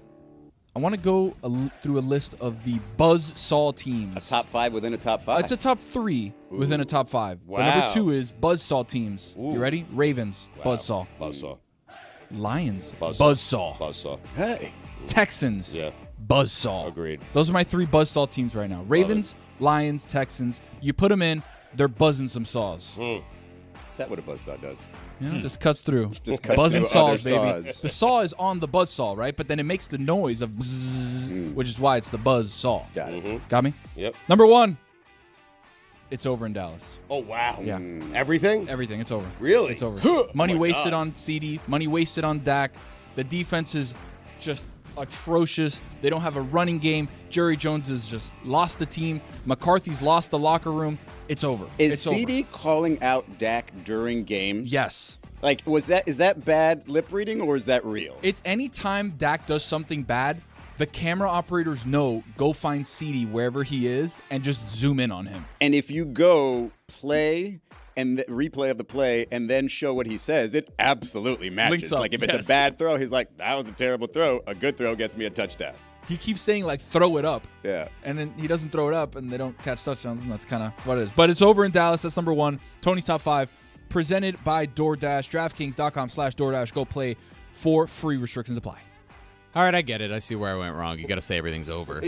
[SPEAKER 6] I want to go through a list of the Buzzsaw teams.
[SPEAKER 2] A top 5 within a top 5.
[SPEAKER 6] It's a top 3 within a top 5.
[SPEAKER 4] Wow.
[SPEAKER 6] But number 2 is Buzzsaw teams.
[SPEAKER 4] Ooh.
[SPEAKER 6] You ready? Ravens,
[SPEAKER 4] Wow.
[SPEAKER 6] Buzzsaw.
[SPEAKER 4] Buzzsaw.
[SPEAKER 6] Lions,
[SPEAKER 4] Buzzsaw.
[SPEAKER 6] Buzzsaw.
[SPEAKER 4] Buzzsaw.
[SPEAKER 2] Hey.
[SPEAKER 6] Texans,
[SPEAKER 4] Yeah.
[SPEAKER 6] Buzzsaw.
[SPEAKER 4] Agreed.
[SPEAKER 6] Those are my 3 Buzzsaw teams right now. Ravens, Lions, Texans. You put them in, they're buzzing some saws.
[SPEAKER 2] Is that what a buzzsaw does?
[SPEAKER 6] Just cuts through.
[SPEAKER 2] Just cuts
[SPEAKER 6] buzzing
[SPEAKER 2] through
[SPEAKER 6] saws,
[SPEAKER 2] other
[SPEAKER 6] baby.
[SPEAKER 2] saws.
[SPEAKER 6] The saw is on the buzzsaw, right? But then it makes the noise of bzzz, which is why it's the buzz saw.
[SPEAKER 2] Got it.
[SPEAKER 6] Got me?
[SPEAKER 4] Yep.
[SPEAKER 6] Number 1. It's over in Dallas.
[SPEAKER 4] Oh, wow.
[SPEAKER 6] Yeah.
[SPEAKER 4] Everything?
[SPEAKER 6] Everything. It's over.
[SPEAKER 4] Really?
[SPEAKER 6] It's over. Money
[SPEAKER 4] my
[SPEAKER 6] wasted
[SPEAKER 4] God.
[SPEAKER 6] on CD. Money wasted on Dak. The defense is just atrocious. They don't have a running game. Jerry Jones has just lost the team. McCarthy's lost the locker room. It's over.
[SPEAKER 2] Is
[SPEAKER 6] it's
[SPEAKER 2] CD
[SPEAKER 6] over.
[SPEAKER 2] calling out Dak during games?
[SPEAKER 6] Yes.
[SPEAKER 2] Like, is that bad lip reading or is that real?
[SPEAKER 6] It's any time Dak does something bad, the camera operators know, go find CD wherever he is and just zoom in on him.
[SPEAKER 2] And if you go play and replay of the play and then show what he says, it absolutely matches.
[SPEAKER 6] Links up,
[SPEAKER 2] Like if it's
[SPEAKER 6] yes.
[SPEAKER 2] a bad throw, he's like, that was a terrible throw. A good throw gets me a touchdown.
[SPEAKER 6] He keeps saying, like, throw it up.
[SPEAKER 2] Yeah.
[SPEAKER 6] And then he doesn't throw it up, and they don't catch touchdowns, and that's kind of what it is. But it's over in Dallas. That's number 1. Tony's Top 5, presented by DoorDash. DraftKings.com/DoorDash. Go play for free. Restrictions apply.
[SPEAKER 7] All right, I get it. I see where I went wrong. You got to say everything's over.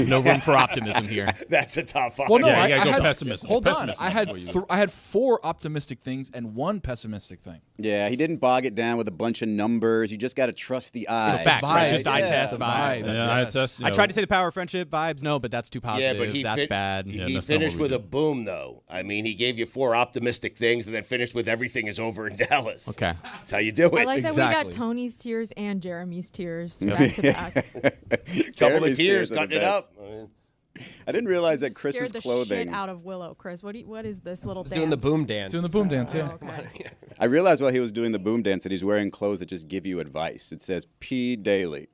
[SPEAKER 7] No room for optimism here.
[SPEAKER 4] That's a top 5.
[SPEAKER 6] Well, no,
[SPEAKER 5] Yeah,
[SPEAKER 6] I,
[SPEAKER 5] you gotta
[SPEAKER 6] I
[SPEAKER 5] go
[SPEAKER 6] had
[SPEAKER 5] pessimism.
[SPEAKER 6] Hold
[SPEAKER 5] Pessimism
[SPEAKER 6] on,
[SPEAKER 5] is what
[SPEAKER 6] I had 4 optimistic things and 1 pessimistic thing.
[SPEAKER 2] Yeah, he didn't bog it down with a bunch of numbers. You just got to trust the eye.
[SPEAKER 7] It's facts, right? Just eye
[SPEAKER 2] Yeah.
[SPEAKER 7] test vibes.
[SPEAKER 5] Yeah, I test.
[SPEAKER 7] I tried to say the power of friendship vibes. No, but that's too
[SPEAKER 4] Yeah,
[SPEAKER 7] positive.
[SPEAKER 4] but he
[SPEAKER 7] that's bad.
[SPEAKER 4] He
[SPEAKER 5] that's not
[SPEAKER 4] finished
[SPEAKER 5] what we
[SPEAKER 4] with a
[SPEAKER 5] do.
[SPEAKER 4] boom, though. I mean, he gave you 4 optimistic things and then finished with everything is over in Dallas.
[SPEAKER 7] Okay.
[SPEAKER 4] That's how you do it.
[SPEAKER 3] I like that we
[SPEAKER 6] Exactly.
[SPEAKER 3] got Tony's tears and Jeremy's tears back to back.
[SPEAKER 4] Couple of
[SPEAKER 2] Jeremy's
[SPEAKER 4] tears,
[SPEAKER 2] are the
[SPEAKER 4] cutting it
[SPEAKER 2] best.
[SPEAKER 4] up. I mean,
[SPEAKER 2] I didn't realize that
[SPEAKER 3] Scared
[SPEAKER 2] Chris's
[SPEAKER 3] the
[SPEAKER 2] clothing.
[SPEAKER 3] shit out of Willow, Chris. What is this little dance?
[SPEAKER 8] Doing the boom dance.
[SPEAKER 6] Doing the boom dance, yeah.
[SPEAKER 3] Oh, okay.
[SPEAKER 2] I realized while he was doing the boom dance that he's wearing clothes that just give you advice. It says pee daily.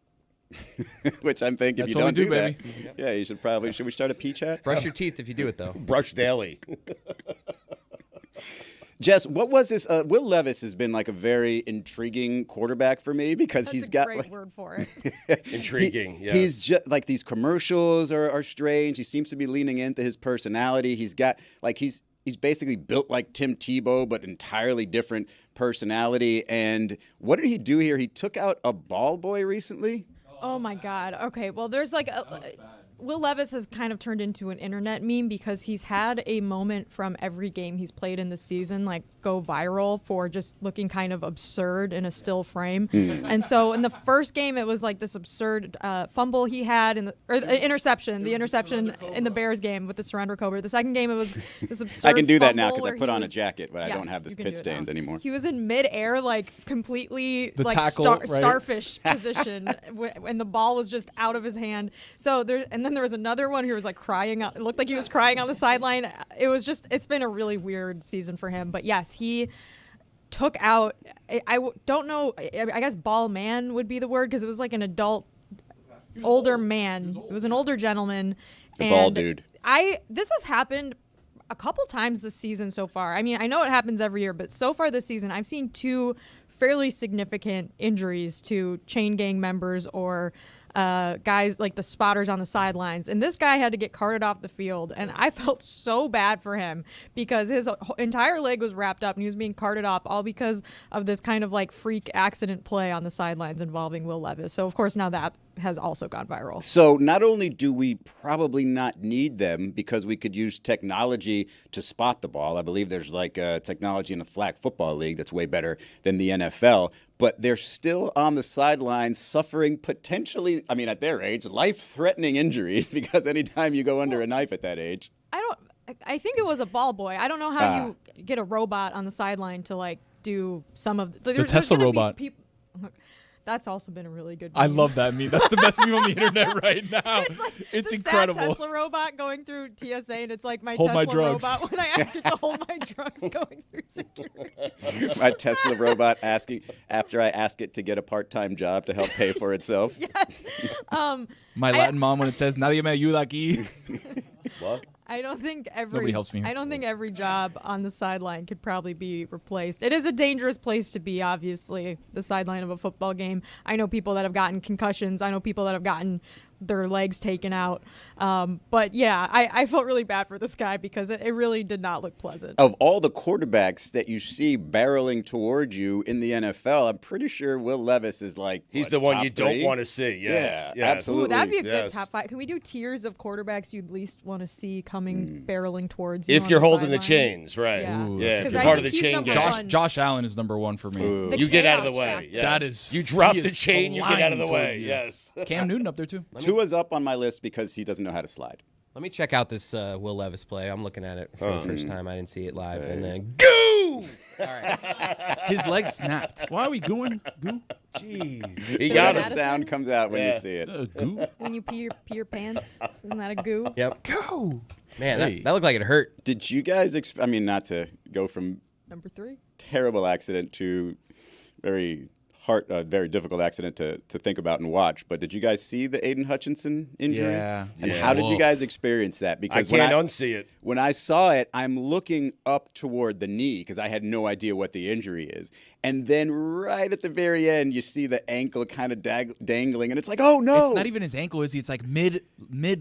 [SPEAKER 2] Which I'm thinking
[SPEAKER 6] That's
[SPEAKER 2] if you
[SPEAKER 6] what
[SPEAKER 2] don't
[SPEAKER 6] we do,
[SPEAKER 2] that,
[SPEAKER 6] baby.
[SPEAKER 2] yeah, you should probably. Should we start a pee chat?
[SPEAKER 8] Brush your teeth if you do it, though.
[SPEAKER 4] Brush daily.
[SPEAKER 2] Jess, what was this? Will Levis has been like a very intriguing quarterback for me because
[SPEAKER 3] That's
[SPEAKER 2] he's
[SPEAKER 3] a
[SPEAKER 2] got
[SPEAKER 3] great
[SPEAKER 2] like
[SPEAKER 3] word for it.
[SPEAKER 4] Intriguing. Yeah.
[SPEAKER 2] He's just like these commercials are strange. He seems to be leaning into his personality. He's got like he's basically built like Tim Tebow, but entirely different personality. And what did he do here? He took out a ball boy recently.
[SPEAKER 3] Oh my God. Okay. Well, there's like Will Levis has kind of turned into an internet meme because he's had a moment from every game he's played in the season like go viral for just looking kind of absurd in a still frame. And so in the first game, it was like this absurd fumble he had the interception in the Bears game with the surrender cobra. The second game, it was this absurd
[SPEAKER 2] I can do that now
[SPEAKER 3] fumble
[SPEAKER 2] because I
[SPEAKER 3] where
[SPEAKER 2] put
[SPEAKER 3] he
[SPEAKER 2] on a
[SPEAKER 3] was-
[SPEAKER 2] jacket, but I
[SPEAKER 3] Yes,
[SPEAKER 2] don't have this
[SPEAKER 3] you can
[SPEAKER 2] pit
[SPEAKER 3] do it
[SPEAKER 2] stains
[SPEAKER 3] now.
[SPEAKER 2] anymore.
[SPEAKER 3] He was in midair, like completely
[SPEAKER 6] The
[SPEAKER 3] like
[SPEAKER 6] tackle, right?
[SPEAKER 3] starfish position, and the ball was just out of his hand. So then there was another one. He was like crying. It looked like he was crying on the sideline. It's been a really weird season for him. But yes, he took out. I don't know. I guess ball man would be the word because it was like an adult, older man. It was an older gentleman.
[SPEAKER 2] The ball
[SPEAKER 3] and
[SPEAKER 2] dude.
[SPEAKER 3] This has happened a couple times this season so far. I mean, I know it happens every year, but so far this season, I've seen 2 fairly significant injuries to chain gang members or guys like the spotters on the sidelines. And this guy had to get carted off the field. And I felt so bad for him because his entire leg was wrapped up and he was being carted off all because of this kind of like freak accident play on the sidelines involving Will Levis. So, of course, now that has also gone viral.
[SPEAKER 2] So not only do we probably not need them because we could use technology to spot the ball. I believe there's like technology in the flag football league that's way better than the NFL. But they're still on the sidelines suffering potentially, I mean, at their age, life-threatening injuries because anytime you go under a knife at that age.
[SPEAKER 3] I think it was a ball boy. I don't know how you get a robot on the sideline to like do some of
[SPEAKER 6] the Tesla robot.
[SPEAKER 3] That's also been a really good meme.
[SPEAKER 6] I love that meme. That's the best meme on the internet right now. It's
[SPEAKER 3] the
[SPEAKER 6] incredible.
[SPEAKER 3] Sad Tesla robot going through TSA, and it's like my
[SPEAKER 6] Hold
[SPEAKER 3] Tesla
[SPEAKER 6] my drugs.
[SPEAKER 3] robot when I ask it to hold my drugs going through security.
[SPEAKER 2] My Tesla robot asking after I ask it to get a part-time job to help pay for itself.
[SPEAKER 3] Yes.
[SPEAKER 6] My Latin mom when it says "Nadie me ayuda aquí."
[SPEAKER 2] What?
[SPEAKER 3] I don't think
[SPEAKER 6] Nobody helps me here.
[SPEAKER 3] I don't think every job on the sideline could probably be replaced. It is a dangerous place to be, obviously, the sideline of a football game. I know people that have gotten concussions. I know people that have gotten their legs taken out. But yeah, I felt really bad for this guy because it really did not look pleasant.
[SPEAKER 2] Of all the quarterbacks that you see barreling towards you in the NFL, I'm pretty sure Will Levis is like
[SPEAKER 4] He's the one
[SPEAKER 2] top
[SPEAKER 4] you
[SPEAKER 2] 3?
[SPEAKER 4] don't want to see. Yes.
[SPEAKER 2] Yeah, absolutely.
[SPEAKER 3] Ooh, that'd be a good
[SPEAKER 4] Yes.
[SPEAKER 3] top 5. Can we do tiers of quarterbacks you'd least want to see coming barreling towards you?
[SPEAKER 4] If
[SPEAKER 3] on
[SPEAKER 4] you're
[SPEAKER 3] the
[SPEAKER 4] holding the
[SPEAKER 3] sideline?
[SPEAKER 4] chains, right?
[SPEAKER 3] Yeah.
[SPEAKER 4] Yeah, if
[SPEAKER 3] 'Cause
[SPEAKER 4] you're
[SPEAKER 3] I
[SPEAKER 4] part of the
[SPEAKER 3] think he's
[SPEAKER 4] chain
[SPEAKER 3] number
[SPEAKER 4] gang.
[SPEAKER 3] one.
[SPEAKER 6] Josh Allen is number 1 for me.
[SPEAKER 3] The
[SPEAKER 4] You get out of the
[SPEAKER 3] chaos
[SPEAKER 4] way.
[SPEAKER 3] factor.
[SPEAKER 4] Yes.
[SPEAKER 6] That is,
[SPEAKER 4] You drop
[SPEAKER 6] he
[SPEAKER 4] the
[SPEAKER 6] is
[SPEAKER 4] chain, you get out of the
[SPEAKER 6] flying
[SPEAKER 4] way.
[SPEAKER 6] towards you.
[SPEAKER 4] Yes.
[SPEAKER 6] Cam Newton up there too.
[SPEAKER 2] Tua's up on my list because he doesn't know how to slide.
[SPEAKER 8] Let me check out this Will Levis play. I'm looking at it for the first time. I didn't see it live. And then
[SPEAKER 4] Goo!
[SPEAKER 6] His leg snapped.
[SPEAKER 5] Why are we going? Goo?
[SPEAKER 4] Jeez. He
[SPEAKER 3] Billy
[SPEAKER 4] got
[SPEAKER 2] The
[SPEAKER 4] us.
[SPEAKER 3] Madison?
[SPEAKER 2] sound comes out when
[SPEAKER 4] Yeah.
[SPEAKER 2] you see it.
[SPEAKER 5] Goo?
[SPEAKER 3] When you pee your pants, isn't that a goo?
[SPEAKER 8] Yep.
[SPEAKER 6] Go.
[SPEAKER 8] Man,
[SPEAKER 6] Hey.
[SPEAKER 8] that looked like it hurt.
[SPEAKER 2] Did you guys? I mean, not to go from
[SPEAKER 3] Number 3.
[SPEAKER 2] terrible accident to very very difficult accident to think about and watch. But did you guys see the Aiden Hutchinson injury?
[SPEAKER 6] Yeah.
[SPEAKER 2] And
[SPEAKER 4] Yeah.
[SPEAKER 2] how did you
[SPEAKER 6] Woof.
[SPEAKER 2] guys experience that?
[SPEAKER 4] I
[SPEAKER 2] Because
[SPEAKER 4] can't unsee it.
[SPEAKER 2] when I saw it, I'm looking up toward the knee because I had no idea what the injury is. And then right at the very end, you see the ankle kind of dangling, and it's like, oh no!
[SPEAKER 6] It's not even his ankle, is he? It's like mid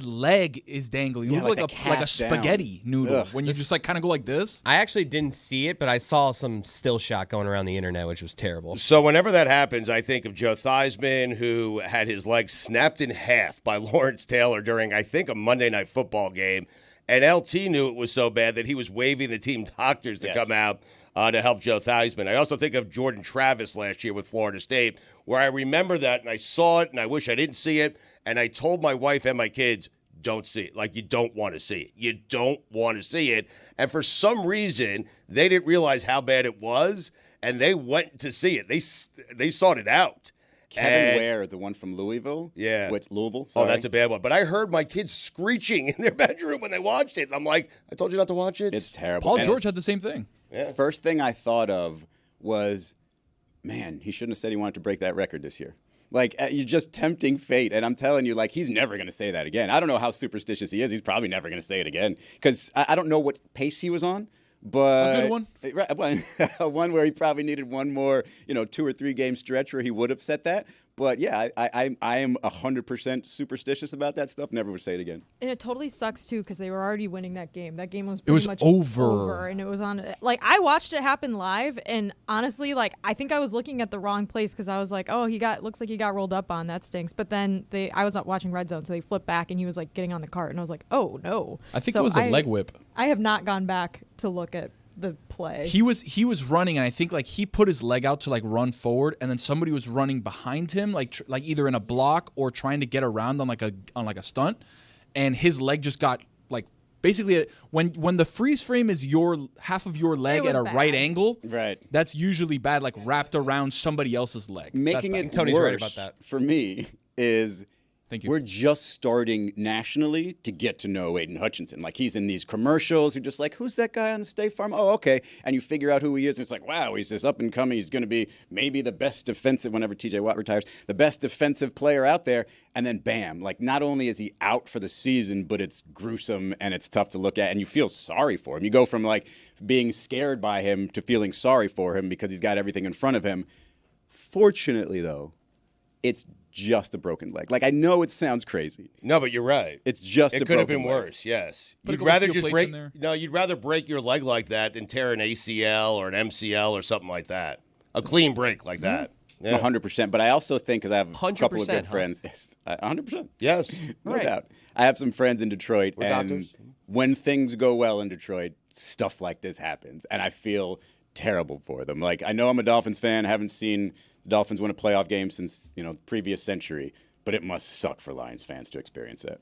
[SPEAKER 6] leg is dangling. You
[SPEAKER 2] Yeah,
[SPEAKER 6] look
[SPEAKER 2] like
[SPEAKER 6] like a
[SPEAKER 2] cast down.
[SPEAKER 6] spaghetti noodle
[SPEAKER 2] Ugh.
[SPEAKER 6] when you just like kind of go like this.
[SPEAKER 8] I actually didn't see it, but I saw some still shot going around the internet, which was terrible.
[SPEAKER 4] So whenever that happens, I think of Joe Theismann, who had his leg snapped in half by Lawrence Taylor during, I think, a Monday Night Football game. And LT knew it was so bad that he was waving the team doctors to
[SPEAKER 2] Yes.
[SPEAKER 4] come out to help Joe Theismann. I also think of Jordan Travis last year with Florida State, where I remember that, and I saw it, and I wish I didn't see it. And I told my wife and my kids, don't see it. Like, you don't want to see it. You don't want to see it. And for some reason, they didn't realize how bad it was, and they went to see it. They sought it out.
[SPEAKER 2] Kevin Ware, the one from Louisville.
[SPEAKER 4] Yeah.
[SPEAKER 2] Louisville.
[SPEAKER 4] Oh,
[SPEAKER 2] Sorry.
[SPEAKER 4] that's a bad one. But I heard my kids screeching in their bedroom when they watched it. And I'm like, I told you not to watch it.
[SPEAKER 2] It's terrible.
[SPEAKER 6] Paul
[SPEAKER 2] And
[SPEAKER 6] George had the same thing.
[SPEAKER 4] Yeah.
[SPEAKER 2] First thing I thought of was, man, he shouldn't have said he wanted to break that record this year. Like, you're just tempting fate. And I'm telling you, like, he's never going to say that again. I don't know how superstitious he is. He's probably never going to say it again. Because I don't know what pace he was on. But
[SPEAKER 6] A good one.
[SPEAKER 2] Right, one where he probably needed one more, 2 or 3 game stretch where he would have set that. But yeah, I am 100% superstitious about that stuff. Never would say it again.
[SPEAKER 3] And it totally sucks too because they were already winning that game. That game was pretty much
[SPEAKER 6] over,
[SPEAKER 3] and it was on. Like I watched it happen live, and honestly, like I think I was looking at the wrong place because I was like, oh, looks like he got rolled up on. That stinks. But then I was watching Red Zone, so they flipped back, and he was like getting on the cart, and I was like, oh no.
[SPEAKER 6] I think it was a leg whip.
[SPEAKER 3] I have not gone back to look at the play.
[SPEAKER 6] He was running, and I think like he put his leg out to like run forward, and then somebody was running behind him, like either in a block or trying to get around on like a stunt, and his leg just got like basically when the freeze frame is half of your leg at a right angle,
[SPEAKER 2] right?
[SPEAKER 6] That's usually bad, like wrapped around somebody else's leg.
[SPEAKER 2] Making it
[SPEAKER 8] Tony's
[SPEAKER 2] worse
[SPEAKER 8] right about that.
[SPEAKER 2] for me is.
[SPEAKER 6] Thank you.
[SPEAKER 2] We're just starting nationally to get to know Aiden Hutchinson. Like, he's in these commercials. You're just like, who's that guy on the State Farm? Oh, okay. And you figure out who he is. And it's like, wow, he's this up and coming. He's going to be maybe the best defensive, whenever TJ Watt retires, the best defensive player out there. And then bam, like not only is he out for the season, but it's gruesome and it's tough to look at. And you feel sorry for him. You go from like being scared by him to feeling sorry for him because he's got everything in front of him. Fortunately, though, it's just a broken leg. Like, I know it sounds crazy.
[SPEAKER 4] No, but you're right.
[SPEAKER 2] It's just
[SPEAKER 4] it
[SPEAKER 2] a
[SPEAKER 4] could have
[SPEAKER 2] broken
[SPEAKER 4] been
[SPEAKER 2] leg.
[SPEAKER 4] worse. Yes,
[SPEAKER 6] Put
[SPEAKER 4] you'd
[SPEAKER 6] a couple
[SPEAKER 4] rather
[SPEAKER 6] steel
[SPEAKER 4] just
[SPEAKER 6] plates
[SPEAKER 4] break.
[SPEAKER 6] in there.
[SPEAKER 4] No, you'd rather break your leg like that than tear an ACL or an MCL or something like that. A clean break like that. Yeah.
[SPEAKER 2] 100%. But I also think, because I have a couple of
[SPEAKER 8] 100%,
[SPEAKER 2] good
[SPEAKER 8] huh?
[SPEAKER 2] friends. Yes, 100%.
[SPEAKER 4] Yes.
[SPEAKER 2] No
[SPEAKER 8] Right.
[SPEAKER 2] doubt. I have some friends in Detroit,
[SPEAKER 4] We're
[SPEAKER 2] and
[SPEAKER 4] doctors.
[SPEAKER 2] when things go well in Detroit, stuff like this happens, and I feel terrible for them. Like, I know I'm a Dolphins fan. I haven't seen the Dolphins win a playoff game since, the previous century, but it must suck for Lions fans to experience that.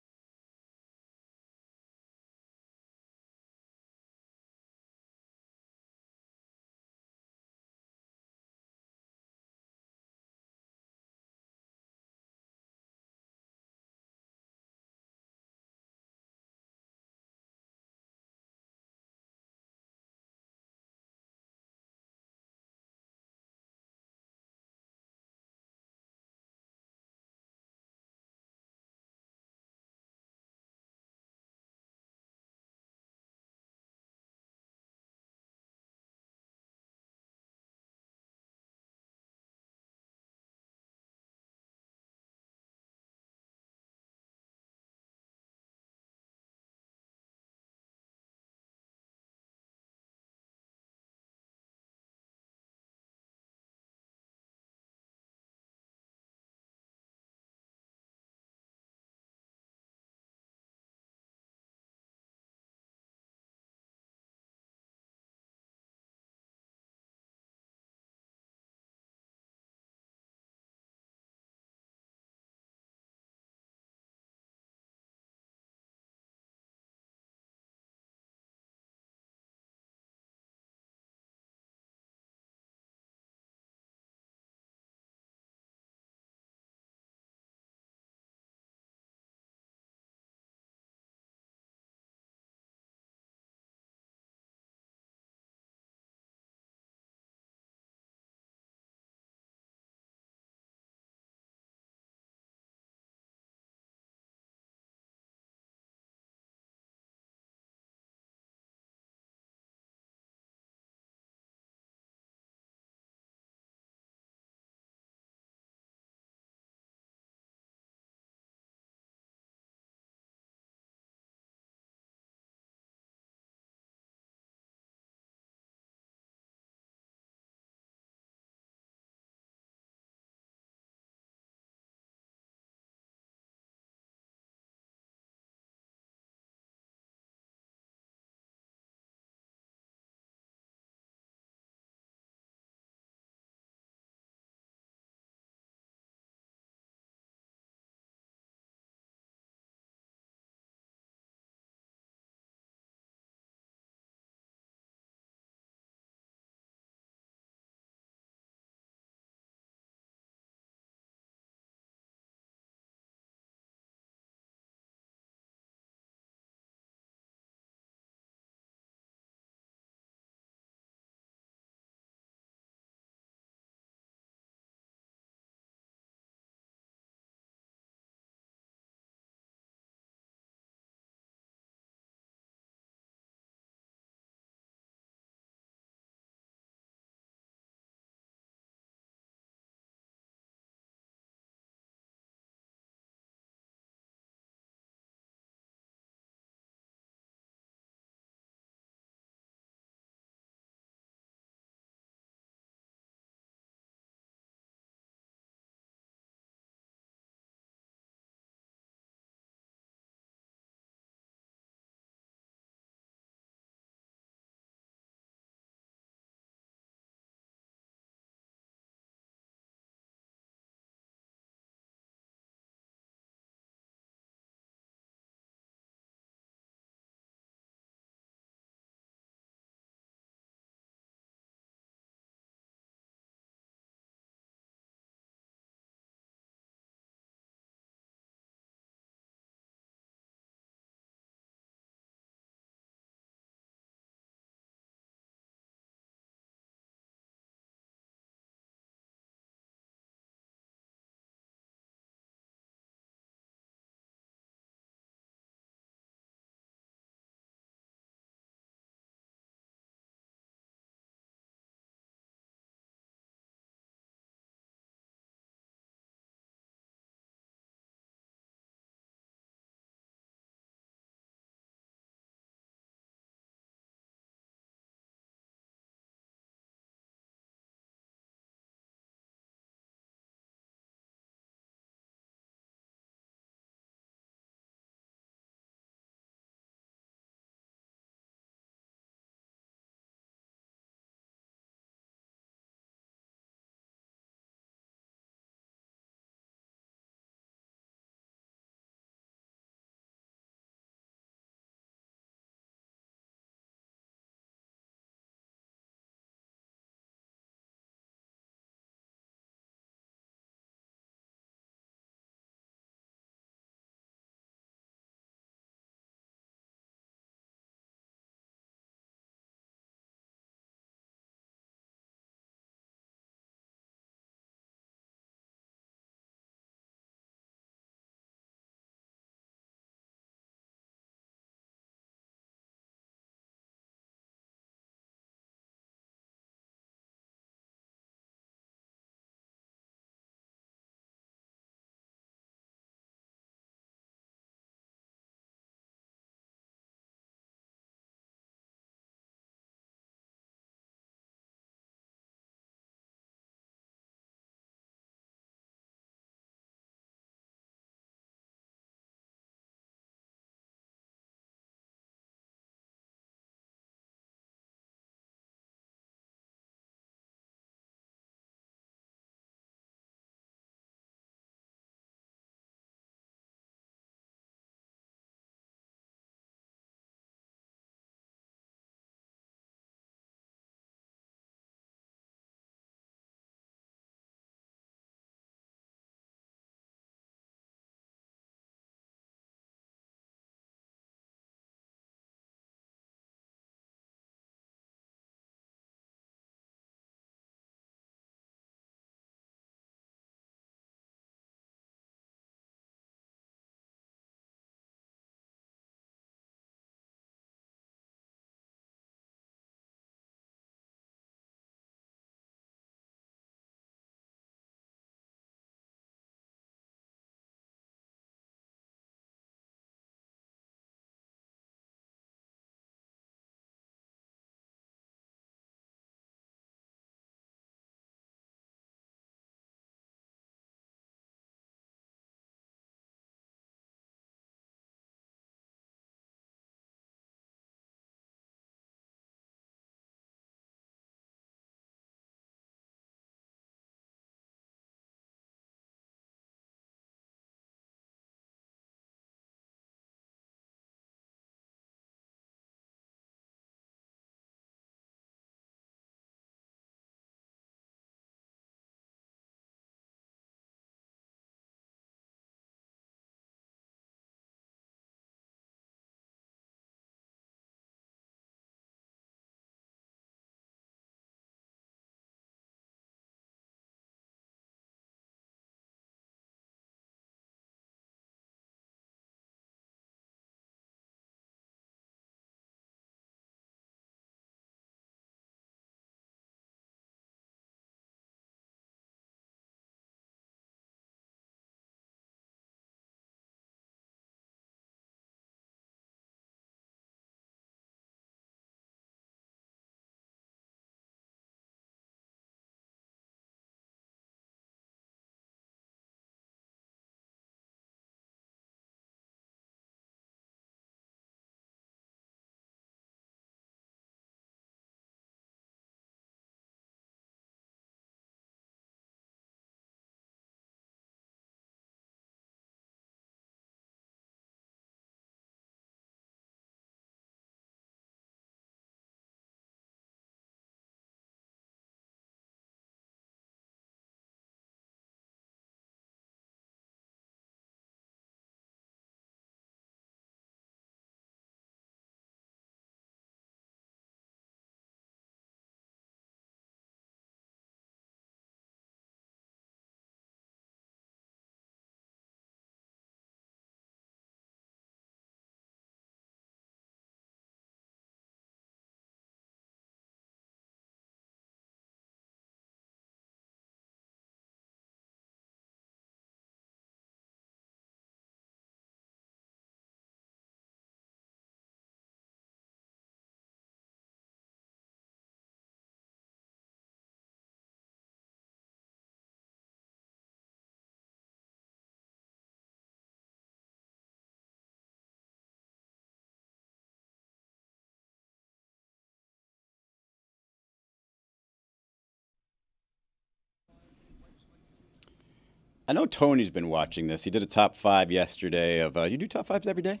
[SPEAKER 2] I know Tony's been watching this. He did a top 5 yesterday of. You do top 5s every day?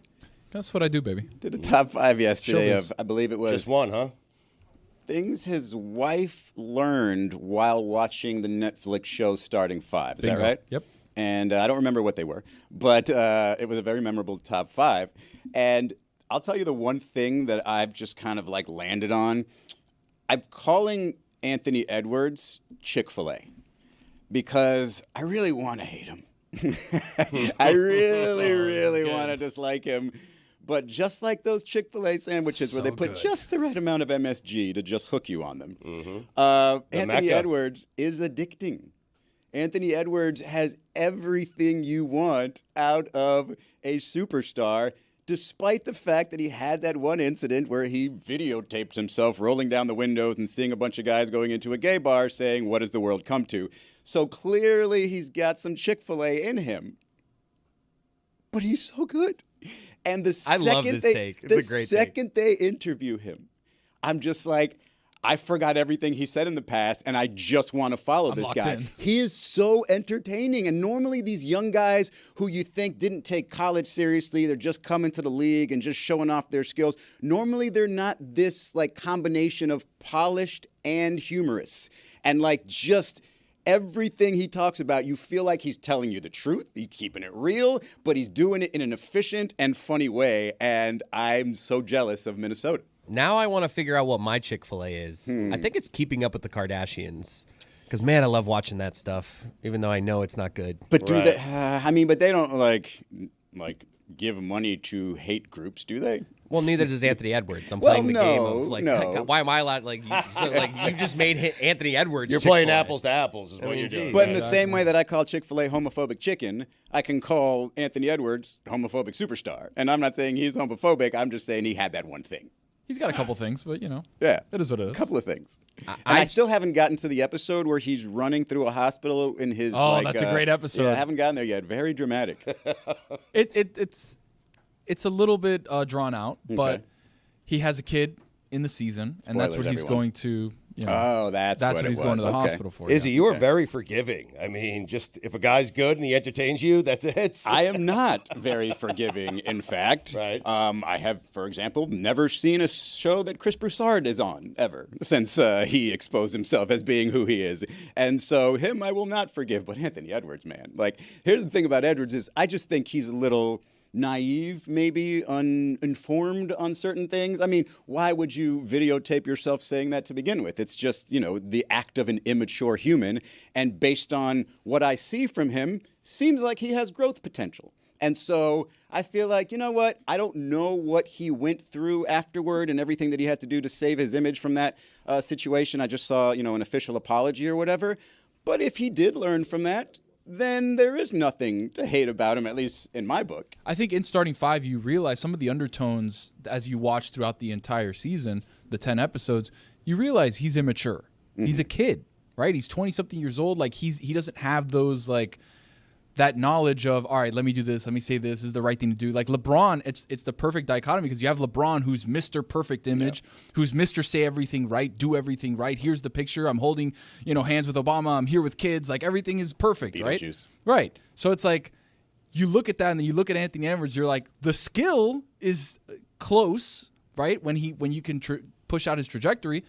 [SPEAKER 6] That's what I do, baby.
[SPEAKER 2] Did a top 5 yesterday
[SPEAKER 6] Showbiz.
[SPEAKER 2] of, I believe it was.
[SPEAKER 4] Just one, huh?
[SPEAKER 2] Things his wife learned while watching the Netflix show Starting 5. Is
[SPEAKER 6] Bingo.
[SPEAKER 2] that right?
[SPEAKER 6] Yep.
[SPEAKER 2] And I don't remember what they were, but it was a very memorable top 5. And I'll tell you the one thing that I've just kind of like landed on. I'm calling Anthony Edwards Chick-fil-A because I really want to hate him. I really want to dislike him. But just like those Chick-fil-A sandwiches where they put just the right amount of MSG to just hook you on them, Anthony Edwards is addicting. Anthony Edwards has everything you want out of a superstar, despite the fact that he had that one incident where he videotaped himself rolling down the windows and seeing a bunch of guys going into a gay bar saying, "What does the world come to?" So clearly he's got some Chick-fil-A in him. But he's so good. And the
[SPEAKER 8] love this take. It's a great
[SPEAKER 2] second they interview him, I'm just like, I forgot everything he said in the past, and I just want to follow this guy.
[SPEAKER 6] in.
[SPEAKER 2] He is so entertaining. And normally these young guys who you think didn't take college seriously, they're just coming to the league and just showing off their skills. Normally they're not this like combination of polished and humorous. And like just everything he talks about, you feel like he's telling you the truth. He's keeping it real, but he's doing it in an efficient and funny way. And I'm so jealous of Minnesota.
[SPEAKER 8] Now I want to figure out what my Chick-fil-A is. I think it's Keeping Up with the Kardashians. Because, man, I love watching that stuff, even though I know it's not good.
[SPEAKER 2] But do they? I mean, but they don't like give money to hate groups, do they?
[SPEAKER 8] Well, neither does Anthony Edwards. I'm
[SPEAKER 2] Well,
[SPEAKER 8] playing the game of
[SPEAKER 2] no.
[SPEAKER 8] why am I allowed? You just made Anthony Edwards.
[SPEAKER 4] You're playing
[SPEAKER 8] Chick-fil-A.
[SPEAKER 4] apples to apples, is what you're doing.
[SPEAKER 2] But in the same way that I call Chick-fil-A homophobic chicken, I can call Anthony Edwards homophobic superstar. And I'm not saying he's homophobic. I'm just saying he had that one thing.
[SPEAKER 6] He's got a couple things, but,
[SPEAKER 2] Yeah.
[SPEAKER 6] it is what it is.
[SPEAKER 2] A couple of things. And I still haven't gotten to the episode where he's running through a hospital in his.
[SPEAKER 6] Oh, that's a great episode.
[SPEAKER 2] Yeah, I haven't gotten there yet. Very dramatic.
[SPEAKER 6] It's a little bit drawn out, but
[SPEAKER 2] Okay.
[SPEAKER 6] he has a kid in the season, and that's what
[SPEAKER 2] Spoilers,
[SPEAKER 6] he's
[SPEAKER 2] everyone.
[SPEAKER 6] going to.
[SPEAKER 2] Oh, that's what it
[SPEAKER 6] he's going to the
[SPEAKER 2] was. Okay.
[SPEAKER 6] hospital for.
[SPEAKER 4] Izzy,
[SPEAKER 6] yeah.
[SPEAKER 4] you are very forgiving. I mean, just if a guy's good and he entertains you, that's it.
[SPEAKER 2] I am not very forgiving, in fact.
[SPEAKER 4] Right.
[SPEAKER 2] I have, for example, never seen a show that Chris Broussard is on, ever, since he exposed himself as being who he is. And so him I will not forgive, but Anthony Edwards, man. Like, here's the thing about Edwards is I just think he's a little naive, maybe uninformed on certain things. I mean, why would you videotape yourself saying that to begin with? It's just, the act of an immature human. And based on what I see from him, seems like he has growth potential. And so I feel like, you know what? I don't know what he went through afterward and everything that he had to do to save his image from that situation. I just saw, an official apology or whatever. But if he did learn from that, then there is nothing to hate about him, at least in my book.
[SPEAKER 6] I think in Starting 5, you realize some of the undertones as you watch throughout the entire season, the 10 episodes, you realize he's immature. Mm-hmm. He's a kid, right? He's 20-something years old. Like, he doesn't have those, like, that knowledge of, all right, let me do this, let me say this is the right thing to do. Like LeBron, it's the perfect dichotomy because you have LeBron who's Mr. Perfect Image, who's Mr. Say Everything Right, do everything right. Here's the picture. I'm holding, hands with Obama. I'm here with kids. Like everything is perfect, right? Right. So it's like you look at that and then you look at Anthony Edwards, you're like, the skill is close, right? When you can push out his trajectory,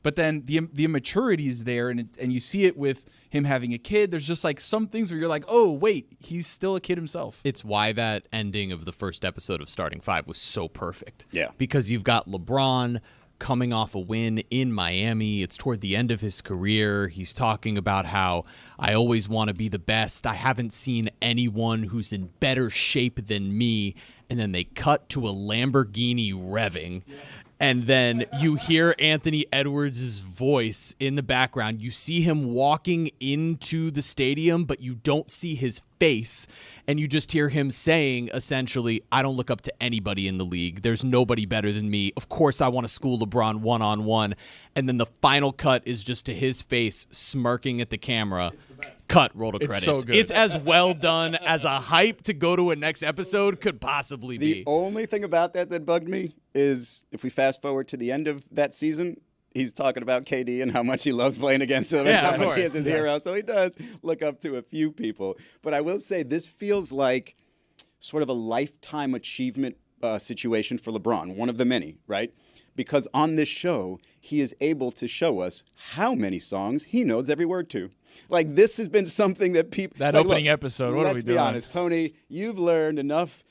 [SPEAKER 6] but then the immaturity is there, and you see it with him having a kid. There's just like some things where you're like, oh, wait, he's still a kid himself.
[SPEAKER 7] It's why that ending of the first episode of Starting 5 was so perfect.
[SPEAKER 2] Yeah.
[SPEAKER 7] Because you've got LeBron coming off a win in Miami. It's toward the end of his career. He's talking about how I always want to be the best. I haven't seen anyone who's in better shape than me. And then they cut to a Lamborghini revving. Yeah. And then you hear Anthony Edwards' voice in the background. You see him walking into the stadium, but you don't see his face. And you just hear him saying, essentially, I don't look up to anybody in the league. There's nobody better than me. Of course, I want to school LeBron one-on-one. And then the final cut is just to his face smirking at the camera. Cut, roll to credits.
[SPEAKER 6] So good.
[SPEAKER 7] It's as well done as a hype to go to a next episode could possibly be.
[SPEAKER 2] The only thing about that bugged me is if we fast forward to the end of that season, he's talking about KD and how much he loves playing against him and
[SPEAKER 7] Yeah,
[SPEAKER 2] how
[SPEAKER 7] of
[SPEAKER 2] much he is
[SPEAKER 7] course.
[SPEAKER 2] his hero. So he does look up to a few people. But I will say this feels like sort of a lifetime achievement situation for LeBron, one of the many, right? Because on this show, he is able to show us how many songs he knows every word to. Like, this has been something that people...
[SPEAKER 6] That
[SPEAKER 2] like,
[SPEAKER 6] opening
[SPEAKER 2] look,
[SPEAKER 6] episode, what are we
[SPEAKER 2] Let's be
[SPEAKER 6] doing?
[SPEAKER 2] honest, Tony, you've learned enough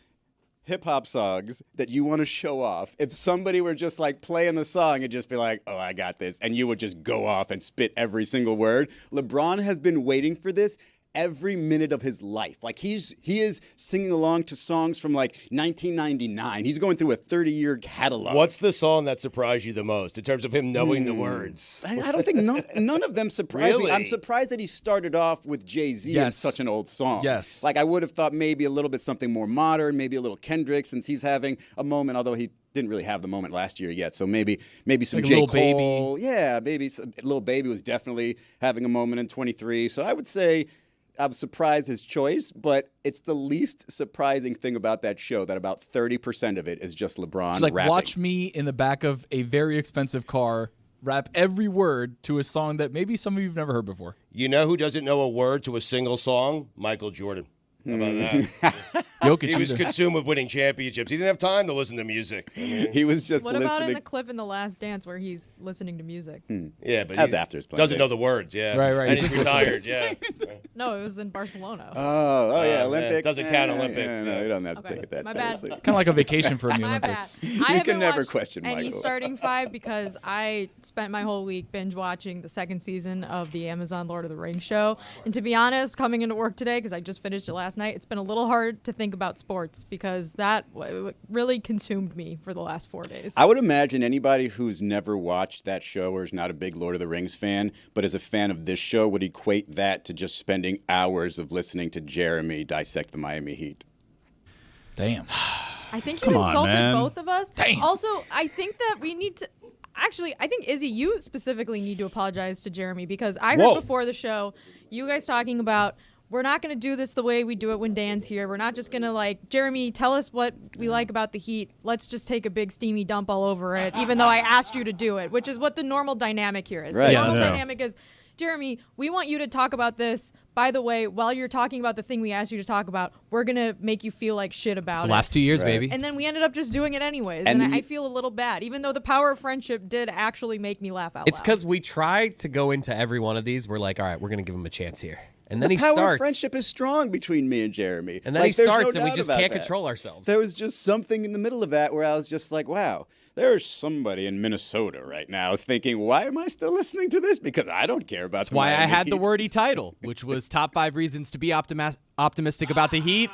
[SPEAKER 2] hip-hop songs that you want to show off. If somebody were just, like, playing the song and just be like, oh, I got this, and you would just go off and spit every single word. LeBron has been waiting for this every minute of his life. Like, he is singing along to songs from, like, 1999. He's going through a 30-year catalog.
[SPEAKER 4] What's the song that surprised you the most in terms of him knowing the words?
[SPEAKER 2] I don't think none of them surprised me.
[SPEAKER 4] Really?
[SPEAKER 2] I'm surprised that he started off with Jay-Z in
[SPEAKER 6] Yes.
[SPEAKER 2] such an old song.
[SPEAKER 6] Yes.
[SPEAKER 2] Like, I would have thought maybe a little bit something more modern, maybe a little Kendrick, since he's having a moment, although he didn't really have the moment last year yet. So maybe some
[SPEAKER 6] Like a
[SPEAKER 2] J.
[SPEAKER 6] Lil
[SPEAKER 2] Cole. Yeah, maybe Lil Baby was definitely having a moment in 23. So I would say I'm surprised his choice, but it's the least surprising thing about that show that about 30% of it is just LeBron
[SPEAKER 6] It's like,
[SPEAKER 2] rapping.
[SPEAKER 6] watch me in the back of a very expensive car rap every word to a song that maybe some of you have never heard before.
[SPEAKER 4] You know who doesn't know a word to a single song? Michael Jordan. How about that?
[SPEAKER 6] Jokic
[SPEAKER 4] He was
[SPEAKER 6] either.
[SPEAKER 4] consumed with winning championships. He didn't have time to listen to music. I mean,
[SPEAKER 2] He was just
[SPEAKER 3] What
[SPEAKER 2] listening.
[SPEAKER 3] about in the clip in The Last Dance where he's listening to music?
[SPEAKER 4] yeah, but
[SPEAKER 2] That's
[SPEAKER 4] he
[SPEAKER 2] after his playing
[SPEAKER 4] doesn't know
[SPEAKER 2] days.
[SPEAKER 4] the words. Yeah,
[SPEAKER 6] Right.
[SPEAKER 4] And
[SPEAKER 6] He's
[SPEAKER 4] he's
[SPEAKER 6] just
[SPEAKER 4] retired. Yeah,
[SPEAKER 3] No, it was in Barcelona.
[SPEAKER 2] Oh yeah,
[SPEAKER 4] yeah,
[SPEAKER 2] Olympics.
[SPEAKER 4] doesn't count
[SPEAKER 2] Eh,
[SPEAKER 4] Olympics,
[SPEAKER 2] Yeah, no,
[SPEAKER 4] yeah.
[SPEAKER 2] you don't have to
[SPEAKER 3] Okay,
[SPEAKER 2] take it that
[SPEAKER 3] my bad.
[SPEAKER 2] seriously.
[SPEAKER 6] Kind of like a vacation from the
[SPEAKER 3] My
[SPEAKER 6] Olympics.
[SPEAKER 3] bad.
[SPEAKER 2] You
[SPEAKER 3] I haven't
[SPEAKER 2] can never
[SPEAKER 3] watched
[SPEAKER 2] question
[SPEAKER 3] any
[SPEAKER 2] Michael.
[SPEAKER 3] starting five because I spent my whole week binge watching the second season of the Amazon Lord of the Rings show. And to be honest, coming into work today, because I just finished it last night, it's been a little hard to think about sports because that really consumed me for the last 4 days.
[SPEAKER 2] I would imagine anybody who's never watched that show or is not a big Lord of the Rings fan, but is a fan of this show, would equate that to just spending hours of listening to Jeremy dissect the Miami Heat.
[SPEAKER 6] Damn.
[SPEAKER 3] I think
[SPEAKER 5] Come
[SPEAKER 3] you
[SPEAKER 5] on,
[SPEAKER 3] insulted
[SPEAKER 5] man.
[SPEAKER 3] both of us.
[SPEAKER 6] Damn.
[SPEAKER 3] Also, I think that we need to. Actually, I think, Izzy, you specifically need to apologize to Jeremy because I heard
[SPEAKER 4] Whoa.
[SPEAKER 3] before the show you guys talking about we're not going to do this the way we do it when Dan's here. We're not just going to, like, Jeremy, tell us what we like about the Heat. Let's just take a big steamy dump all over it, even though I asked you to do it, which is what the normal dynamic here is.
[SPEAKER 2] Right.
[SPEAKER 3] The
[SPEAKER 2] Yeah,
[SPEAKER 3] normal
[SPEAKER 5] I know.
[SPEAKER 3] dynamic is, Jeremy, we want you to talk about this. By the way, while you're talking about the thing we asked you to talk about, we're going to make you feel like shit about
[SPEAKER 7] It's
[SPEAKER 3] it.
[SPEAKER 7] the last 2 years,
[SPEAKER 2] Right.
[SPEAKER 7] baby.
[SPEAKER 3] And then we ended up just doing it anyways.
[SPEAKER 2] And
[SPEAKER 3] And
[SPEAKER 2] the-
[SPEAKER 3] I feel a little bad, even though the power of friendship did actually make me laugh out
[SPEAKER 8] It's
[SPEAKER 3] loud.
[SPEAKER 8] because we try to go into every one of these. We're like, all right, we're going to give him a chance here. And then
[SPEAKER 2] The
[SPEAKER 8] he
[SPEAKER 2] power
[SPEAKER 8] starts.
[SPEAKER 2] of friendship is strong between me and Jeremy.
[SPEAKER 8] And then
[SPEAKER 2] Like,
[SPEAKER 8] he
[SPEAKER 2] there's no
[SPEAKER 8] starts, and we
[SPEAKER 2] doubt
[SPEAKER 8] just
[SPEAKER 2] about
[SPEAKER 8] can't
[SPEAKER 2] that.
[SPEAKER 8] control ourselves.
[SPEAKER 2] There was just something in the middle of that where I was just like, wow, there's somebody in Minnesota right now thinking, why am I still listening to this? Because I don't care about
[SPEAKER 7] That's why I
[SPEAKER 2] Miami
[SPEAKER 7] had the
[SPEAKER 2] Heat.
[SPEAKER 7] wordy title, which was top 5 reasons to be optimistic about the Heat.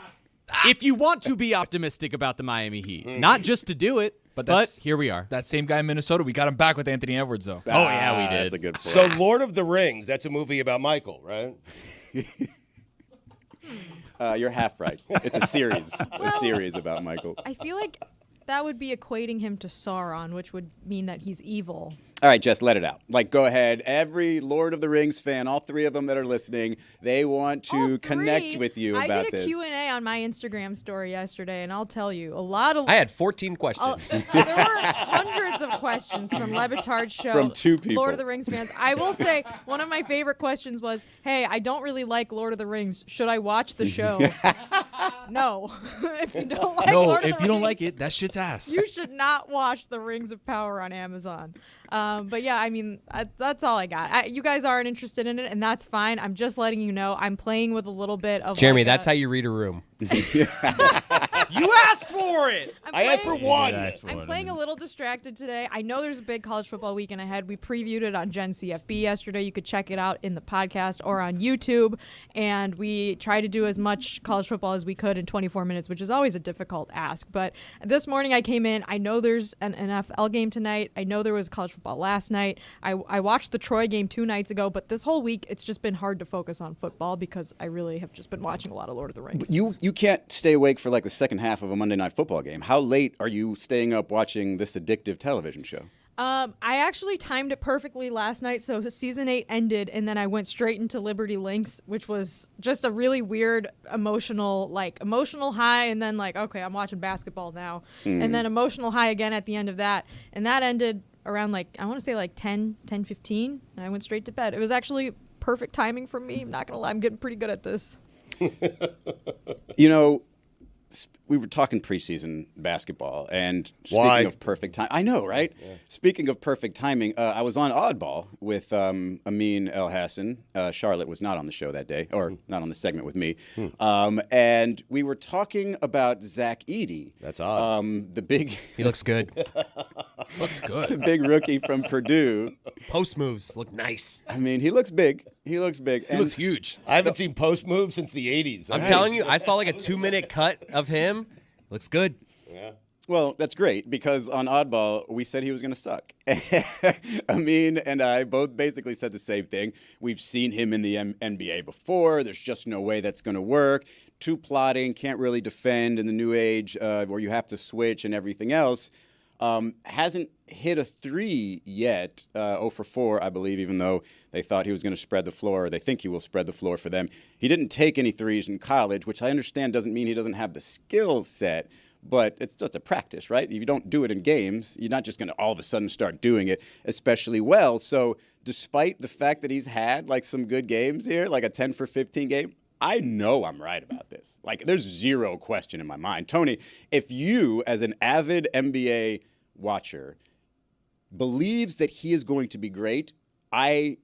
[SPEAKER 7] If you want to be optimistic about the Miami Heat, not just to do it, but
[SPEAKER 6] that's-
[SPEAKER 7] here we are.
[SPEAKER 6] That same guy in Minnesota, we got him back with Anthony Edwards, though.
[SPEAKER 7] Oh, yeah, we did.
[SPEAKER 2] That's a good point.
[SPEAKER 4] So Lord of the Rings, that's a movie about Michael, right?
[SPEAKER 2] You're half right. It's a series about Michael.
[SPEAKER 3] I feel like that would be equating him to Sauron, which would mean that he's evil.
[SPEAKER 2] All right, Jess, let it out. Like, go ahead. Every Lord of the Rings fan, all three of them that are listening, they want to
[SPEAKER 3] All
[SPEAKER 2] connect
[SPEAKER 3] three.
[SPEAKER 2] with you
[SPEAKER 3] I
[SPEAKER 2] about
[SPEAKER 3] did a
[SPEAKER 2] this.
[SPEAKER 3] Q&A on my Instagram story yesterday, and I'll tell you, a lot of...
[SPEAKER 8] I had 14 questions.
[SPEAKER 3] there were hundreds of questions from Le Batard Show.
[SPEAKER 2] From two people.
[SPEAKER 3] Lord of the Rings fans. I will say, one of my favorite questions was, hey, I don't really like Lord of the Rings. Should I watch the show? No. If you don't like
[SPEAKER 6] No,
[SPEAKER 3] Lord of
[SPEAKER 6] if
[SPEAKER 3] the
[SPEAKER 6] you don't
[SPEAKER 3] Rings,
[SPEAKER 6] like it, that shit's ass.
[SPEAKER 3] you should not watch The Rings of Power on Amazon. But yeah, I mean, that's all I got. You guys aren't interested in it, and that's fine. I'm just letting you know I'm playing with a little bit of
[SPEAKER 8] Jeremy,
[SPEAKER 3] like
[SPEAKER 8] that's how you read a room.
[SPEAKER 7] You asked for it!
[SPEAKER 4] I asked for one.
[SPEAKER 3] I'm playing a little distracted today. I know there's a big college football weekend ahead. We previewed it on Gen CFB yesterday. You could check it out in the podcast or on YouTube. And we tried to do as much college football as we could in 24 minutes, which is always a difficult ask. But this morning I came in. I know there's an NFL game tonight. I know there was college football last night. I watched the Troy game 2 nights ago. But this whole week, it's just been hard to focus on football because I really have just been watching a lot of Lord of the Rings.
[SPEAKER 2] You can't stay awake for like the second half of a Monday Night Football game. How late are you staying up watching this addictive television show?
[SPEAKER 3] I actually timed it perfectly last night. So season 8 ended, and then I went straight into Liberty Lynx, which was just a really weird emotional high, and then like, okay, I'm watching basketball now, and then emotional high again at the end of that, and that ended around I want to say 10:15, and I went straight to bed. It was actually perfect timing for me. I'm not going to lie. I'm getting pretty good at this.
[SPEAKER 2] You know, we were talking preseason basketball, and speaking of perfect time, I know, right? Yeah. Speaking of perfect timing, I was on Oddball with Amin El Hassan. Charlotte was not on the show that day, or not on the segment with me. And we were talking about Zach Edey.
[SPEAKER 4] That's odd.
[SPEAKER 2] The big...
[SPEAKER 8] He looks good.
[SPEAKER 6] Looks good.
[SPEAKER 2] The big rookie from Purdue.
[SPEAKER 8] Post moves look nice.
[SPEAKER 2] I mean, he looks big. He looks big.
[SPEAKER 6] He looks huge.
[SPEAKER 4] I haven't seen post moves since the 80s.
[SPEAKER 8] I'm telling you, I saw a 2-minute cut of him. Looks good.
[SPEAKER 4] Yeah.
[SPEAKER 2] Well, that's great, because on Oddball, we said he was going to suck. Amin and I both basically said the same thing. We've seen him in the NBA before. There's just no way that's going to work. Too plotting, can't really defend in the new age where you have to switch and everything else. Hasn't hit a 3 yet, 0 for 4, I believe, even though they thought he was going to spread the floor, or they think he will spread the floor for them. He didn't take any threes in college, which I understand doesn't mean he doesn't have the skill set, but it's just a practice, right? If you don't do it in games, you're not just going to all of a sudden start doing it especially well. So despite the fact that he's had some good games here, like a 10 for 15 game, I know I'm right about this. There's zero question in my mind. Tony, if you, as an avid NBA watcher, believes that he is going to be great, I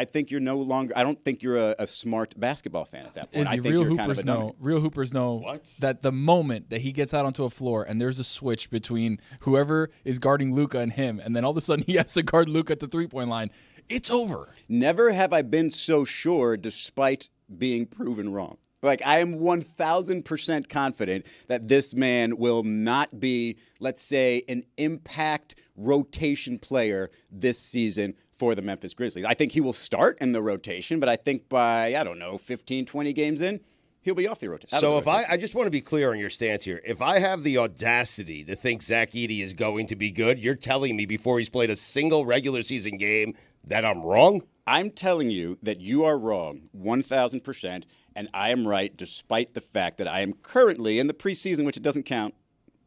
[SPEAKER 2] think you're no longer. I don't think you're a smart basketball fan at that point. I think
[SPEAKER 6] real
[SPEAKER 2] you're
[SPEAKER 6] hoopers
[SPEAKER 2] kind of a dummy.
[SPEAKER 6] Real hoopers know that the moment that he gets out onto a floor and there's a switch between whoever is guarding Luka and him, and then all of a sudden he has to guard Luka at the 3-point line, it's over.
[SPEAKER 2] Never have I been so sure, despite being proven wrong. I am 1,000% confident that this man will not be, let's say, an impact rotation player this season for the Memphis Grizzlies. I think he will start in the rotation, but I think by, 15, 20 games in, he'll be off the rotation.
[SPEAKER 4] So I just want to be clear on your stance here. If I have the audacity to think Zach Edey is going to be good, you're telling me before he's played a single regular season game that I'm wrong?
[SPEAKER 2] I'm telling you that you are wrong 1,000%, and I am right despite the fact that I am currently in the preseason, which it doesn't count,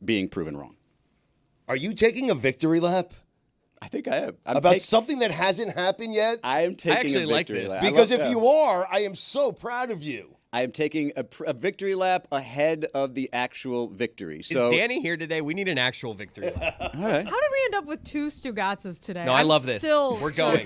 [SPEAKER 2] being proven wrong.
[SPEAKER 4] Are you taking a victory lap?
[SPEAKER 2] I think I am.
[SPEAKER 4] About something that hasn't happened yet?
[SPEAKER 2] I am taking a victory lap.
[SPEAKER 4] Because if you are, I am so proud of you.
[SPEAKER 2] I am taking a victory lap ahead of the actual victory. So,
[SPEAKER 8] is Danny here today? We need an actual victory lap.
[SPEAKER 2] All right.
[SPEAKER 3] How did we end up with 2 Stugotzes today?
[SPEAKER 8] No, I love this. We're going.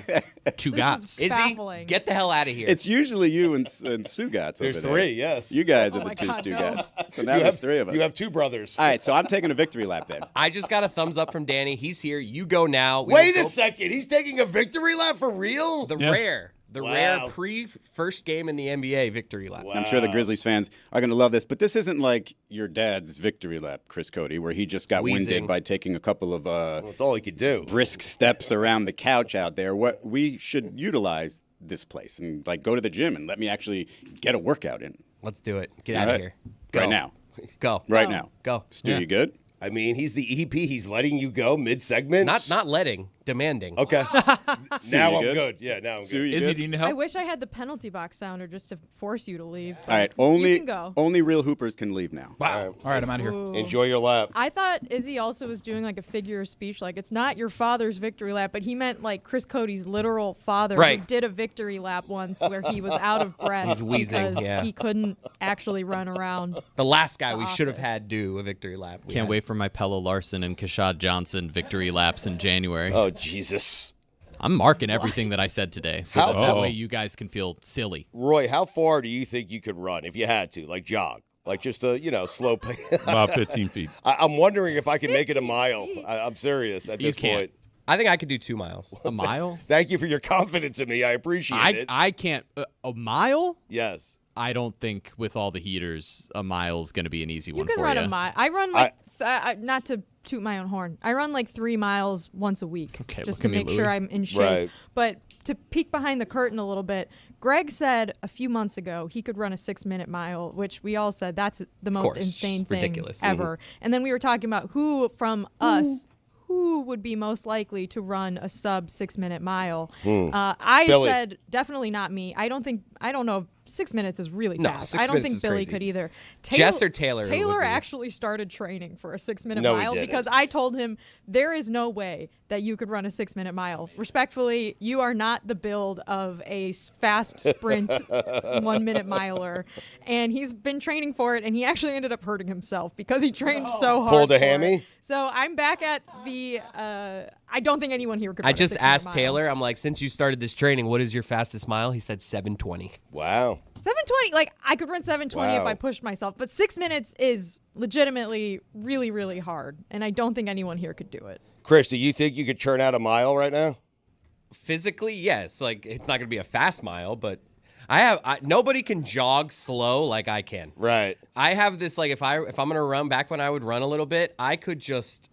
[SPEAKER 7] Stugotz.
[SPEAKER 8] Izzy, get the hell out of here.
[SPEAKER 2] It's usually you and Stugotz.
[SPEAKER 4] There's
[SPEAKER 2] over there.
[SPEAKER 4] 3, yes.
[SPEAKER 2] You guys are the
[SPEAKER 3] my
[SPEAKER 2] 2
[SPEAKER 3] God,
[SPEAKER 2] Stugotz.
[SPEAKER 3] no.
[SPEAKER 2] So now there's 3 of us.
[SPEAKER 4] You have 2 brothers.
[SPEAKER 2] All right, so I'm taking a victory lap then.
[SPEAKER 8] I just got a thumbs up from Danny. He's here. You go now.
[SPEAKER 4] Wait a second. He's taking a victory lap for real?
[SPEAKER 8] The rare pre-first game in the NBA victory lap.
[SPEAKER 2] Wow. I'm sure the Grizzlies fans are going to love this, but this isn't like your dad's victory lap, Chris Cody, where he just got winded by taking a couple of
[SPEAKER 4] that's all he could do.
[SPEAKER 2] Brisk steps around the couch out there. What we should utilize this place and go to the gym and let me actually get a workout in.
[SPEAKER 8] Let's do it. Get out of here.
[SPEAKER 2] Go. Right now.
[SPEAKER 8] Go.
[SPEAKER 2] Right now.
[SPEAKER 8] Go.
[SPEAKER 2] Stu, you good?
[SPEAKER 4] I mean, he's the EP. He's letting you go mid-segment.
[SPEAKER 8] Not letting, demanding.
[SPEAKER 4] Okay. Now I'm good. Yeah, now I'm good.
[SPEAKER 6] Izzy, do you need help?
[SPEAKER 3] I wish I had the penalty box sounder just to force you to leave.
[SPEAKER 2] All right,
[SPEAKER 3] you can go.
[SPEAKER 2] only real hoopers can leave now.
[SPEAKER 4] Wow.
[SPEAKER 6] All right, I'm out of here.
[SPEAKER 3] Ooh.
[SPEAKER 4] Enjoy your lap.
[SPEAKER 3] I thought Izzy also was doing a figure of speech, it's not your father's victory lap, but he meant Chris Cody's literal father who did a victory lap once where he was out of breath
[SPEAKER 8] wheezing,
[SPEAKER 3] because he couldn't actually run around.
[SPEAKER 8] The last guy we should have had do a victory lap.
[SPEAKER 7] Can't wait for my Pello Larson and Kashad Johnson victory laps in January.
[SPEAKER 4] Oh, Jesus.
[SPEAKER 7] I'm marking everything that I said today, so that way you guys can feel silly.
[SPEAKER 4] Roy, how far do you think you could run if you had to, jog? Just a, slow pace?
[SPEAKER 5] About 15 feet.
[SPEAKER 4] I'm wondering if I can make it a mile. I'm serious at this point.
[SPEAKER 8] I think I could do 2 miles.
[SPEAKER 7] A mile?
[SPEAKER 4] Thank you for your confidence in me. I appreciate it.
[SPEAKER 7] I can't. A mile?
[SPEAKER 4] Yes.
[SPEAKER 7] I don't think with all the heaters, a mile is going to be an easy one for you.
[SPEAKER 3] You can run a mile. I run not to toot my own horn. I run 3 miles once a week just to make sure I'm in shape.
[SPEAKER 4] Right.
[SPEAKER 3] But to peek behind the curtain a little bit, Greg said a few months ago he could run a 6-minute mile, which we all said that's the most insane thing ever. And then we were talking about who from us who would be most likely to run a sub 6-minute mile. I said definitely not me. I don't think I don't know. 6 minutes is really
[SPEAKER 8] No,
[SPEAKER 3] fast.
[SPEAKER 8] 6
[SPEAKER 3] I don't
[SPEAKER 8] minutes
[SPEAKER 3] think
[SPEAKER 8] is
[SPEAKER 3] Billy
[SPEAKER 8] crazy.
[SPEAKER 3] could either.
[SPEAKER 8] Jess or Taylor would
[SPEAKER 3] Taylor
[SPEAKER 8] be.
[SPEAKER 3] actually started training for a 6 minute
[SPEAKER 4] No, he
[SPEAKER 3] mile
[SPEAKER 4] didn't.
[SPEAKER 3] because I told him there is no way that you could run a 6 minute mile. Respectfully, you are not the build of a fast sprint 1 minute miler. And he's been training for it, and he actually ended up hurting himself because he trained so hard.
[SPEAKER 4] Pulled a
[SPEAKER 3] for it.
[SPEAKER 4] hammy?
[SPEAKER 3] So I'm back at the. I don't think anyone here could.
[SPEAKER 8] I
[SPEAKER 3] run a
[SPEAKER 8] just
[SPEAKER 3] 6 minute
[SPEAKER 8] asked
[SPEAKER 3] mile.
[SPEAKER 8] Taylor, I'm like, since you started this training, what is your fastest mile? He said 7:20.
[SPEAKER 4] Wow.
[SPEAKER 3] 7:20. Like I could run 7:20 if
[SPEAKER 4] Wow.
[SPEAKER 3] I pushed myself, but 6 minutes is legitimately really, really hard, and I don't think anyone here could do it.
[SPEAKER 4] Chris, do you think you could churn out a mile right now?
[SPEAKER 8] Physically, yes. Like, it's not going to be a fast mile, but nobody can jog slow like I can.
[SPEAKER 4] Right.
[SPEAKER 8] I have this, like, if I'm going to run, back when I would run a little bit, I could just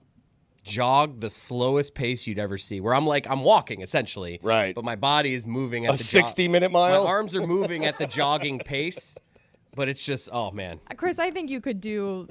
[SPEAKER 8] jog the slowest pace you'd ever see, where I'm walking essentially.
[SPEAKER 4] Right.
[SPEAKER 8] But my body is moving at
[SPEAKER 4] A
[SPEAKER 8] the
[SPEAKER 4] 60-minute mile?
[SPEAKER 8] My arms are moving at the jogging pace, but it's just, oh man.
[SPEAKER 3] Chris, I think you could do.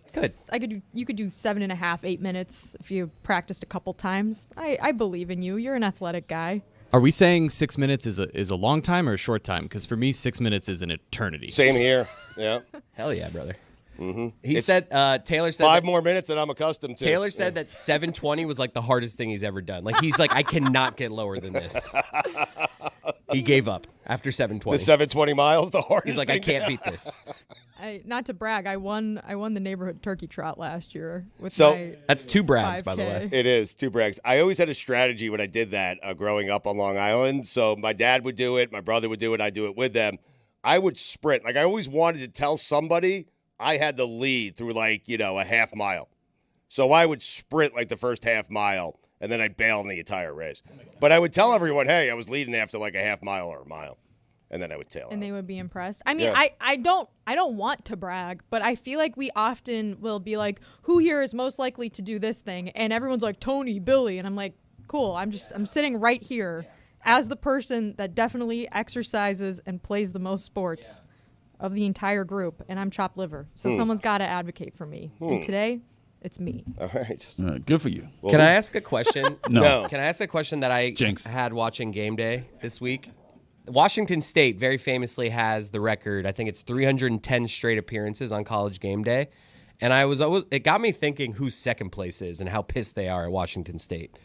[SPEAKER 3] You could do 7.5, 8 minutes if you practiced a couple times. I believe in you. You're an athletic guy.
[SPEAKER 7] Are we saying 6 minutes is a long time or a short time? Because for me, 6 minutes is an eternity.
[SPEAKER 4] Same here. Yeah.
[SPEAKER 8] Hell yeah, brother.
[SPEAKER 4] Mm-hmm.
[SPEAKER 8] He said, Taylor said
[SPEAKER 4] 5
[SPEAKER 8] that-
[SPEAKER 4] more minutes than I'm accustomed to.
[SPEAKER 8] Taylor said that 7:20 was like the hardest thing he's ever done. Like he's like, I cannot get lower than this. He gave up after 7:20.
[SPEAKER 4] The 720 miles, the hardest.
[SPEAKER 8] He's like, I
[SPEAKER 4] thing
[SPEAKER 8] can't beat this.
[SPEAKER 3] Not to brag, I won the neighborhood turkey trot last year with
[SPEAKER 4] So-
[SPEAKER 3] my
[SPEAKER 8] That's 2 brags, by the
[SPEAKER 3] 5K.
[SPEAKER 8] way.
[SPEAKER 4] It is 2 brags. I always had a strategy when I did that growing up on Long Island. So my dad would do it, my brother would do it, I'd do it with them. I would sprint. Like I always wanted to tell somebody I had the lead through a half mile. So I would sprint like the first half mile and then I'd bail in the entire race. But I would tell everyone, hey, I was leading after like a half mile or a mile. And then I would tail
[SPEAKER 3] and
[SPEAKER 4] out.
[SPEAKER 3] they would be impressed. I mean,
[SPEAKER 4] Yeah.
[SPEAKER 3] I don't want to brag, but I feel like we often will be like, who here is most likely to do this thing? And everyone's like, Tony, Billy, and I'm like, cool. I'm sitting right here as the person that definitely exercises and plays the most sports of the entire group, and I'm chopped liver. So someone's got to advocate for me. And today, it's me.
[SPEAKER 4] All right.
[SPEAKER 5] Good for you.
[SPEAKER 8] Can I ask a question?
[SPEAKER 4] No.
[SPEAKER 8] Can I ask a question that I
[SPEAKER 5] Jinx.
[SPEAKER 8] had watching Game Day this week? Washington State very famously has the record. I think it's 310 straight appearances on College Game Day. And it got me thinking who second place is and how pissed they are at Washington State.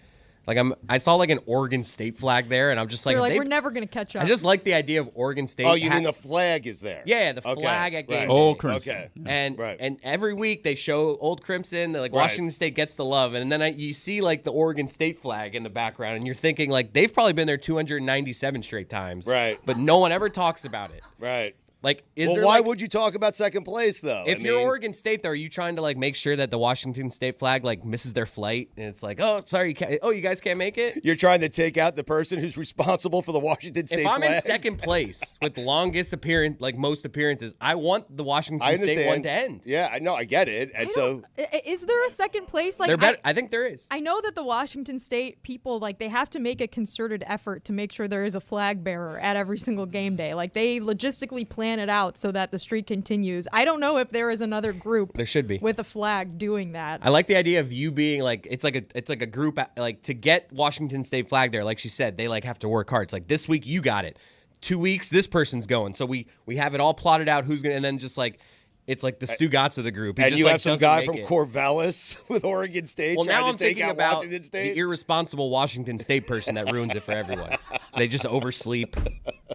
[SPEAKER 8] Like I saw like an Oregon State flag there, and I'm just like,
[SPEAKER 3] They're like, we're never going to catch up.
[SPEAKER 8] I just like the idea of Oregon State.
[SPEAKER 4] Oh, you mean the flag is there?
[SPEAKER 8] Yeah, the
[SPEAKER 4] Okay,
[SPEAKER 8] flag at Game
[SPEAKER 4] right.
[SPEAKER 8] Day.
[SPEAKER 5] Old Crimson.
[SPEAKER 4] Okay.
[SPEAKER 8] And
[SPEAKER 4] Right.
[SPEAKER 8] and every week they show Old Crimson. They're like
[SPEAKER 4] Right.
[SPEAKER 8] Washington State gets the love, and then you see like the Oregon State flag in the background, and you're thinking like they've probably been there 297 straight times,
[SPEAKER 4] Right.
[SPEAKER 8] But no one ever talks about it.
[SPEAKER 4] Right.
[SPEAKER 8] Like,
[SPEAKER 4] Why would you talk about second place though?
[SPEAKER 8] If you're Oregon State, though, are you trying to like make sure that the Washington State flag like misses their flight, and it's like, oh, sorry, you guys can't make it?
[SPEAKER 4] You're trying to take out the person who's responsible for the Washington State
[SPEAKER 8] If I'm
[SPEAKER 4] flag.
[SPEAKER 8] in second place with longest appearance, like most appearances, I want the Washington
[SPEAKER 4] I
[SPEAKER 8] State
[SPEAKER 4] understand.
[SPEAKER 8] one to end.
[SPEAKER 4] Yeah, I know, I get it. And so
[SPEAKER 3] Is there a second place? Like,
[SPEAKER 8] They're better. I think there is.
[SPEAKER 3] I know that the Washington State people, like, they have to make a concerted effort to make sure there is a flag bearer at every single game day. Like, they logistically plan it out so that the streak continues. I don't know if there is another group
[SPEAKER 8] There should be.
[SPEAKER 3] with a flag doing that.
[SPEAKER 8] I like the idea of you being like it's like a group, like to get Washington State flag there. Like she said, they like have to work hard. It's like this week you got it, 2 weeks this person's going. So we have it all plotted out who's gonna, and then just like it's like the Stugotz of the group. He
[SPEAKER 4] and
[SPEAKER 8] just,
[SPEAKER 4] you
[SPEAKER 8] like,
[SPEAKER 4] have some
[SPEAKER 8] doesn't
[SPEAKER 4] guy
[SPEAKER 8] make
[SPEAKER 4] from
[SPEAKER 8] it.
[SPEAKER 4] Corvallis with Oregon State
[SPEAKER 8] Well,
[SPEAKER 4] trying
[SPEAKER 8] now
[SPEAKER 4] to
[SPEAKER 8] I'm
[SPEAKER 4] take
[SPEAKER 8] thinking
[SPEAKER 4] out
[SPEAKER 8] about
[SPEAKER 4] Washington State.
[SPEAKER 8] the irresponsible Washington State person that ruins it for everyone. They just oversleep,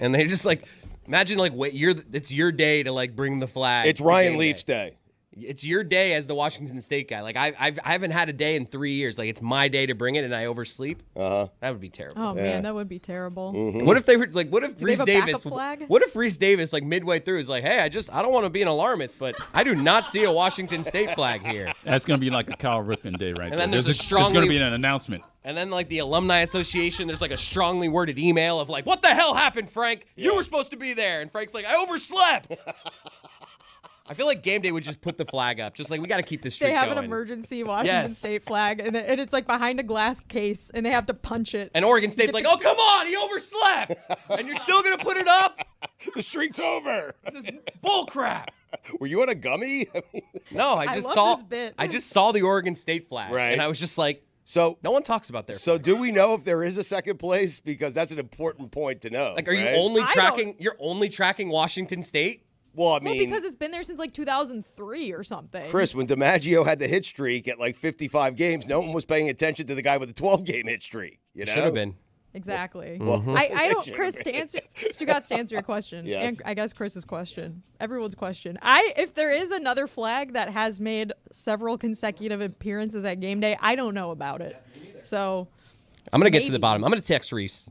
[SPEAKER 8] and they just like imagine like it's your day to like bring the flag.
[SPEAKER 4] It's
[SPEAKER 8] to
[SPEAKER 4] Ryan
[SPEAKER 8] game
[SPEAKER 4] Leaf's
[SPEAKER 8] day.
[SPEAKER 4] day.
[SPEAKER 8] It's your day as the Washington State guy. Like I haven't had a day in 3 years. Like it's my day to bring it, and I oversleep. That would be terrible.
[SPEAKER 3] Oh, man, that would be terrible.
[SPEAKER 8] What if they were like? What if
[SPEAKER 3] Do they
[SPEAKER 8] Reese
[SPEAKER 3] have a backup
[SPEAKER 8] Davis?
[SPEAKER 3] flag?
[SPEAKER 8] What if Reese Davis like midway through is like, hey, I don't want to be an alarmist, but I do not see a Washington State flag here.
[SPEAKER 5] That's going to be like a Kyle Ripken day right
[SPEAKER 8] And
[SPEAKER 5] there.
[SPEAKER 8] then there's a
[SPEAKER 5] there's
[SPEAKER 8] strongly-
[SPEAKER 5] going to be an announcement.
[SPEAKER 8] And then like the alumni association, there's like a strongly worded email of like, what the hell happened, Frank? You were supposed to be there, and Frank's like, I overslept. I feel like Game Day would just put the flag up, just like we got to keep this streak
[SPEAKER 3] They have
[SPEAKER 8] going.
[SPEAKER 3] an emergency Washington
[SPEAKER 8] Yes.
[SPEAKER 3] State flag, and it's like behind a glass case, and they have to punch it.
[SPEAKER 8] And Oregon State's like, oh, come on, he overslept. And you're still going to put it up?
[SPEAKER 4] The streak's over.
[SPEAKER 8] This is bull crap.
[SPEAKER 4] Were you on a gummy?
[SPEAKER 8] No, I
[SPEAKER 3] I
[SPEAKER 8] just
[SPEAKER 3] love
[SPEAKER 8] saw
[SPEAKER 3] this bit.
[SPEAKER 8] I just saw the Oregon State flag.
[SPEAKER 4] Right.
[SPEAKER 8] And I was just like,
[SPEAKER 4] So
[SPEAKER 8] no one talks about their.
[SPEAKER 4] So do we know if there is a second place? Because that's an important point to know.
[SPEAKER 8] Like, are you
[SPEAKER 4] right?
[SPEAKER 8] only tracking? You're only tracking Washington State?
[SPEAKER 4] Well, I mean,
[SPEAKER 3] because it's been there since like 2003 or something.
[SPEAKER 4] Chris, when DiMaggio had the hit streak at like 55 games, no one was paying attention to the guy with the 12-game hit streak. You know,
[SPEAKER 8] should have been.
[SPEAKER 3] Exactly.
[SPEAKER 4] Well,
[SPEAKER 3] I don't, Chris, to answer your question,
[SPEAKER 4] Yes.
[SPEAKER 3] and I guess Chris's question, everyone's question. If there is another flag that has made several consecutive appearances at game day, I don't know about it. So
[SPEAKER 8] I'm gonna get to the bottom. I'm gonna text Reese.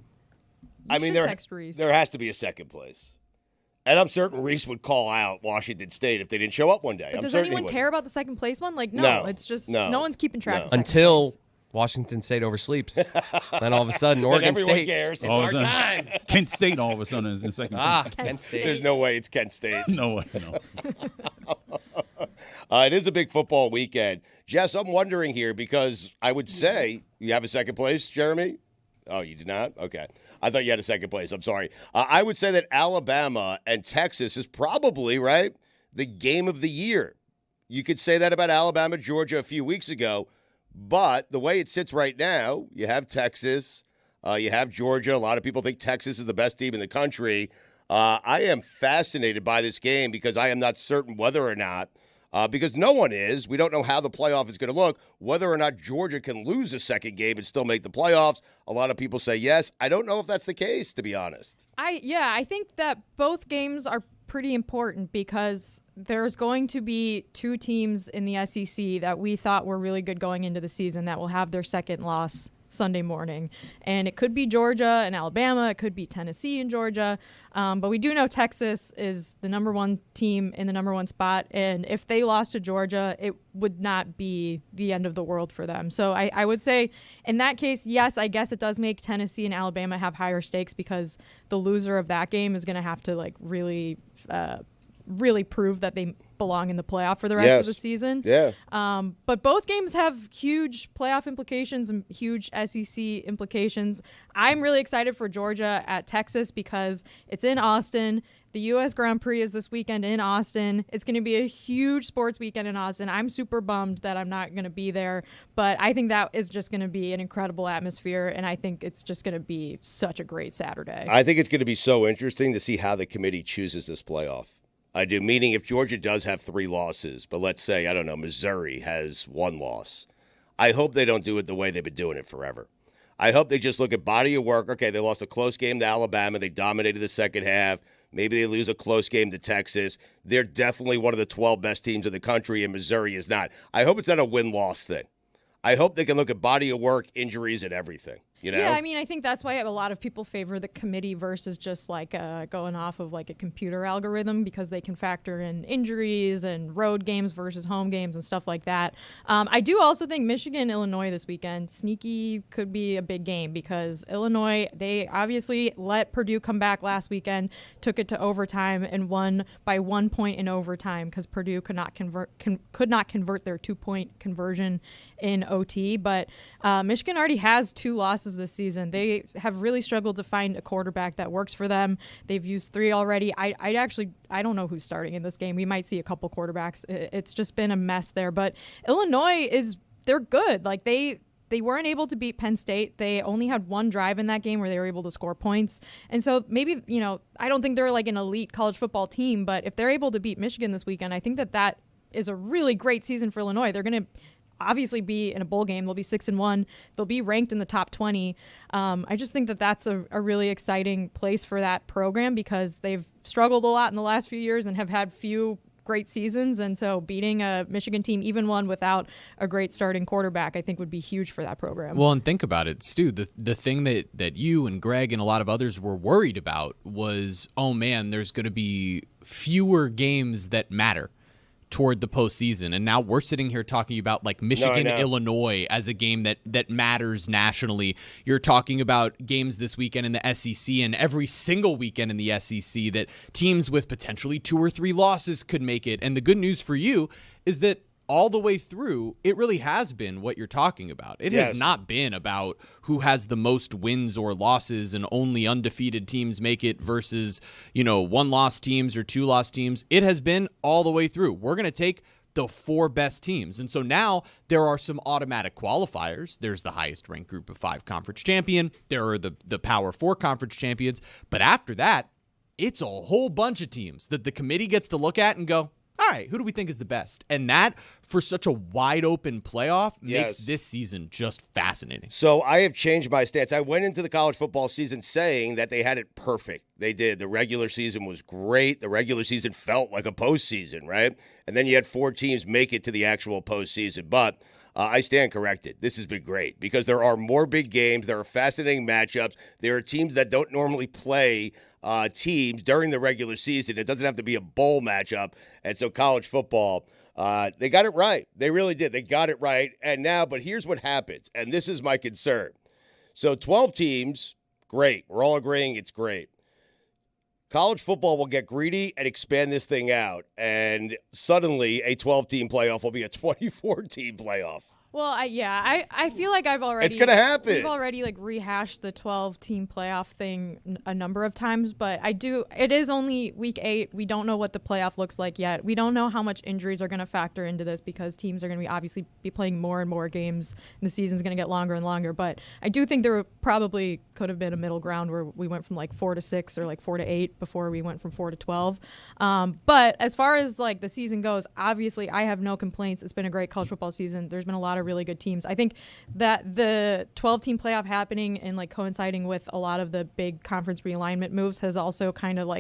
[SPEAKER 4] I mean, there has to be a second place. And I'm certain Reese would call out Washington State if they didn't show up one day.
[SPEAKER 3] But does anyone care about the second place one? Like, no. It's just no one's keeping track of second
[SPEAKER 8] until
[SPEAKER 3] place.
[SPEAKER 8] Washington State oversleeps. Then all of a sudden, Oregon
[SPEAKER 4] everyone
[SPEAKER 8] State
[SPEAKER 4] cares.
[SPEAKER 8] It's our time.
[SPEAKER 5] Kent State all of a sudden is in second place.
[SPEAKER 8] Kent State.
[SPEAKER 4] There's no way it's Kent State.
[SPEAKER 5] No way. No.
[SPEAKER 4] It is a big football weekend. Jess, I'm wondering here because I would say you have a second place, Jeremy? Oh, you did not? Okay. I thought you had a second place. I'm sorry. I would say that Alabama and Texas is probably, right, the game of the year. You could say that about Alabama, Georgia a few weeks ago, but the way it sits right now, you have Texas, you have Georgia. A lot of people think Texas is the best team in the country. I am fascinated by this game because I am not certain whether or not, because no one is. We don't know how the playoff is going to look, whether or not Georgia can lose a second game and still make the playoffs. A lot of people say yes. I don't know if that's the case, to be honest.
[SPEAKER 3] I think that both games are pretty important because there's going to be two teams in the SEC that we thought were really good going into the season that will have their second loss Sunday morning. And it could be Georgia and Alabama. It could be Tennessee and Georgia. But we do know Texas is the number one team in the number one spot. And if they lost to Georgia, it would not be the end of the world for them. So I would say in that case, yes, I guess it does make Tennessee and Alabama have higher stakes because the loser of that game is going to have to like really prove that they belong in the playoff for the rest of the season.
[SPEAKER 4] Yeah.
[SPEAKER 3] But both games have huge playoff implications and huge SEC implications. I'm really excited for Georgia at Texas because it's in Austin. The U.S. Grand Prix is this weekend in Austin. It's going to be a huge sports weekend in Austin. I'm super bummed that I'm not going to be there, but I think that is just going to be an incredible atmosphere, and I think it's just going to be such a great Saturday.
[SPEAKER 4] I think it's going to be so interesting to see how the committee chooses this playoff. I do, meaning if Georgia does have 3 losses, but let's say, I don't know, Missouri has 1 loss. I hope they don't do it the way they've been doing it forever. I hope they just look at body of work. Okay, they lost a close game to Alabama. They dominated the second half. Maybe they lose a close game to Texas. They're definitely one of the 12 best teams in the country, and Missouri is not. I hope it's not a win-loss thing. I hope they can look at body of work, injuries, and everything. You know?
[SPEAKER 3] Yeah, I mean, I think that's why a lot of people favor the committee versus just like going off of like a computer algorithm because they can factor in injuries and road games versus home games and stuff like that. I do also think Michigan-Illinois this weekend, sneaky could be a big game because Illinois, they obviously let Purdue come back last weekend, took it to overtime and won by 1 point in overtime because Purdue could not convert their 2-point conversion in OT. But Michigan already has 2 losses this season. They have really struggled to find a quarterback that works for them. They've used 3 already. I don't know who's starting in this game. We might see a couple quarterbacks. It's just been a mess there. But Illinois they're good. Like they weren't able to beat Penn State. They only had 1 drive in that game where they were able to score points. And so maybe, I don't think they're like an elite college football team, but if they're able to beat Michigan this weekend, I think that is a really great season for Illinois. They're going to obviously be in a bowl game. They'll be 6-1. They'll be ranked in the top 20. I just think that that's a really exciting place for that program because they've struggled a lot in the last few years and have had few great seasons. And so beating a Michigan team, even one without a great starting quarterback, I think would be huge for that program.
[SPEAKER 7] Well, and think about it, Stu, the thing that you and Greg and a lot of others were worried about was, oh man, there's going to be fewer games that matter toward the postseason. And now we're sitting here talking about like Michigan, Illinois as a game that matters nationally. You're talking about games this weekend in the SEC and every single weekend in the SEC that teams with potentially 2 or 3 losses could make it. And the good news for you is that all the way through, it really has been what you're talking about. It has not been about who has the most wins or losses and only undefeated teams make it versus, 1-loss teams or 2-loss teams. It has been all the way through. We're going to take the 4 best teams. And so now there are some automatic qualifiers. There's the highest ranked group of 5 conference champion. There are the Power 4 conference champions. But after that, it's a whole bunch of teams that the committee gets to look at and go, all right, who do we think is the best? And that, for such a wide open playoff, makes this season just fascinating.
[SPEAKER 4] So I have changed my stance. I went into the college football season saying that they had it perfect. They did. The regular season was great. The regular season felt like a postseason, right? And then you had 4 teams make it to the actual postseason. But I stand corrected. This has been great because there are more big games. There are fascinating matchups. There are teams that don't normally play teams during the regular season. It doesn't have to be a bowl matchup. And so college football, they got it right. They really did. They got it right. And now, but here's what happens, and this is my concern. So 12 teams, great. We're all agreeing it's great. College football will get greedy and expand this thing out, and suddenly a 12-team playoff will be a 24-team playoff.
[SPEAKER 3] Well, I feel like I've already.
[SPEAKER 4] It's gonna happen.
[SPEAKER 3] We've already rehashed the 12-team playoff thing a number of times, but it is only week 8. We don't know what the playoff looks like yet. We don't know how much injuries are going to factor into this because teams are going to obviously be playing more and more games, and the season's going to get longer and longer. But I do think there probably could have been a middle ground where we went from 4 to 6 or 4 to 8 before we went from 4 to 12. But as far as the season goes, obviously I have no complaints. It's been a great college football season. There's been a lot of really good teams. I think that the 12-team playoff happening and coinciding with a lot of the big conference realignment moves has also kind of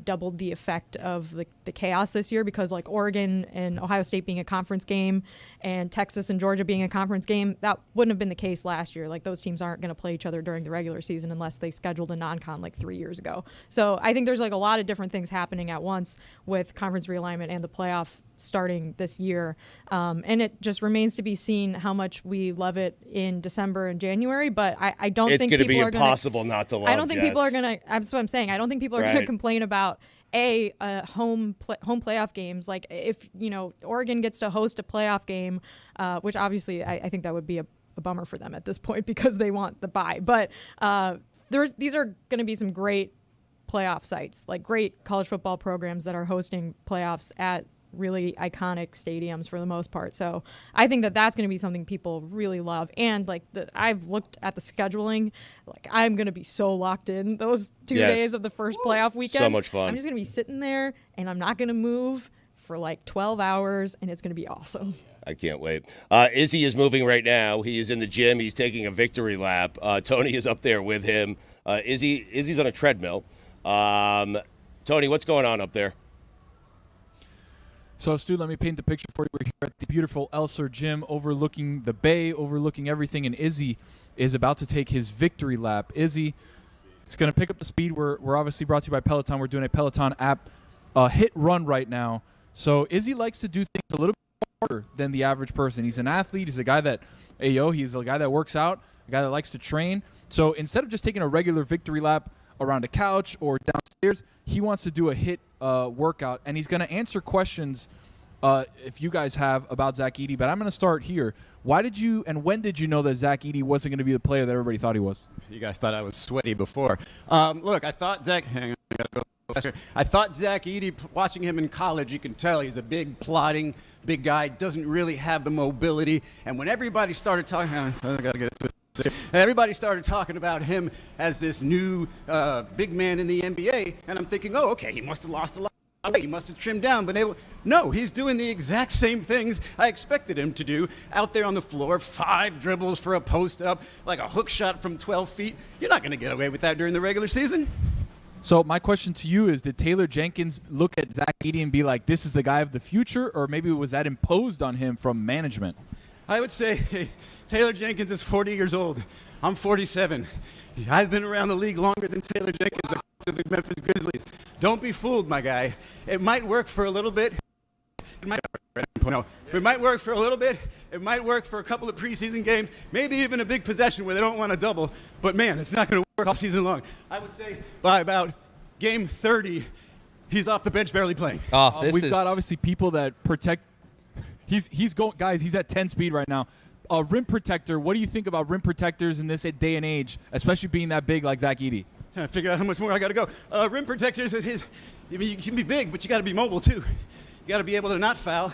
[SPEAKER 3] doubled the effect of the chaos this year because Oregon and Ohio State being a conference game and Texas and Georgia being a conference game, that wouldn't have been the case last year. Those teams aren't going to play each other during the regular season unless they scheduled a non-con 3 years ago. So I think there's a lot of different things happening at once with conference realignment and the playoff starting this year. And it just remains to be seen how much we love it in December and January, but I don't think people are going to...
[SPEAKER 4] It's going to be impossible not to love it.
[SPEAKER 3] I don't think people are going to... That's what I'm saying. I don't think people are going to complain about home playoff games. If Oregon gets to host a playoff game, which obviously I think that would be a bummer for them at this point because they want the bye. But these are going to be some great playoff sites, great college football programs that are hosting playoffs at really iconic stadiums for the most part. So I think that that's going to be something people really love. And I've looked at the scheduling, I'm going to be so locked in those 2 days of the first playoff weekend.
[SPEAKER 4] So much fun.
[SPEAKER 3] I'm just going to be sitting there and I'm not going to move for 12 hours and it's going to be awesome.
[SPEAKER 4] I can't wait. Izzy is moving right now. He is in the gym. He's taking a victory lap. Tony is up there with him. Izzy's on a treadmill. Tony, what's going on up there?
[SPEAKER 6] So, Stu, let me paint the picture for you. We're here at the beautiful Elser Gym overlooking the bay, overlooking everything, and Izzy is about to take his victory lap. Izzy is going to pick up the speed. We're obviously brought to you by Peloton. We're doing a Peloton app hit run right now. So, Izzy likes to do things a little bit harder than the average person. He's an athlete. He's a guy that, he's a guy that works out, a guy that likes to train. So, instead of just taking a regular victory lap around a couch or downstairs, he wants to do a hit workout, and he's going to answer questions if you guys have about Zach Edey. But I'm going to start here. Why did you and when did you know that Zach Edey wasn't going to be the player that everybody thought he was?
[SPEAKER 2] You guys thought I was sweaty before. Look, I thought Zach Edey, watching him in college, you can tell he's a big, plodding, big guy, doesn't really have the mobility. And when everybody started talking, I got to get it twisted. Everybody started talking about him as this new big man in the NBA, and I'm thinking, oh, okay, he must have lost a lot of weight. He must have trimmed down, but no, he's doing the exact same things I expected him to do out there on the floor, 5 dribbles for a post-up, like a hook shot from 12 feet. You're not going to get away with that during the regular season.
[SPEAKER 6] So my question to you is, did Taylor Jenkins look at Zach Edey and be like, this is the guy of the future, or maybe was that imposed on him from management?
[SPEAKER 2] I would say Taylor Jenkins is 40 years old. I'm 47. I've been around the league longer than Taylor Jenkins to the Memphis Grizzlies. Don't be fooled, my guy. It might work for a little bit. It might work for a little bit. It might work for a couple of preseason games, maybe even a big possession where they don't want to double. But, man, it's not going to work all season long. I would say by about game 30, he's off the bench barely playing.
[SPEAKER 6] We've got obviously people that protect. He's going, guys. He's at 10 speed right now. Rim protector. What do you think about rim protectors in this day and age, especially being that big like Zach Edey?
[SPEAKER 2] Figure out how much more I got to go. Rim protectors is his. I mean, you can be big, but you got to be mobile too.
[SPEAKER 12] You got to be able to not foul,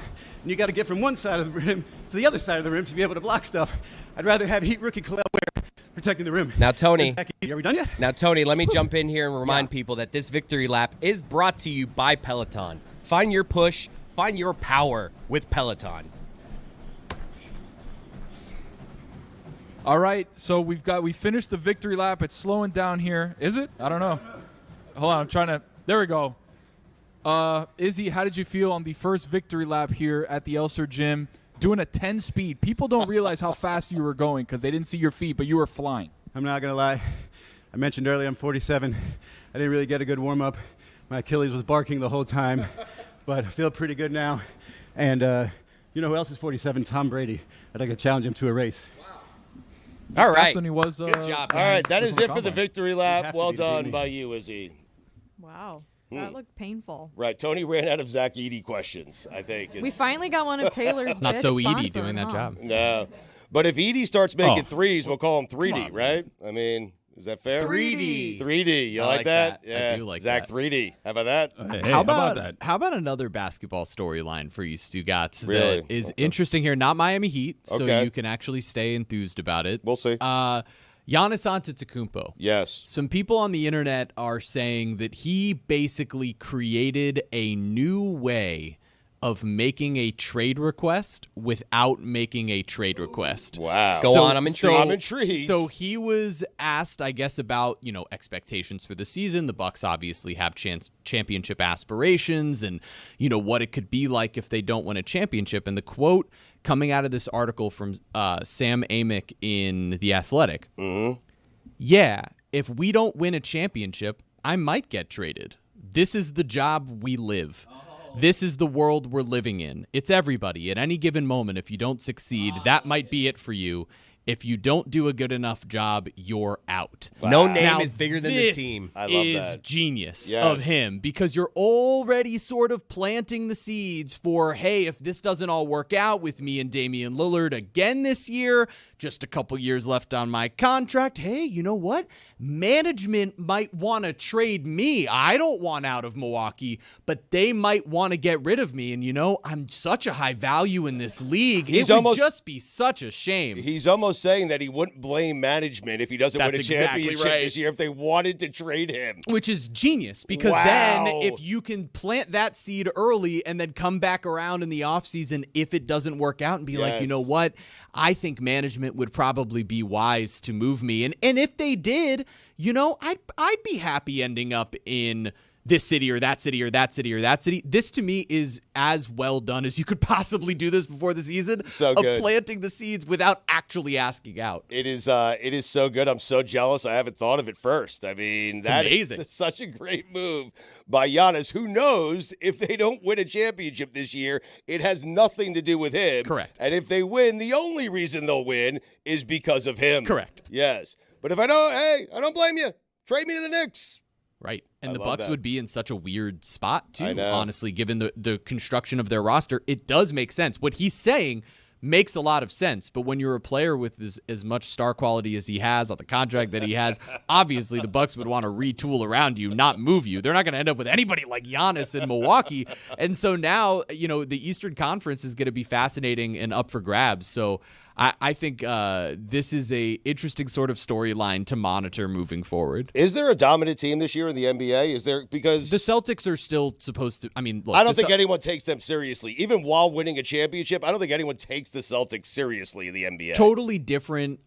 [SPEAKER 12] and you got to get from one side of the rim to the other side of the rim to be able to block stuff. I'd rather have Heat rookie Khalil Ware protecting the rim.
[SPEAKER 8] Now, Tony.
[SPEAKER 12] Are we done yet?
[SPEAKER 8] Now, Tony, let me jump in here and remind people that this victory lap is brought to you by Peloton. Find your push, find your power with Peloton.
[SPEAKER 6] All right, so we finished the victory lap. It's slowing down here. Is it? I don't know. Hold on, I'm trying to. There we go. Izzy, how did you feel on the first victory lap here at the Elser Gym? Doing a 10 speed. People don't realize how fast you were going because they didn't see your feet, but you were flying.
[SPEAKER 12] I'm not going to lie. I mentioned earlier I'm 47. I didn't really get a good warm-up. My Achilles was barking the whole time, but I feel pretty good now. And you know who else is 47? Tom Brady. I'd like to challenge him to a race.
[SPEAKER 8] Wow. All right.
[SPEAKER 6] Than he was,
[SPEAKER 8] good job.
[SPEAKER 4] All right, that is it for the victory
[SPEAKER 12] You
[SPEAKER 4] lap.
[SPEAKER 12] have to
[SPEAKER 4] Well
[SPEAKER 12] be to beat
[SPEAKER 4] done
[SPEAKER 12] me.
[SPEAKER 4] by you, Izzy.
[SPEAKER 3] Wow. That looked painful.
[SPEAKER 4] Right, Tony ran out of Zach Edey questions, I think.
[SPEAKER 3] We finally got one of Taylor's
[SPEAKER 7] Not
[SPEAKER 3] big
[SPEAKER 7] so Edey
[SPEAKER 3] sponsor,
[SPEAKER 7] doing that
[SPEAKER 3] huh?
[SPEAKER 7] job.
[SPEAKER 4] No. But if Edey starts making
[SPEAKER 6] Oh.
[SPEAKER 4] threes, we'll call him 3D,
[SPEAKER 6] Come on,
[SPEAKER 4] right? I mean, is that fair?
[SPEAKER 8] 3D.
[SPEAKER 4] 3D. You
[SPEAKER 8] I
[SPEAKER 4] like
[SPEAKER 8] like
[SPEAKER 4] that?
[SPEAKER 8] that.
[SPEAKER 4] Yeah.
[SPEAKER 7] I do like
[SPEAKER 4] Zach
[SPEAKER 7] that.
[SPEAKER 4] 3D. How about that?
[SPEAKER 5] Hey, how about that?
[SPEAKER 7] How about another basketball storyline for you, Stugotz,
[SPEAKER 4] Really?
[SPEAKER 7] that is
[SPEAKER 4] Okay.
[SPEAKER 7] interesting here? Not Miami Heat, so
[SPEAKER 4] Okay.
[SPEAKER 7] you can actually stay enthused about it.
[SPEAKER 4] We'll see.
[SPEAKER 7] Giannis Antetokounmpo.
[SPEAKER 4] Yes.
[SPEAKER 7] Some people on the internet are saying that he basically created a new way of making a trade request without making a trade request.
[SPEAKER 4] Wow.
[SPEAKER 8] Go on, I'm intrigued.
[SPEAKER 4] I'm intrigued.
[SPEAKER 7] So he was asked, I guess, about, expectations for the season. The Bucks obviously have championship aspirations and, what it could be like if they don't win a championship. And the quote coming out of this article from Sam Amick in The Athletic, yeah, if we don't win a championship, I might get traded. This is the job we live. This is the world we're living in. It's everybody. At any given moment, if you don't succeed, that might be it for you. If you don't do a good enough job, you're out.
[SPEAKER 8] No name
[SPEAKER 7] Now,
[SPEAKER 8] is bigger than the
[SPEAKER 7] this
[SPEAKER 8] team.
[SPEAKER 4] I love
[SPEAKER 7] is
[SPEAKER 4] that.
[SPEAKER 7] genius
[SPEAKER 4] Yes.
[SPEAKER 7] of him because you're already sort of planting the seeds for, hey, if this doesn't all work out with me and Damian Lillard again this year, just a couple years left on my contract, hey, you know what? Management might want to trade me. I don't want out of Milwaukee, but they might want to get rid of me. And, I'm such a high value in this league. It would just be such a shame.
[SPEAKER 4] He's almost saying that he wouldn't blame management if he doesn't win a
[SPEAKER 7] That's exactly
[SPEAKER 4] championship
[SPEAKER 7] right.
[SPEAKER 4] this year if they wanted to trade him.
[SPEAKER 7] Which is genius because
[SPEAKER 4] Wow.
[SPEAKER 7] then if you can plant that seed early and then come back around in the offseason if it doesn't work out and be like, you know what? I think management would probably be wise to move me. And if they did, I'd be happy ending up in this city or that city or that city or that city. This to me is as well done as you could possibly do this before the season
[SPEAKER 4] So
[SPEAKER 7] of
[SPEAKER 4] good.
[SPEAKER 7] planting the seeds without actually asking out.
[SPEAKER 4] It is so good. I'm so jealous I haven't thought of it first. I mean, that
[SPEAKER 7] amazing.
[SPEAKER 4] is such a great move by Giannis. Who knows if they don't win a championship this year, it has nothing to do with him.
[SPEAKER 7] Correct.
[SPEAKER 4] And if they win, the only reason they'll win is because of him.
[SPEAKER 7] Correct.
[SPEAKER 4] Yes. But if I don't blame you. Trade me to the Knicks.
[SPEAKER 7] Right. And
[SPEAKER 4] I
[SPEAKER 7] the
[SPEAKER 4] love
[SPEAKER 7] Bucks
[SPEAKER 4] that.
[SPEAKER 7] would be in such a weird spot, too,
[SPEAKER 4] I know.
[SPEAKER 7] honestly, given the construction of their roster. It does make sense. What he's saying makes a lot of sense. But when you're a player with as much star quality as he has on the contract that he has, obviously the Bucks would want to retool around you, not move you. They're not going to end up with anybody like Giannis in Milwaukee. And so now, the Eastern Conference is going to be fascinating and up for grabs. So I think this is a interesting sort of storyline to monitor moving forward.
[SPEAKER 4] Is there a dominant team this year in the NBA? Is there, because
[SPEAKER 7] The Celtics are still supposed to. I mean, look,
[SPEAKER 4] I don't think anyone takes them seriously. Even while winning a championship, I don't think anyone takes the Celtics seriously in the NBA.
[SPEAKER 7] Totally different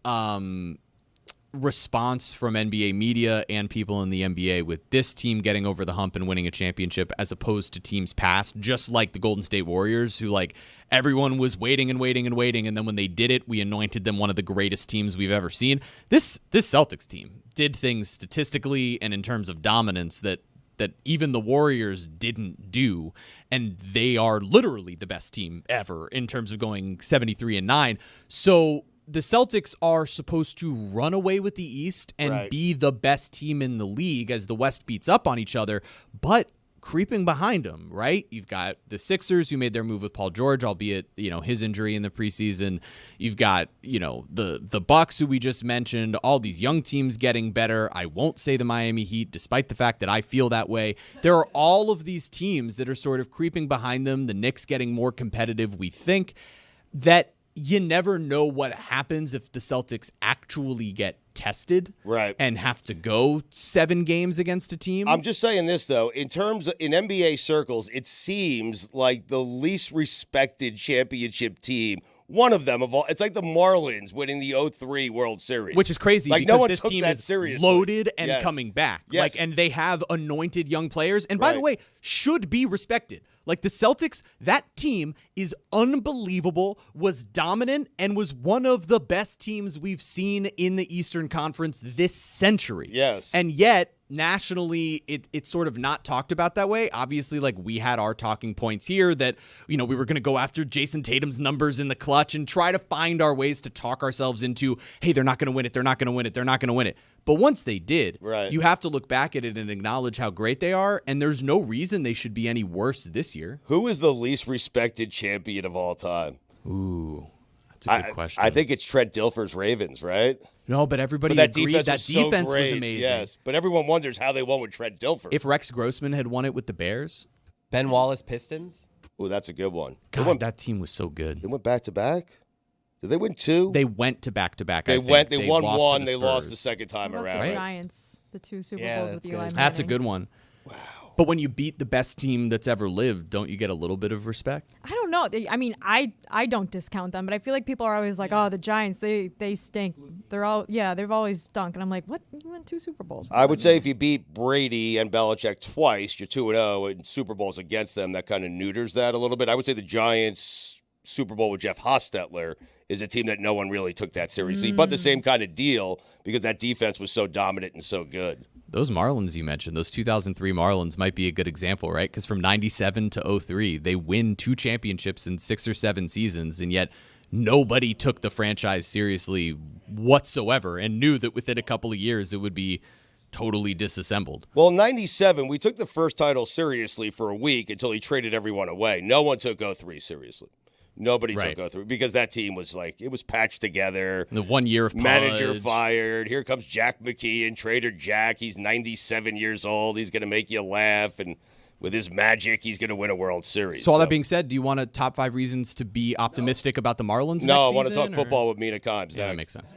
[SPEAKER 7] response from NBA media and people in the NBA with this team getting over the hump and winning a championship as opposed to teams past, just like the Golden State Warriors, who everyone was waiting and waiting and waiting, and then when they did it, we anointed them one of the greatest teams we've ever seen. This Celtics team did things statistically and in terms of dominance that even the Warriors didn't do, and they are literally the best team ever in terms of going 73-9. So the Celtics are supposed to run away with the East and
[SPEAKER 4] Right.
[SPEAKER 7] be the best team in the league as the West beats up on each other, but creeping behind them, right? You've got the Sixers who made their move with Paul George, albeit, his injury in the preseason. You've got, the Bucks who we just mentioned, all these young teams getting better. I won't say the Miami Heat, despite the fact that I feel that way. There are all of these teams that are sort of creeping behind them. The Knicks getting more competitive, we think, that you never know what happens if the Celtics actually get tested and have to go 7 games against a team.
[SPEAKER 4] I'm just saying this, though. In NBA circles, it seems like the least respected championship team, one of them of all, it's like the Marlins winning the 2003 World Series.
[SPEAKER 7] Which is crazy
[SPEAKER 4] like,
[SPEAKER 7] because
[SPEAKER 4] no one
[SPEAKER 7] this
[SPEAKER 4] took
[SPEAKER 7] team
[SPEAKER 4] that
[SPEAKER 7] is
[SPEAKER 4] seriously.
[SPEAKER 7] loaded and coming back.
[SPEAKER 4] Yes.
[SPEAKER 7] And they have anointed young players. And by the way, should be respected. Like the Celtics, that team is unbelievable, was dominant, and was one of the best teams we've seen in the Eastern Conference this century.
[SPEAKER 4] Yes.
[SPEAKER 7] And yet, nationally, it's sort of not talked about that way. Obviously, like we had our talking points here that, we were going to go after Jason Tatum's numbers in the clutch and try to find our ways to talk ourselves into, hey, they're not going to win it, they're not going to win it, they're not going to win it. But once they did, you have to look back at it and acknowledge how great they are, and there's no reason they should be any worse this year.
[SPEAKER 4] Who is the least respected champion of all time?
[SPEAKER 7] Ooh, that's a good question.
[SPEAKER 4] I think it's Trent Dilfer's Ravens, right?
[SPEAKER 7] No, but everybody
[SPEAKER 4] that
[SPEAKER 7] agreed
[SPEAKER 4] defense
[SPEAKER 7] that
[SPEAKER 4] was
[SPEAKER 7] was amazing.
[SPEAKER 4] Yes, but everyone wonders how they won with Trent Dilfer.
[SPEAKER 7] If Rex Grossman had won it with the Bears.
[SPEAKER 8] Ben Wallace Pistons.
[SPEAKER 4] Oh, that's a good one.
[SPEAKER 7] God, that team was so good.
[SPEAKER 4] They went back-to-back? Did they win 2?
[SPEAKER 7] They went to back-to-back.
[SPEAKER 4] They won
[SPEAKER 7] lost
[SPEAKER 4] one.
[SPEAKER 7] the
[SPEAKER 4] They lost the
[SPEAKER 7] Spurs.
[SPEAKER 4] second time
[SPEAKER 3] What about
[SPEAKER 4] around.
[SPEAKER 3] the Giants, the 2 Super Bowls with Eli Manning.
[SPEAKER 7] That's a good one. Wow. But when you beat the best team that's ever lived, don't you get a little bit of respect?
[SPEAKER 3] I don't know. I mean, I don't discount them, but I feel like people are always like, oh, the Giants, they stink. They've always stunk. And I'm like, what? You won 2 Super Bowls.
[SPEAKER 4] I would say if you beat Brady and Belichick twice, you're 2-0, and Super Bowls against them, that kind of neuters that a little bit. I would say the Giants Super Bowl with Jeff Hostetler is a team that no one really took that seriously, but the same kind of deal because that defense was so dominant and so good.
[SPEAKER 7] Those Marlins you mentioned, those 2003 Marlins might be a good example, right? Because from 97 to 2003, they win 2 championships in 6 or 7 seasons, and yet nobody took the franchise seriously whatsoever and knew that within a couple of years it would be totally disassembled.
[SPEAKER 4] Well, in 97, we took the first title seriously for a week until he traded everyone away. No one took 2003 seriously. Nobody took 2003 because that team was it was patched together.
[SPEAKER 7] The 1 year of
[SPEAKER 4] manager
[SPEAKER 7] Pudge.
[SPEAKER 4] fired. Here comes Jack McKeon, Trader Jack. He's 97 years old. He's going to make you laugh. And with his magic, he's going to win a World Series.
[SPEAKER 7] So all that being said, do you want a top 5 reasons to be optimistic about the Marlins
[SPEAKER 4] No,
[SPEAKER 7] next
[SPEAKER 4] I want to
[SPEAKER 7] season,
[SPEAKER 4] talk football with Mina Kimes.
[SPEAKER 7] Yeah, that makes sense.